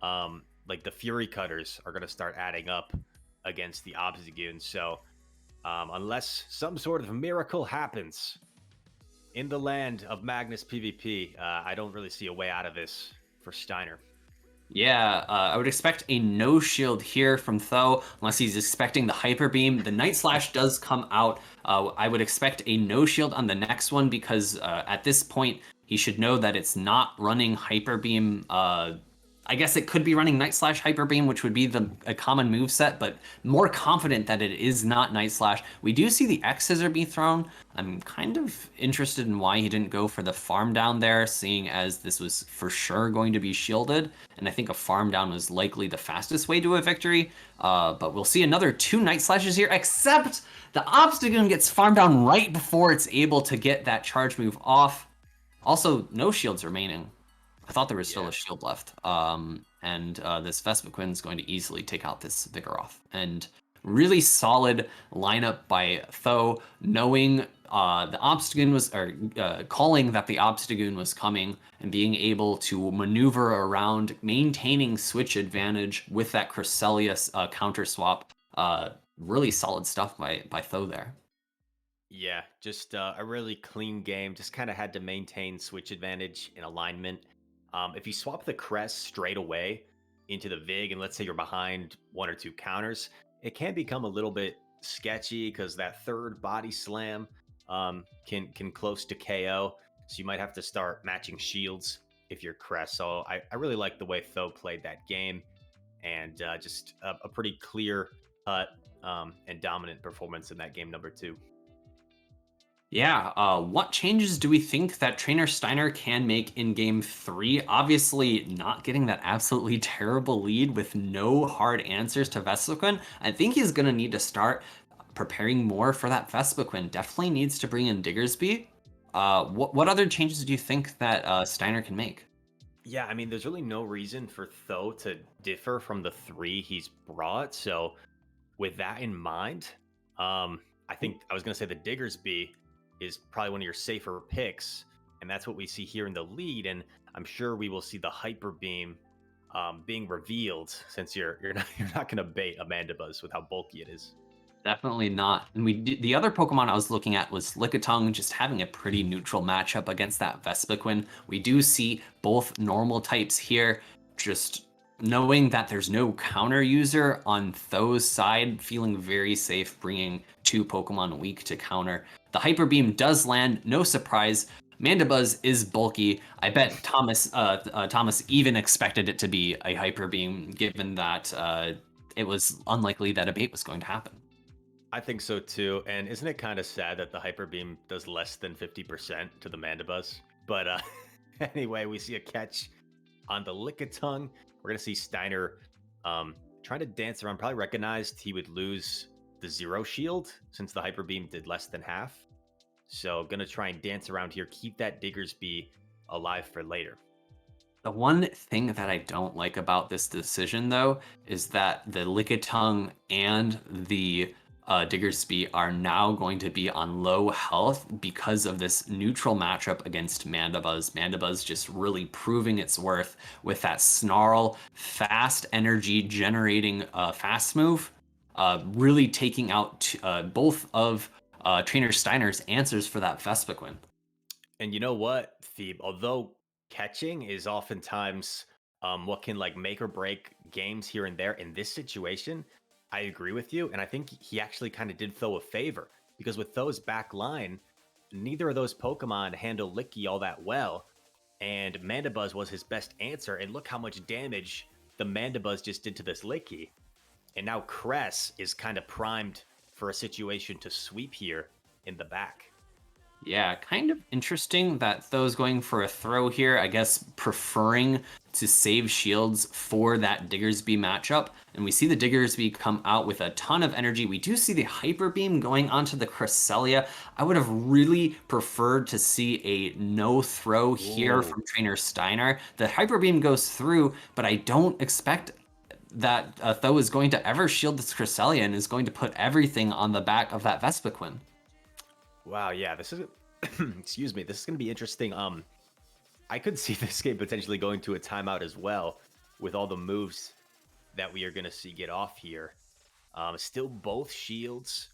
like the Fury Cutters are going to start adding up against the Obstagoon. So unless some sort of miracle happens in the land of MagnisPvP, I don't really see a way out of this for Steiner. Yeah, I would expect a no shield here from Tho, unless he's expecting the Hyper Beam. The Night Slash does come out. I would expect a no shield on the next one, because at this point, he should know that it's not running Hyper Beam. I guess it could be running Night Slash Hyper Beam, which would be a common move set, but more confident that it is not Night Slash. We do see the X Scissor be thrown. I'm kind of interested in why he didn't go for the farm down there, seeing as this was for sure going to be shielded, and I think a farm down was likely the fastest way to a victory. But we'll see another 2 Night Slashes here, except the Obstagoon gets farmed down right before it's able to get that charge move off. Also, no shields remaining. I thought there was still a shield left. And this Vespiquen is going to easily take out this Vigoroth. And really solid lineup by Tho, knowing the Obstagoon was, or calling that the Obstagoon was coming and being able to maneuver around, maintaining switch advantage with that Cresselia counter swap. Really solid stuff by Tho there. Yeah, just a really clean game. Just kind of had to maintain switch advantage in alignment. If you swap the crest straight away into the Vig, and let's say you're behind one or two counters, it can become a little bit sketchy because that third body slam can close to KO. So you might have to start matching shields if you're crest. So I really like the way Tho played that game, and just a pretty clear cut and dominant performance in that game number 2. Yeah, what changes do we think that Trainer Steiner can make in game 3? Obviously, not getting that absolutely terrible lead with no hard answers to Vespiquen. I think he's going to need to start preparing more for that Vespiquen. Definitely needs to bring in Diggersby. What other changes do you think that Steiner can make? Yeah, I mean, there's really no reason for Tho to differ from the 3 he's brought. So, with that in mind, I think I was going to say the Diggersby is probably one of your safer picks, and that's what we see here in the lead. And I'm sure we will see the Hyper Beam being revealed, since you're not going to bait a Mandibuzz with how bulky it is. Definitely not. And the other Pokemon I was looking at was Lickitung, just having a pretty neutral matchup against that Vespiquen. We do see both normal types here, just knowing that there's no counter user on Tho's side, feeling very safe bringing 2 Pokemon weak to counter. The Hyper Beam does land, no surprise. Mandibuzz is bulky. I bet Thomas even expected it to be a Hyper Beam, given that it was unlikely that a bait was going to happen. I think so too. And isn't it kind of sad that the Hyper Beam does less than 50% to the Mandibuzz? But anyway, we see a catch on the Lickitung. We're going to see Steiner trying to dance around. Probably recognized he would lose the 0 shield since the Hyper Beam did less than half. So going to try and dance around here, keep that Diggersby alive for later. The one thing that I don't like about this decision, though, is that the Lickitung and the Diggersby are now going to be on low health because of this neutral matchup against Mandibuzz. Mandibuzz just really proving its worth with that Snarl, fast energy generating fast move, really taking out both of Trainer Steiner's answers for that Vespiquen. And you know what, Phoebe? Although catching is oftentimes what can like make or break games here and there, in this situation, I agree with you. And I think he actually kind of did Tho a favor, because with Tho's back line, neither of those Pokemon handle Licky all that well. And Mandibuzz was his best answer. And look how much damage the Mandibuzz just did to this Licky. And now Cress is kind of primed for a situation to sweep here in the back. Yeah, kind of interesting that Tho's going for a throw here, I guess preferring to save shields for that Diggersby matchup. And we see the Diggersby come out with a ton of energy. We do see the Hyper Beam going onto the Cresselia. I would have really preferred to see a no throw here from Trainer Steiner. The Hyper Beam goes through, but I don't expect that Tho is going to ever shield this Cresselia and is going to put everything on the back of that Vespiquen. Wow, yeah, this is excuse me, this is going to be interesting. I could see this game potentially going to a timeout as well, with all the moves that we are going to see get off here. Still both shields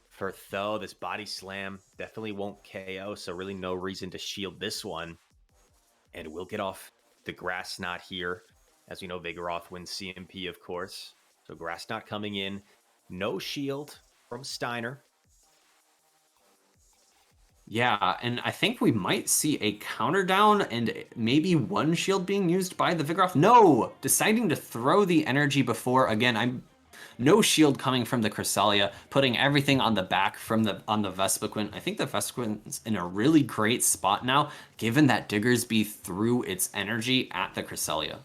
for Tho. This body slam definitely won't KO, so really no reason to shield this one. And we'll get off the Grass Knot here. As we know, Vigoroth wins CMP, of course. So Grass Knot coming in. No shield from Steiner. Yeah, and I think we might see a counter down and maybe one shield being used by the Vigoroth. No! Deciding to throw the energy before. Again, I'm no shield coming from the Cresselia, putting everything on the back from on the Vespiquen. I think the Vespiquen's in a really great spot now, given that Diggersby threw its energy at the Cresselia.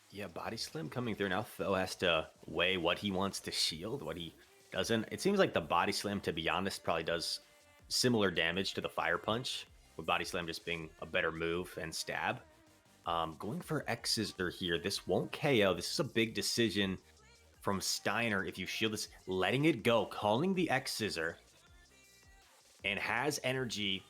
Yeah, body slam coming through. Now Tho has to weigh what he wants to shield, what he doesn't. It seems like the body slam, to be honest, probably does similar damage to the Fire Punch, with body slam just being a better move and stab. Going for X-Scissor here. This won't KO. This is a big decision from Steiner if you shield this, letting it go, calling the X Scissor, and has energy,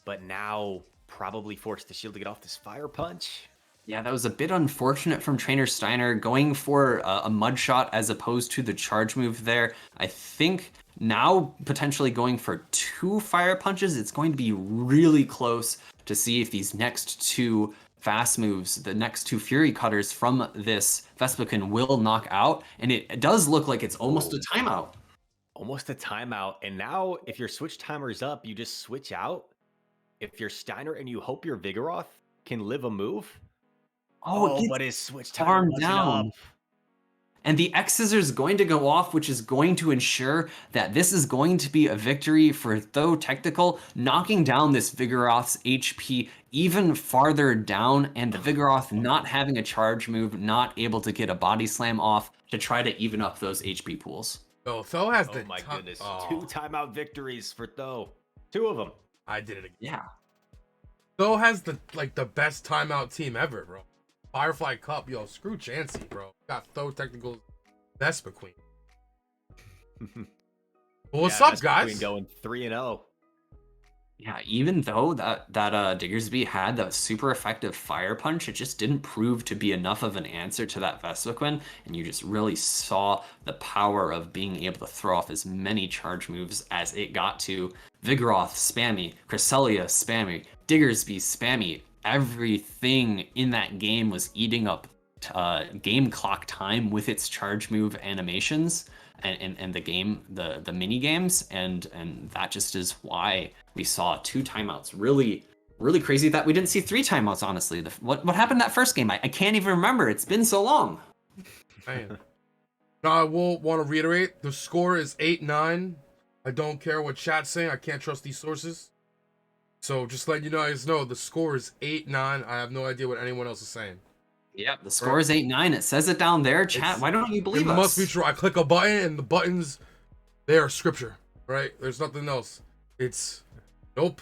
but now probably forced to shield to get off this Fire Punch. Yeah, that was a bit unfortunate from Trainer Steiner going for a mud shot as opposed to the charge move there. I think now potentially going for 2 Fire Punches, it's going to be really close to see if these next 2 fast moves, the next 2 Fury Cutters from this Vespiquen will knock out. And it does look like it's almost a timeout. Almost a timeout. And now if your switch timer is up, you just switch out. If you're Steiner and you hope your Vigoroth can live a move. Oh, but his switch timer wasn't up. And the X Scissor is going to go off, which is going to ensure that this is going to be a victory for Tho Technical, knocking down this Vigoroth's HP even farther down, and the Vigoroth not having a charge move, not able to get a body slam off to try to even up those HP pools. Oh, Tho has the... Oh my goodness. 2 timeout victories for Tho. 2 of them. I did it again. Yeah. Tho has the best timeout team ever, bro. Firefly Cup, yo, screw Chansey, bro. Got Tho Technical Vespiquen. Well, what's up, guys? Going 3-0. Yeah, even though that Diggersby had that super effective Fire Punch, it just didn't prove to be enough of an answer to that Vespiquen, and you just really saw the power of being able to throw off as many charge moves as it got to. Vigoroth spammy, Cresselia spammy, Diggersby spammy. Everything in that game was eating up game clock time with its charge move animations and the mini games, and that just is why we saw 2 timeouts. Really crazy that we didn't see 3 timeouts. Honestly, what happened that first game? I can't even remember. It's been so long. Man. Now I will want to reiterate: the score is 8-9. I don't care what chat's saying. I can't trust these sources. So just letting you guys know, the score is 8-9. I have no idea what anyone else is saying. Yep, the score is 8-9. It says it down there, chat. Why don't you believe us? It must be true. I click a button and the buttons, they are scripture, right? There's nothing else. It's, nope.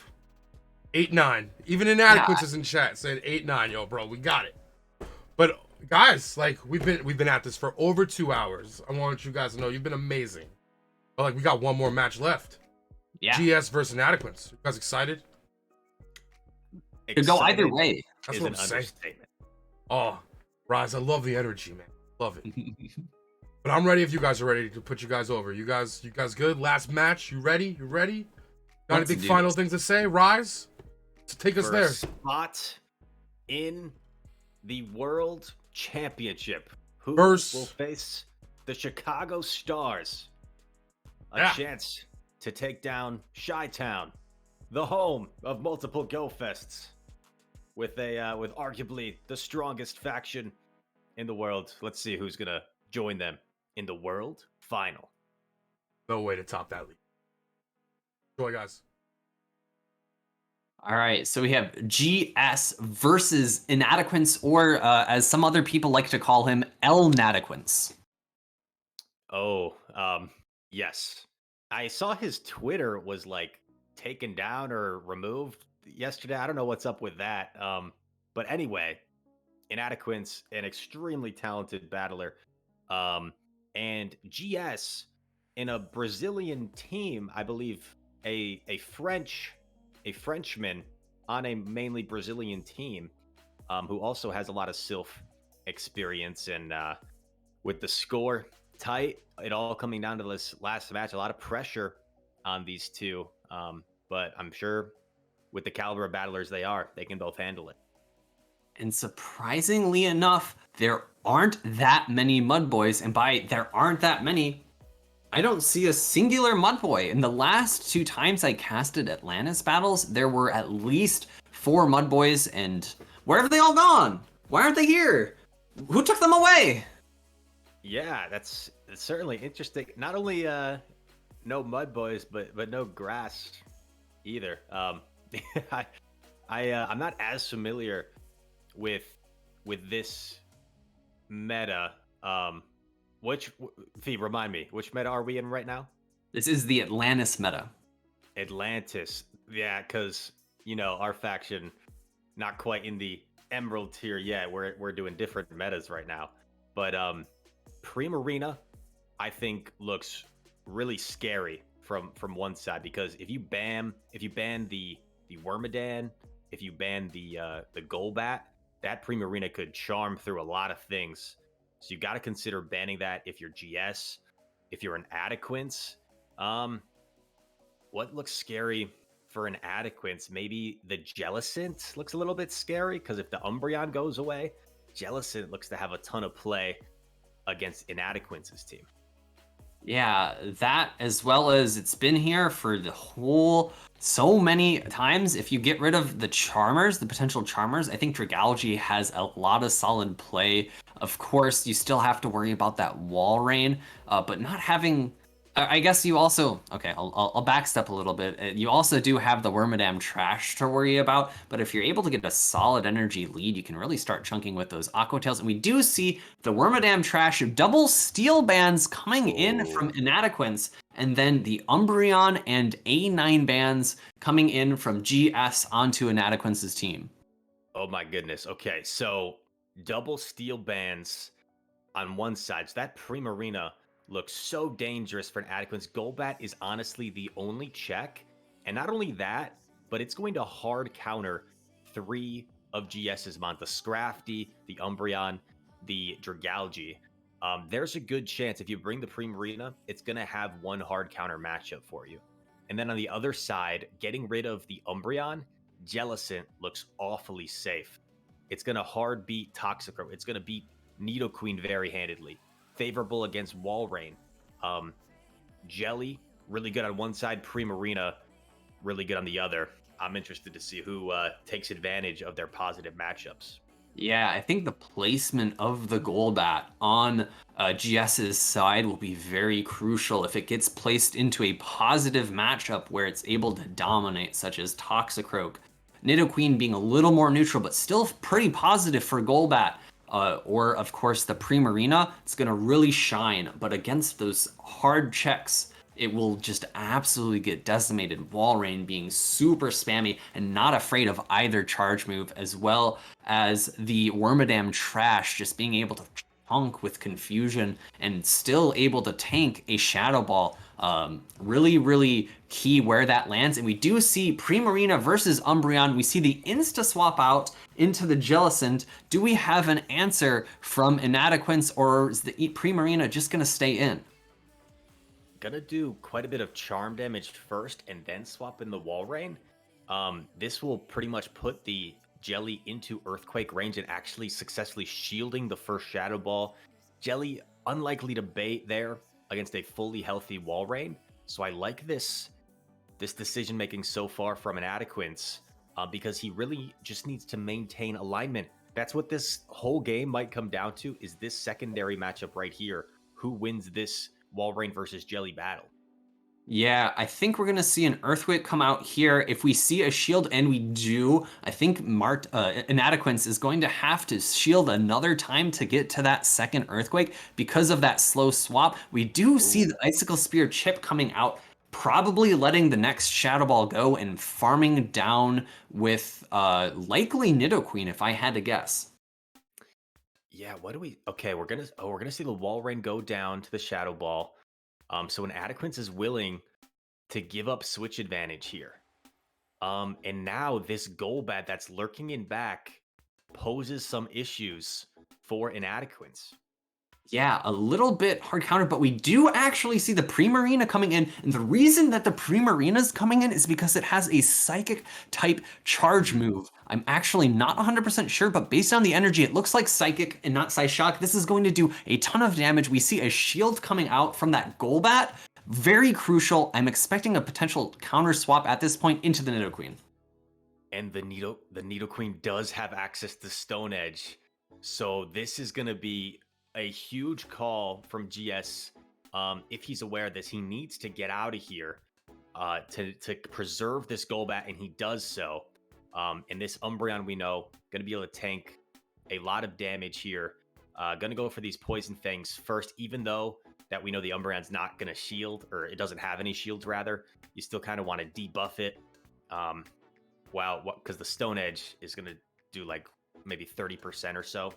8-9. Even Inadequates is in chat saying 8-9. Yo, bro, we got it. But guys, like we've been at this for over 2 hours. I want you guys to know you've been amazing. But like we got one more match left. Yeah. GS versus Inadequates. You guys excited? It could go either way. That's what I'm saying. Oh, Rise, I love the energy, man. Love it. But I'm ready if you guys are ready to put you guys over. You guys good? Last match. You ready? You ready? Got anything final things to say? Rise? So take us there. Spot in the World Championship. Who will face the Chicago Stars? A chance to take down Chi-Town, the home of multiple Go Fests, with arguably the strongest faction in the world. Let's see who's gonna join them in the World Final. No way to top that league. Enjoy, guys. All right, so we have GS versus Inadequance, or as some other people like to call him, El-Nadequance. Oh, yes. I saw his Twitter was like taken down or removed yesterday. I don't know what's up with that. But anyway, Inadequance, an extremely talented battler. And GS in a Brazilian team, I believe a Frenchman on a mainly Brazilian team, who also has a lot of SILPH experience, and with the score tight, it all coming down to this last match, a lot of pressure on these two. But I'm sure with the caliber of battlers they can both handle it. And surprisingly enough, there aren't that many Mud Boys, and by there aren't that many, I don't see a singular Mud Boy. In the last 2 times I casted Atlantis battles, there were at least 4 Mud Boys, and where have they all gone? Why aren't they here? Who took them away? Yeah, that's certainly interesting. Not only no Mud Boys, but no grass either. I'm not as familiar with this meta. Remind me, which meta are we in right now? This is the Atlantis meta. Atlantis, yeah, because our faction not quite in the Emerald tier yet. We're doing different metas right now, but Primarina, I think, looks really scary from one side, because if you ban the Wormadan, if you ban the Golbat, that Primarina could charm through a lot of things. So you got to consider banning that if you're GS, if you're an Adequance. What looks scary for an Adequance? Maybe the Jellicent looks a little bit scary, because if the Umbreon goes away, Jellicent looks to have a ton of play against Inadequance's team. Yeah, that, as well as it's been here for the whole so many times. If you get rid of the Charmers, the potential Charmers, I think Dragalge has a lot of solid play. Of course, you still have to worry about that Wall Rain, but not having. I guess you also, okay, I'll backstep a little bit. You also do have the Wormadam Trash to worry about, but if you're able to get a solid energy lead, you can really start chunking with those Aqua Tails. And we do see the Wormadam Trash double steel bands coming in from Inadequance, and then the Umbreon and A9 bands coming in from GS onto Inadequance's team. Oh my goodness. Okay, so double steel bands on one side. So that Primarina looks so dangerous for an Adequance. Golbat is honestly the only check. And not only that, but it's going to hard counter 3 of GS's mon. The Scrafty, the Umbreon, the Dragalge. There's a good chance if you bring the Primarina, it's going to have one hard counter matchup for you. And then on the other side, getting rid of the Umbreon, Jellicent looks awfully safe. It's going to hard beat Toxicroak. It's going to beat Nidoqueen very handedly. Favorable against Wall Rain. Jelly, really good on one side. Primarina, really good on the other. I'm interested to see who takes advantage of their positive matchups. Yeah, I think the placement of the Golbat on GS's side will be very crucial. If it gets placed into a positive matchup where it's able to dominate, such as Toxicroak, Nidoqueen being a little more neutral, but still pretty positive for Golbat. Or, of course, the Primarina, it's going to really shine. But against those hard checks, it will just absolutely get decimated. Wall Rain being super spammy and not afraid of either charge move, as well as the Wormadam Trash just being able to chunk with confusion and still able to tank a Shadow Ball. Really, really key where that lands. And we do see Primarina versus Umbreon. We see the insta swap out into the Jellicent. Do we have an answer from Inadequance, or is the Primarina just going to stay in? Gonna do quite a bit of charm damage first and then swap in the Wall Rain. This will pretty much put the Jelly into Earthquake range and actually successfully shielding the first Shadow Ball. Jelly unlikely to bait there against a fully healthy Wall Rain. So I like this decision making so far from Inadequance, because he really just needs to maintain alignment. That's what this whole game might come down to, is this secondary matchup right here. Who wins this Wall Rain versus Jelly battle? Yeah, I think we're going to see an Earthquake come out here. If we see a shield, and we do, I think Inadequance is going to have to shield another time to get to that second Earthquake because of that slow swap. We do see the Icicle Spear chip coming out, probably letting the next Shadow Ball go and farming down with likely Nidoqueen, if I had to guess. Yeah, what do we... Okay, we're gonna see the Wall Rain go down to the Shadow Ball. So Inadequance is willing to give up switch advantage here. And now this Golbat that's lurking in back poses some issues for Inadequance. Yeah, a little bit hard counter, but we do actually see the Primarina coming in. And the reason that the Primarina is coming in is because it has a Psychic type charge move. I'm actually not 100% sure, but based on the energy, it looks like Psychic and not Psyshock. This is going to do a ton of damage. We see a shield coming out from that Golbat. Very crucial. I'm expecting a potential counter swap at this point into the Nidoqueen. And the Nidoqueen does have access to Stone Edge. So this is going to be a huge call from GS. If he's aware of this, he needs to get out of here to preserve this Golbat, and he does so. And this Umbreon, we know, going to be able to tank a lot of damage here. Going to go for these Poison Fangs first, even though that we know the Umbreon's not going to shield, or it doesn't have any shields, rather. You still kind of want to debuff it. Because the Stone Edge is going to do like maybe 30% or so.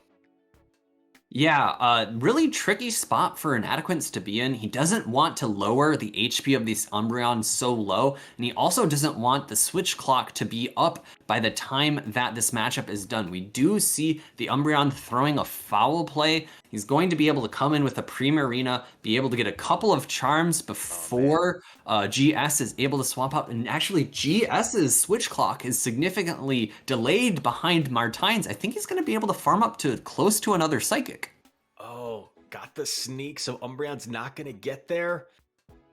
Yeah, really tricky spot for Inadequance to be in. He doesn't want to lower the HP of these Umbreons so low, and he also doesn't want the switch clock to be up by the time that this matchup is done. We do see the Umbreon throwing a foul play. He's going to be able to come in with a Primarina, be able to get a couple of charms before GS is able to swap out. And actually, GS's switch clock is significantly delayed behind Martine's. I think he's going to be able to farm up to close to another Psychic. Oh, got the sneak, so Umbreon's not going to get there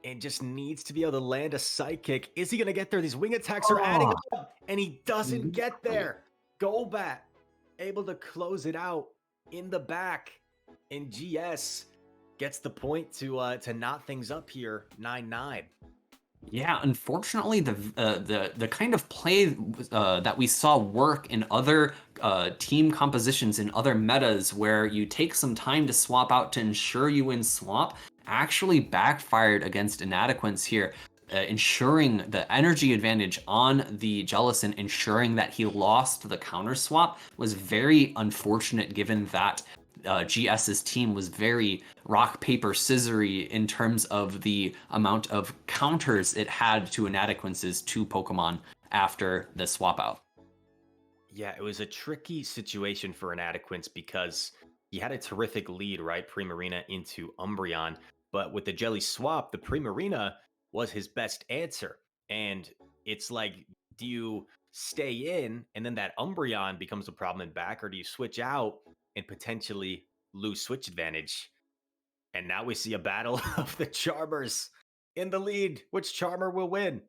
and just needs to be able to land a Psychic. Is he going to get there? These wing attacks are adding up, and he doesn't get there. Golbat able to close it out in the back, and GS gets the point to knot things up here, 9-9. Yeah, unfortunately, the kind of play that we saw work in other team compositions in other metas, where you take some time to swap out to ensure you win swap, actually backfired against Inadequance here, ensuring the energy advantage on the Jellison, ensuring that he lost the counter swap was very unfortunate, given that GS's team was very rock, paper, scissory in terms of the amount of counters it had to Inadequance's 2 Pokemon after the swap out. Yeah, it was a tricky situation for Inadequance because he had a terrific lead, right? Primarina into Umbreon. But with the Jelly swap, the Primarina was his best answer. And it's like, do you stay in and then that Umbreon becomes a problem in back, or do you switch out and potentially lose switch advantage? And now we see a battle of the Charmers in the lead. Which Charmer will win?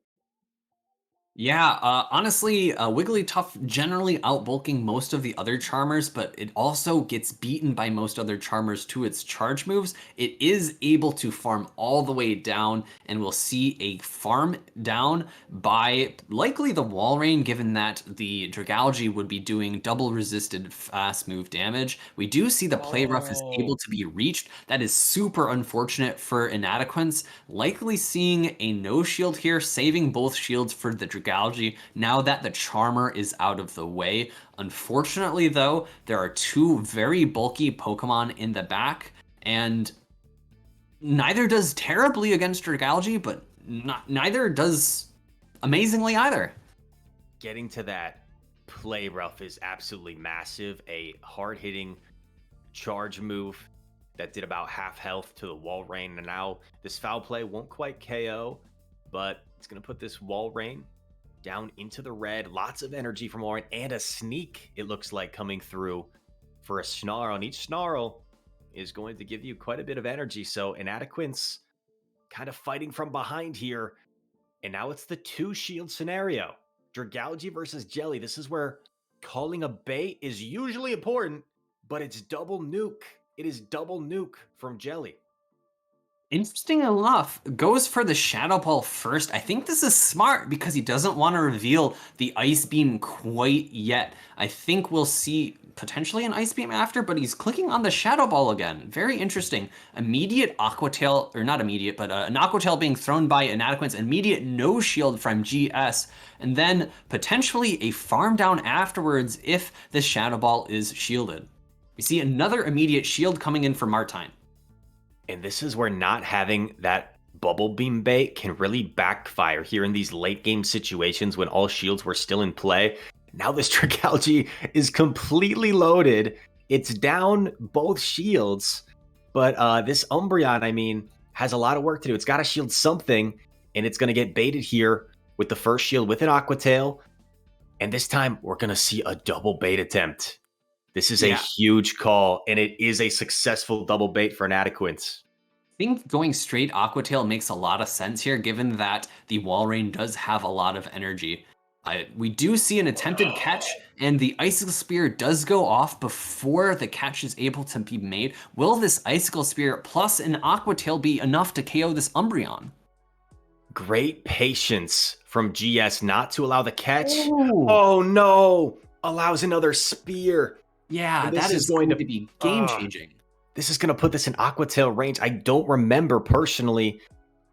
Yeah, honestly, Wigglytuff generally outbulking most of the other Charmers, but it also gets beaten by most other Charmers to its charge moves. It is able to farm all the way down, and we'll see a farm down by likely the Walrein, given that the Dragalge would be doing double resisted fast move damage. We do see the Play Rough is able to be reached. That is super unfortunate for Inadequance. Likely seeing a no shield here, saving both shields for the Dragalge now that the Charmer is out of the way. Unfortunately, though, there are 2 very bulky Pokemon in the back, and neither does terribly against Dragalge, but neither does amazingly either. Getting to that Play Rough is absolutely massive. A hard-hitting charge move that did about half health to the Walrein, and now this foul play won't quite KO, but it's going to put this Walrein down into the red. Lots of energy from Walrein, and a sneak, it looks like, coming through for a Snarl. And each Snarl is going to give you quite a bit of energy. So Inadequance kind of fighting from behind here. And now it's the 2 shield scenario. Dragalge versus Jelly. This is where calling a bait is usually important, but it's double nuke. It is double nuke from Jelly. Interesting enough, goes for the Shadow Ball first. I think this is smart because he doesn't want to reveal the Ice Beam quite yet. I think we'll see potentially an Ice Beam after, but he's clicking on the Shadow Ball again. Very interesting. Immediate Aqua Tail, or not immediate, but an Aqua Tail being thrown by Inadequance. Immediate no shield from GS, and then potentially a farm down afterwards if the Shadow Ball is shielded. We see another immediate shield coming in for Martine. And this is where not having that bubble beam bait can really backfire here in these late game situations when all shields were still in play. Now this Dragalge is completely loaded. It's down both shields, but this Umbreon, I mean, has a lot of work to do. It's got to shield something, and it's going to get baited here with the first shield with an Aqua Tail. And this time we're going to see a double bait attempt. This is a huge call, and it is a successful double bait for Inadequance. I think going straight Aqua Tail makes a lot of sense here, given that the Walrein does have a lot of energy. We do see an attempted catch, and the Icicle Spear does go off before the catch is able to be made. Will this Icicle Spear plus an Aqua Tail be enough to KO this Umbreon? Great patience from GS not to allow the catch. Ooh. Oh no! Allows another spear. Yeah, that is going to be game-changing. This is going to put this in Aqua Tail range. I don't remember personally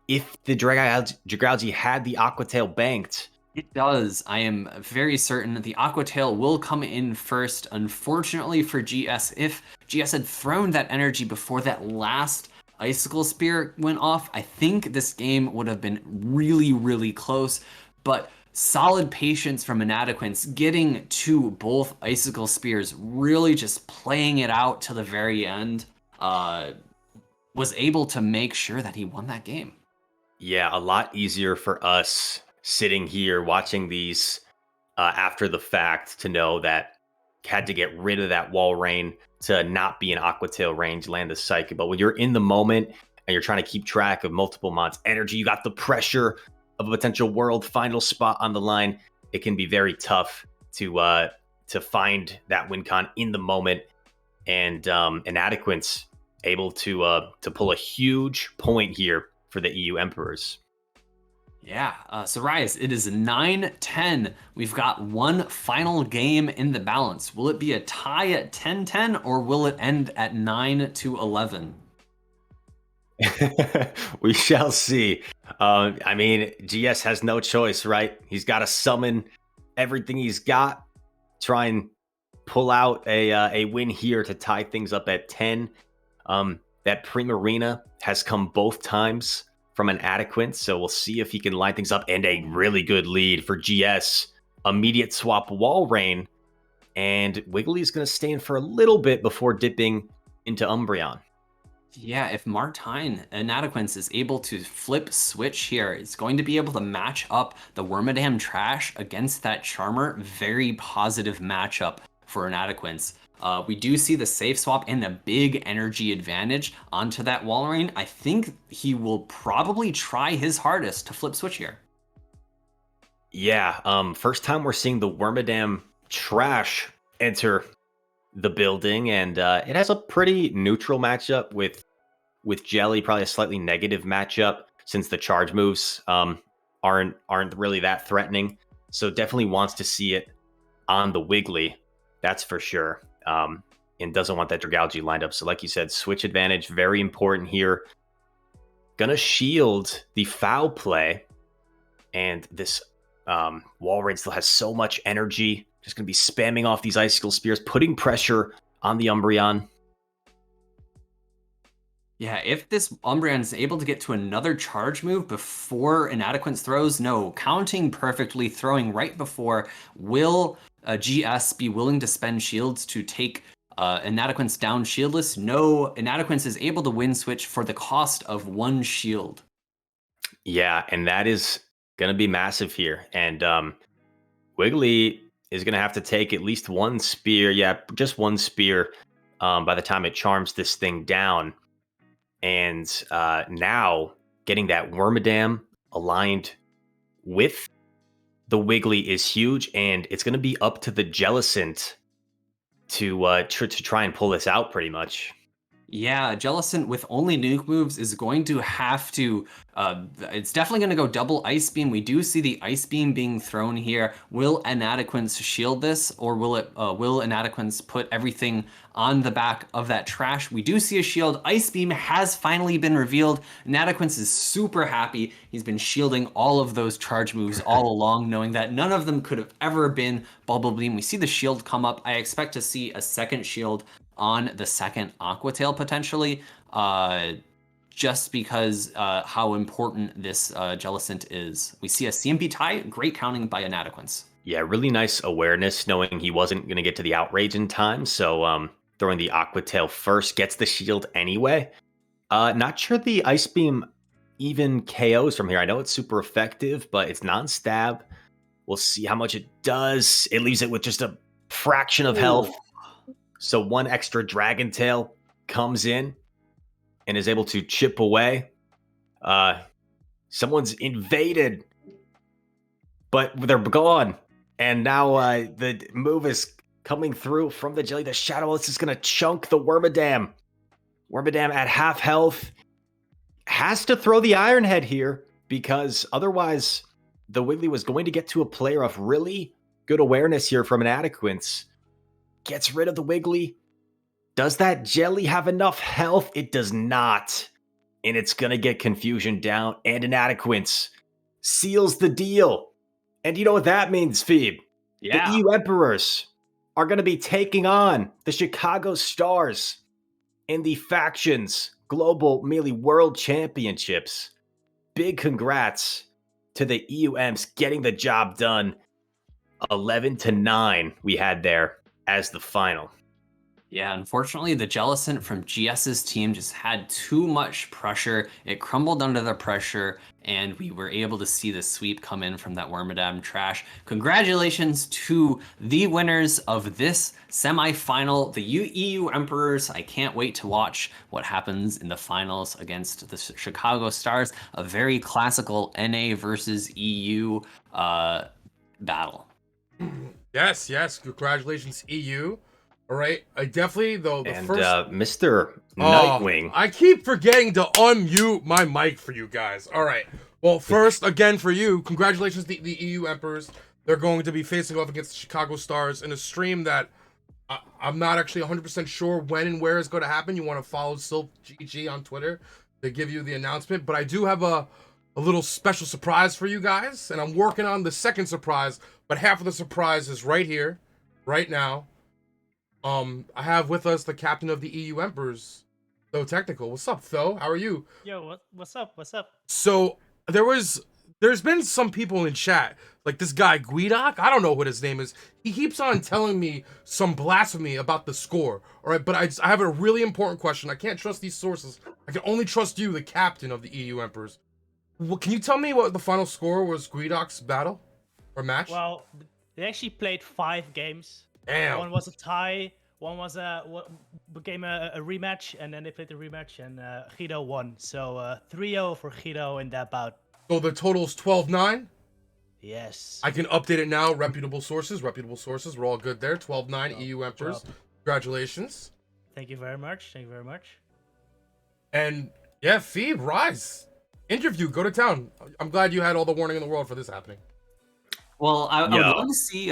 if the Dragalge had the Aqua Tail banked. It does. I am very certain the Aqua Tail will come in first. Unfortunately for GS, if GS had thrown that energy before that last Icicle Spear went off, I think this game would have been really, really close. But solid patience from Inadequance, getting to both Icicle Spears, really just playing it out to the very end, was able to make sure that he won that game. Yeah, a lot easier for us sitting here watching these after the fact to know that had to get rid of that wall rain to not be in Aquatail range, land the Psychic. But when you're in the moment and you're trying to keep track of multiple mods' energy, you got the pressure of a potential world final spot on the line. It can be very tough to find that win con in the moment. And Inadequance able to pull a huge point here for the EU Emperors. Yeah, so Rise, it is 9-10. We've got one final game in the balance. Will it be a tie at 10-10 or will it end at 9-11? We shall see. I mean, GS has no choice, right? He's got to summon everything he's got, try and pull out a win here to tie things up at 10. That Primarina has come both times from an Adequate, so we'll see if he can line things up. And a really good lead for GS. Immediate swap wall rain, and Wiggly is going to stay in for a little bit before dipping into Umbreon. Yeah, if Martine Inadequance is able to flip switch here, it's going to be able to match up the Wormadam Trash against that Charmer. Very positive matchup for Inadequance. We do see the safe swap and the big energy advantage onto that Walrein. I think he will probably try his hardest to flip switch here. Yeah, first time we're seeing the Wormadam Trash enter the building, and it has a pretty neutral matchup with Jelly, probably a slightly negative matchup since the charge moves aren't really that threatening. So definitely wants to see it on the Wiggly, that's for sure. And doesn't want that Dragalge lined up. So like you said, switch advantage, very important here. Gonna shield the foul play. And this Walrein still has so much energy. Just gonna be spamming off these Icicle Spears, putting pressure on the Umbreon. Yeah, if this Umbreon is able to get to another charge move before Inadequance throws, no, counting perfectly, throwing right before, will GS be willing to spend shields to take Inadequance down shieldless? No, Inadequance is able to win switch for the cost of one shield. Yeah, and that is going to be massive here. And Wiggly is going to have to take at least one spear. Yeah, just one spear by the time it charms this thing down. And now getting that Wormadam aligned with the Wiggly is huge. And it's going to be up to the Jellicent to try and pull this out pretty much. Yeah, Jellicent with only nuke moves is going to have to, it's definitely going to go double Ice Beam. We do see the Ice Beam being thrown here. Will Inadequance shield this, or will Inadequance put everything on the back of that trash? We do see a shield. Ice Beam has finally been revealed. Inadequance is super happy. He's been shielding all of those charge moves all along, knowing that none of them could have ever been Bubble Beam. We see the shield come up. I expect to see a second shield on the second Aquatail potentially, just because how important this Jellicent is. We see a CMP tie, great counting by Inadequance. Yeah, really nice awareness, knowing he wasn't going to get to the outrage in time. So throwing the Aquatail first gets the shield anyway. Not sure the Ice Beam even KOs from here. I know it's super effective, but it's non-stab. We'll see how much it does. It leaves it with just a fraction of health. So one extra Dragon Tail comes in and is able to chip away. Someone's invaded, but they're gone. And now the move is coming through from the Jelly. The Shadowless is going to chunk the Wormadam. Wormadam at half health. Has to throw the Iron Head here, because otherwise the Wiggly was going to get to a player of really good awareness here from Inadequance. Gets rid of the Wiggly. Does that Jelly have enough health? It does not. And it's going to get Confusion down. And Inadequance seals the deal. And you know what that means, Phoebe? Yeah. The EU Emperors are going to be taking on the Chicago Stars in the Factions Global Melee World Championships. Big congrats to the EUMs getting the job done. 11-9 we had there as the final. Yeah, unfortunately, the Jellicent from GS's team just had too much pressure. It crumbled under the pressure, and we were able to see the sweep come in from that Wormadam trash. Congratulations to the winners of this semifinal, the EU Emperors. I can't wait to watch what happens in the finals against the Chicago Stars. A very classical NA versus EU battle. Yes. Congratulations, EU. All right. I definitely, though, Mr. Nightwing. I keep forgetting to unmute my mic for you guys. All right. Well, first, again, for you, congratulations to the EU Emperors. They're going to be facing off against the Chicago Stars in a stream that I'm not actually 100% sure when and where it's going to happen. You want to follow SILPH on Twitter to give you the announcement. But I do have a little special surprise for you guys. And I'm working on the second surprise. But half of the surprise is right here, right now. I have with us the captain of the EU Emperors, Tho Technical. What's up, Tho? How are you? Yo, what's up? What's up? So there's been some people in chat, like this guy Guidoc. I don't know what his name is. He keeps on telling me some blasphemy about the score. All right, but I have a really important question. I can't trust these sources. I can only trust you, the captain of the EU Emperors. Well, can you tell me what the final score was? Guidoc's battle or match? Well, they actually played 5 games. Damn. One was a tie. One was became a rematch, and then they played the rematch, and Guido won. So 3-0 for Guido in that bout. So the total's 12-9. Yes. I can update it now. Reputable sources. We're all good there. 12-9 EU Emperors. Congratulations. Thank you very much. And yeah, Phoebe, rise. Interview, go to town. I'm glad you had all the warning in the world for this happening. Well, I would love to see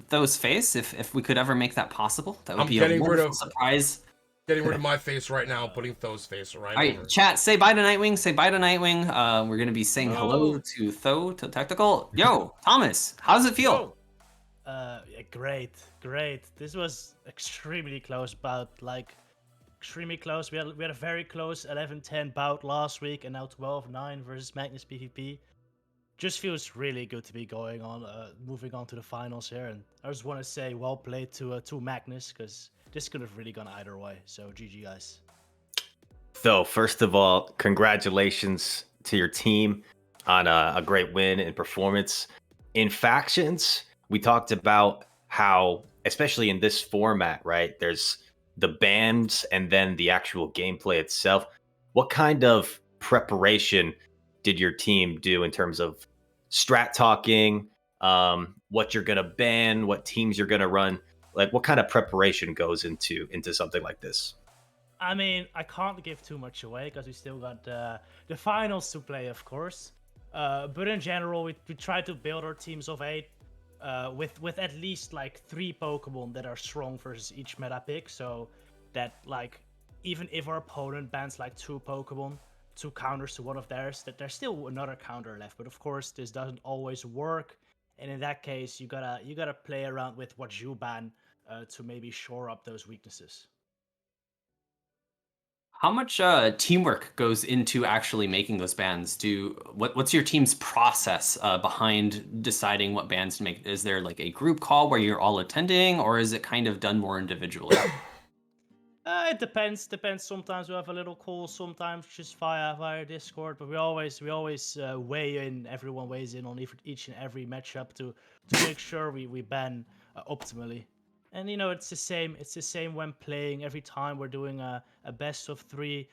Tho's face if we could ever make that possible. That would be a wonderful surprise. Getting rid of my face right now, putting Tho's face right All right, over. chat, say bye to Nightwing. Say bye to Nightwing. We're going to be saying hello to Tho, to Technical. Yo, Thomas, how does it feel? Yeah, great. This was extremely close bout, extremely close. We had a very close 11-10 bout last week, and now 12-9 versus MagnisPvp. Just feels really good to be going on, moving on to the finals here, and I just want to say well played to Magnus, because this could have really gone either way. So GG, guys. So first of all, congratulations to your team on a great win and performance. In Factions, we talked about how, especially in this format, right, there's the bans and then the actual gameplay itself. What kind of preparation did your team do in terms of strat talking, what you're going to ban, what teams you're going to run? Like, what kind of preparation goes into something like this? I mean, I can't give too much away because we still got the finals to play, of course. But in general, we try to build our teams of 8 with at least 3 Pokemon that are strong versus each meta pick. So that even if our opponent bans 2 Pokemon, 2 counters to one of theirs, that there's still another counter left. But of course, this doesn't always work. And in that case, you gotta play around with what you ban to maybe shore up those weaknesses. How much teamwork goes into actually making those bans? What's your team's process behind deciding what bans to make? Is there a group call where you're all attending, or is it kind of done more individually? It depends. Sometimes we have a little call, sometimes just via Discord. But we always weigh in. Everyone weighs in on each and every matchup to make sure we ban optimally. And it's the same. It's the same when playing. Every time we're doing a best of 3.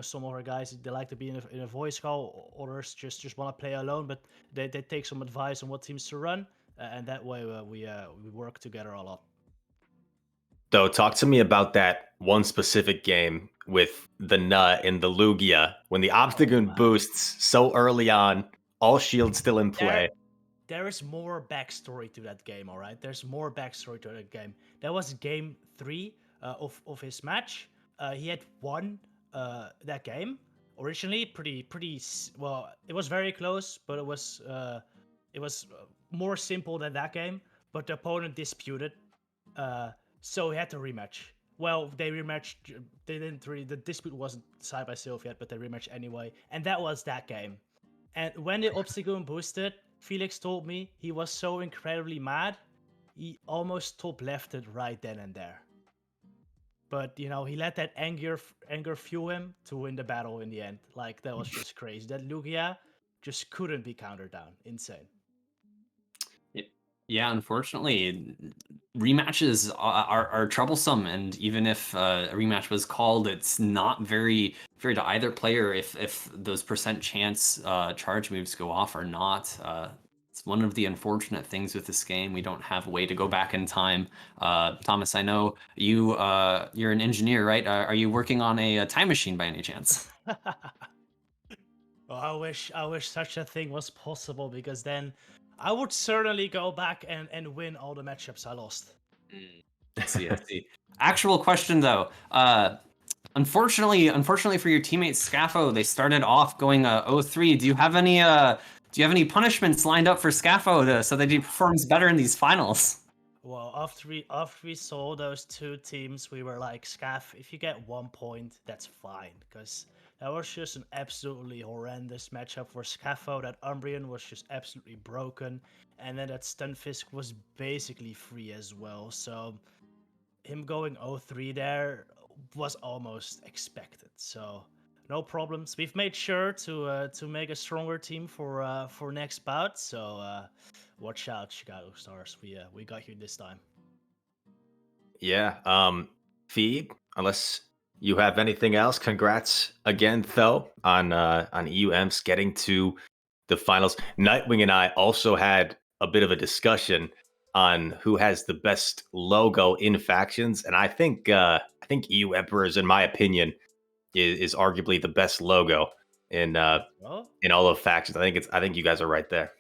Some of our guys, they like to be in a voice call. Others just want to play alone. But they take some advice on what teams to run, and that way we work together a lot. So talk to me about that one specific game with the Nut and the Lugia when the Obstagoon boosts so early on, all shields still in play. There is more backstory to that game, all right? There's more backstory to that game. That was game 3 of his match. He had won that game originally. Pretty well. It was very close, but it was more simple than that game. But the opponent disputed. So he had to rematch. Well, they rematched. They didn't really. The dispute wasn't decided by SILPH yet, but they rematched anyway, and that was that game. And when the Obstagoon boosted, Felix told me he was so incredibly mad, he almost top lefted right then and there. But you know, he let that anger fuel him to win the battle in the end. Like that was just crazy. That Lugia just couldn't be countered down. Insane. Yeah, unfortunately, rematches are troublesome, and even if a rematch was called, it's not very fair to either player if those percent chance charge moves go off or not. It's one of the unfortunate things with this game. We don't have a way to go back in time. Thomas, I know you're an engineer, right? Are you working on a time machine by any chance? Well, I wish such a thing was possible, because then I would certainly go back and win all the matchups I lost. I see, I see. Actual question though. Unfortunately for your teammates Scafo, they started off going 0-3. Do you have any punishments lined up for Scafo so that he performs better in these finals? Well, after we saw those two teams, we were like, Scaff, if you get 1 point, that's fine, because that was just an absolutely horrendous matchup for Scaffo. That Umbreon was just absolutely broken, and then that Stunfisk was basically free as well. So him going 0-3 there was almost expected. So no problems. We've made sure to make a stronger team for next bout. So watch out, Chicago Stars. We got you this time. Yeah. Phoebe, unless you have anything else, congrats again, though, on EUM's getting to the finals. Nightwing and I also had a bit of a discussion on who has the best logo in factions, and I think EU Emperors, in my opinion, is arguably the best logo in Well, all of factions. I think you guys are right there.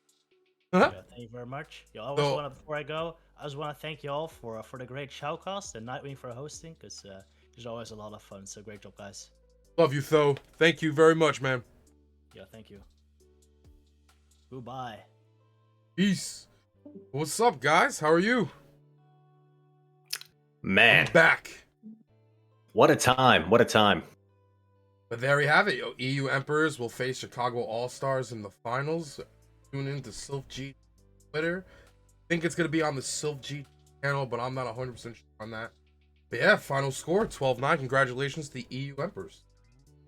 yeah, thank you very much. So- Before I go, I just want to thank you all for the great shoutcast and Nightwing for hosting, because there's always a lot of fun. So great job, guys. Love you, Tho. Thank you very much, man. Yeah, thank you. Goodbye. Peace. What's up, guys? How are you? Man, I'm back. what a time! What a time! But there we have it. Yo. EU Emperors will face Chicago All-Stars in the finals. Tune in to SILPH Twitter. I think it's going to be on the SILPH channel, but I'm not 100% sure on that. But yeah, final score, 12-9. Congratulations to the EU Emperors.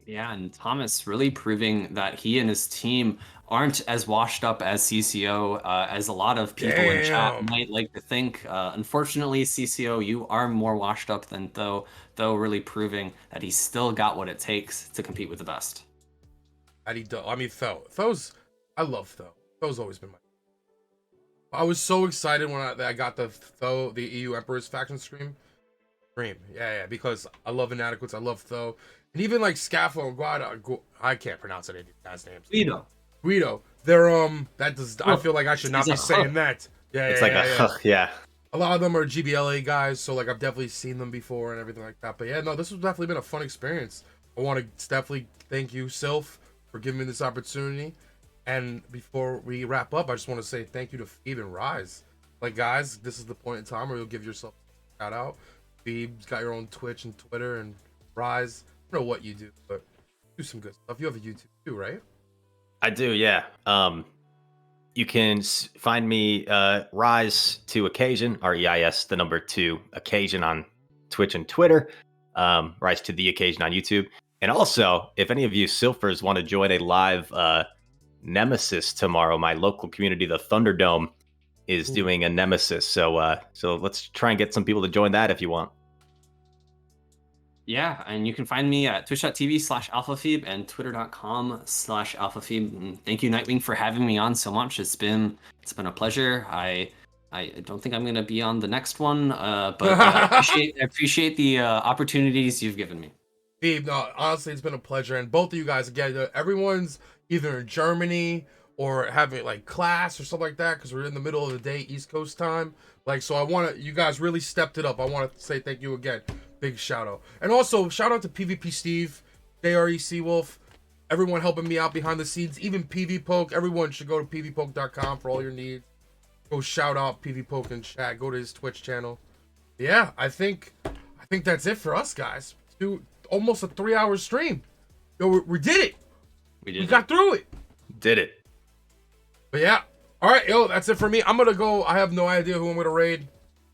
Yeah, and Thomas really proving that he and his team aren't as washed up as CCO as a lot of people in chat Damn. might like to think. Unfortunately, CCO, you are more washed up than Tho really proving that he's still got what it takes to compete with the best. I mean, Tho. I love Tho. Tho's always been my. I was so excited when I got the EU Emperors faction stream. Yeah, because I love Inadequates, I love Tho. And even like Scafo and I can't pronounce any of these guys' names. Guido. They're I feel like I should not be saying that. Yeah, It's yeah. yeah. A lot of them are GBLA guys, so like I've definitely seen them before and everything like that. But yeah, no, this has definitely been a fun experience. I want to definitely thank you, SILPH, for giving me this opportunity. And before we wrap up, I just want to say thank you to Phoebe and Rise. Like, guys, this is the point in time where you'll give yourself a shout out. Phoebe's got your own Twitch and Twitter, and Rise, I don't know what you do, but do some good stuff. You have a YouTube too, right? I do, yeah. You can find me Rise to Occasion, REIS, the number 2 Occasion on Twitch and Twitter. Rise to the Occasion on YouTube. And also, if any of you Silphers want to join a live Nemesis tomorrow, my local community, the Thunderdome, is doing a Nemesis. So let's try and get some people to join that if you want. Yeah, and you can find me at twitch.tv/alphaphoebe and twitter.com/alphaphoebe. Thank you, Nightwing, for having me on so much. It's been a pleasure. I don't think I'm going to be on the next one, but I appreciate the opportunities you've given me. Phoebe, no, honestly, it's been a pleasure. And both of you guys, again, everyone's either in Germany or having like class or stuff like that, because we're in the middle of the day, East Coast time. Like, so you guys really stepped it up. I want to say thank you again. Big shout out. And also, shout out to PvP Steve, JRE Seawolf, everyone helping me out behind the scenes, even PvPoke. Everyone should go to pvpoke.com for all your needs. Go shout out PvPoke in chat. Go to his Twitch channel. Yeah, I think that's it for us, guys. Almost a 3-hour stream. Yo, we did it. We got through it. Did it. But yeah. All right, yo, that's it for me. I'm gonna go. I have no idea who I'm gonna raid.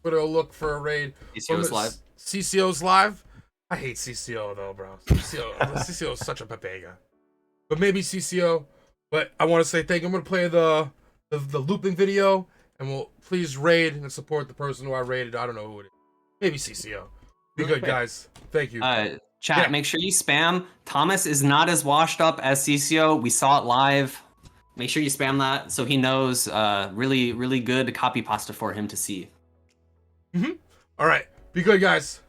I'm gonna look for a raid. CCO's live. CCO's live. I hate CCO though, bro. CCO is such a pepega. But maybe CCO. But I want to say thank you. I'm gonna play the looping video, and we'll please raid and support the person who I raided. I don't know who it is. Maybe CCO. Be good, guys. Thank you. Chat, make sure you spam. Thomas is not as washed up as CCO. We saw it live. Make sure you spam that so he knows. Really, really good copy pasta for him to see. All right. Be good, guys.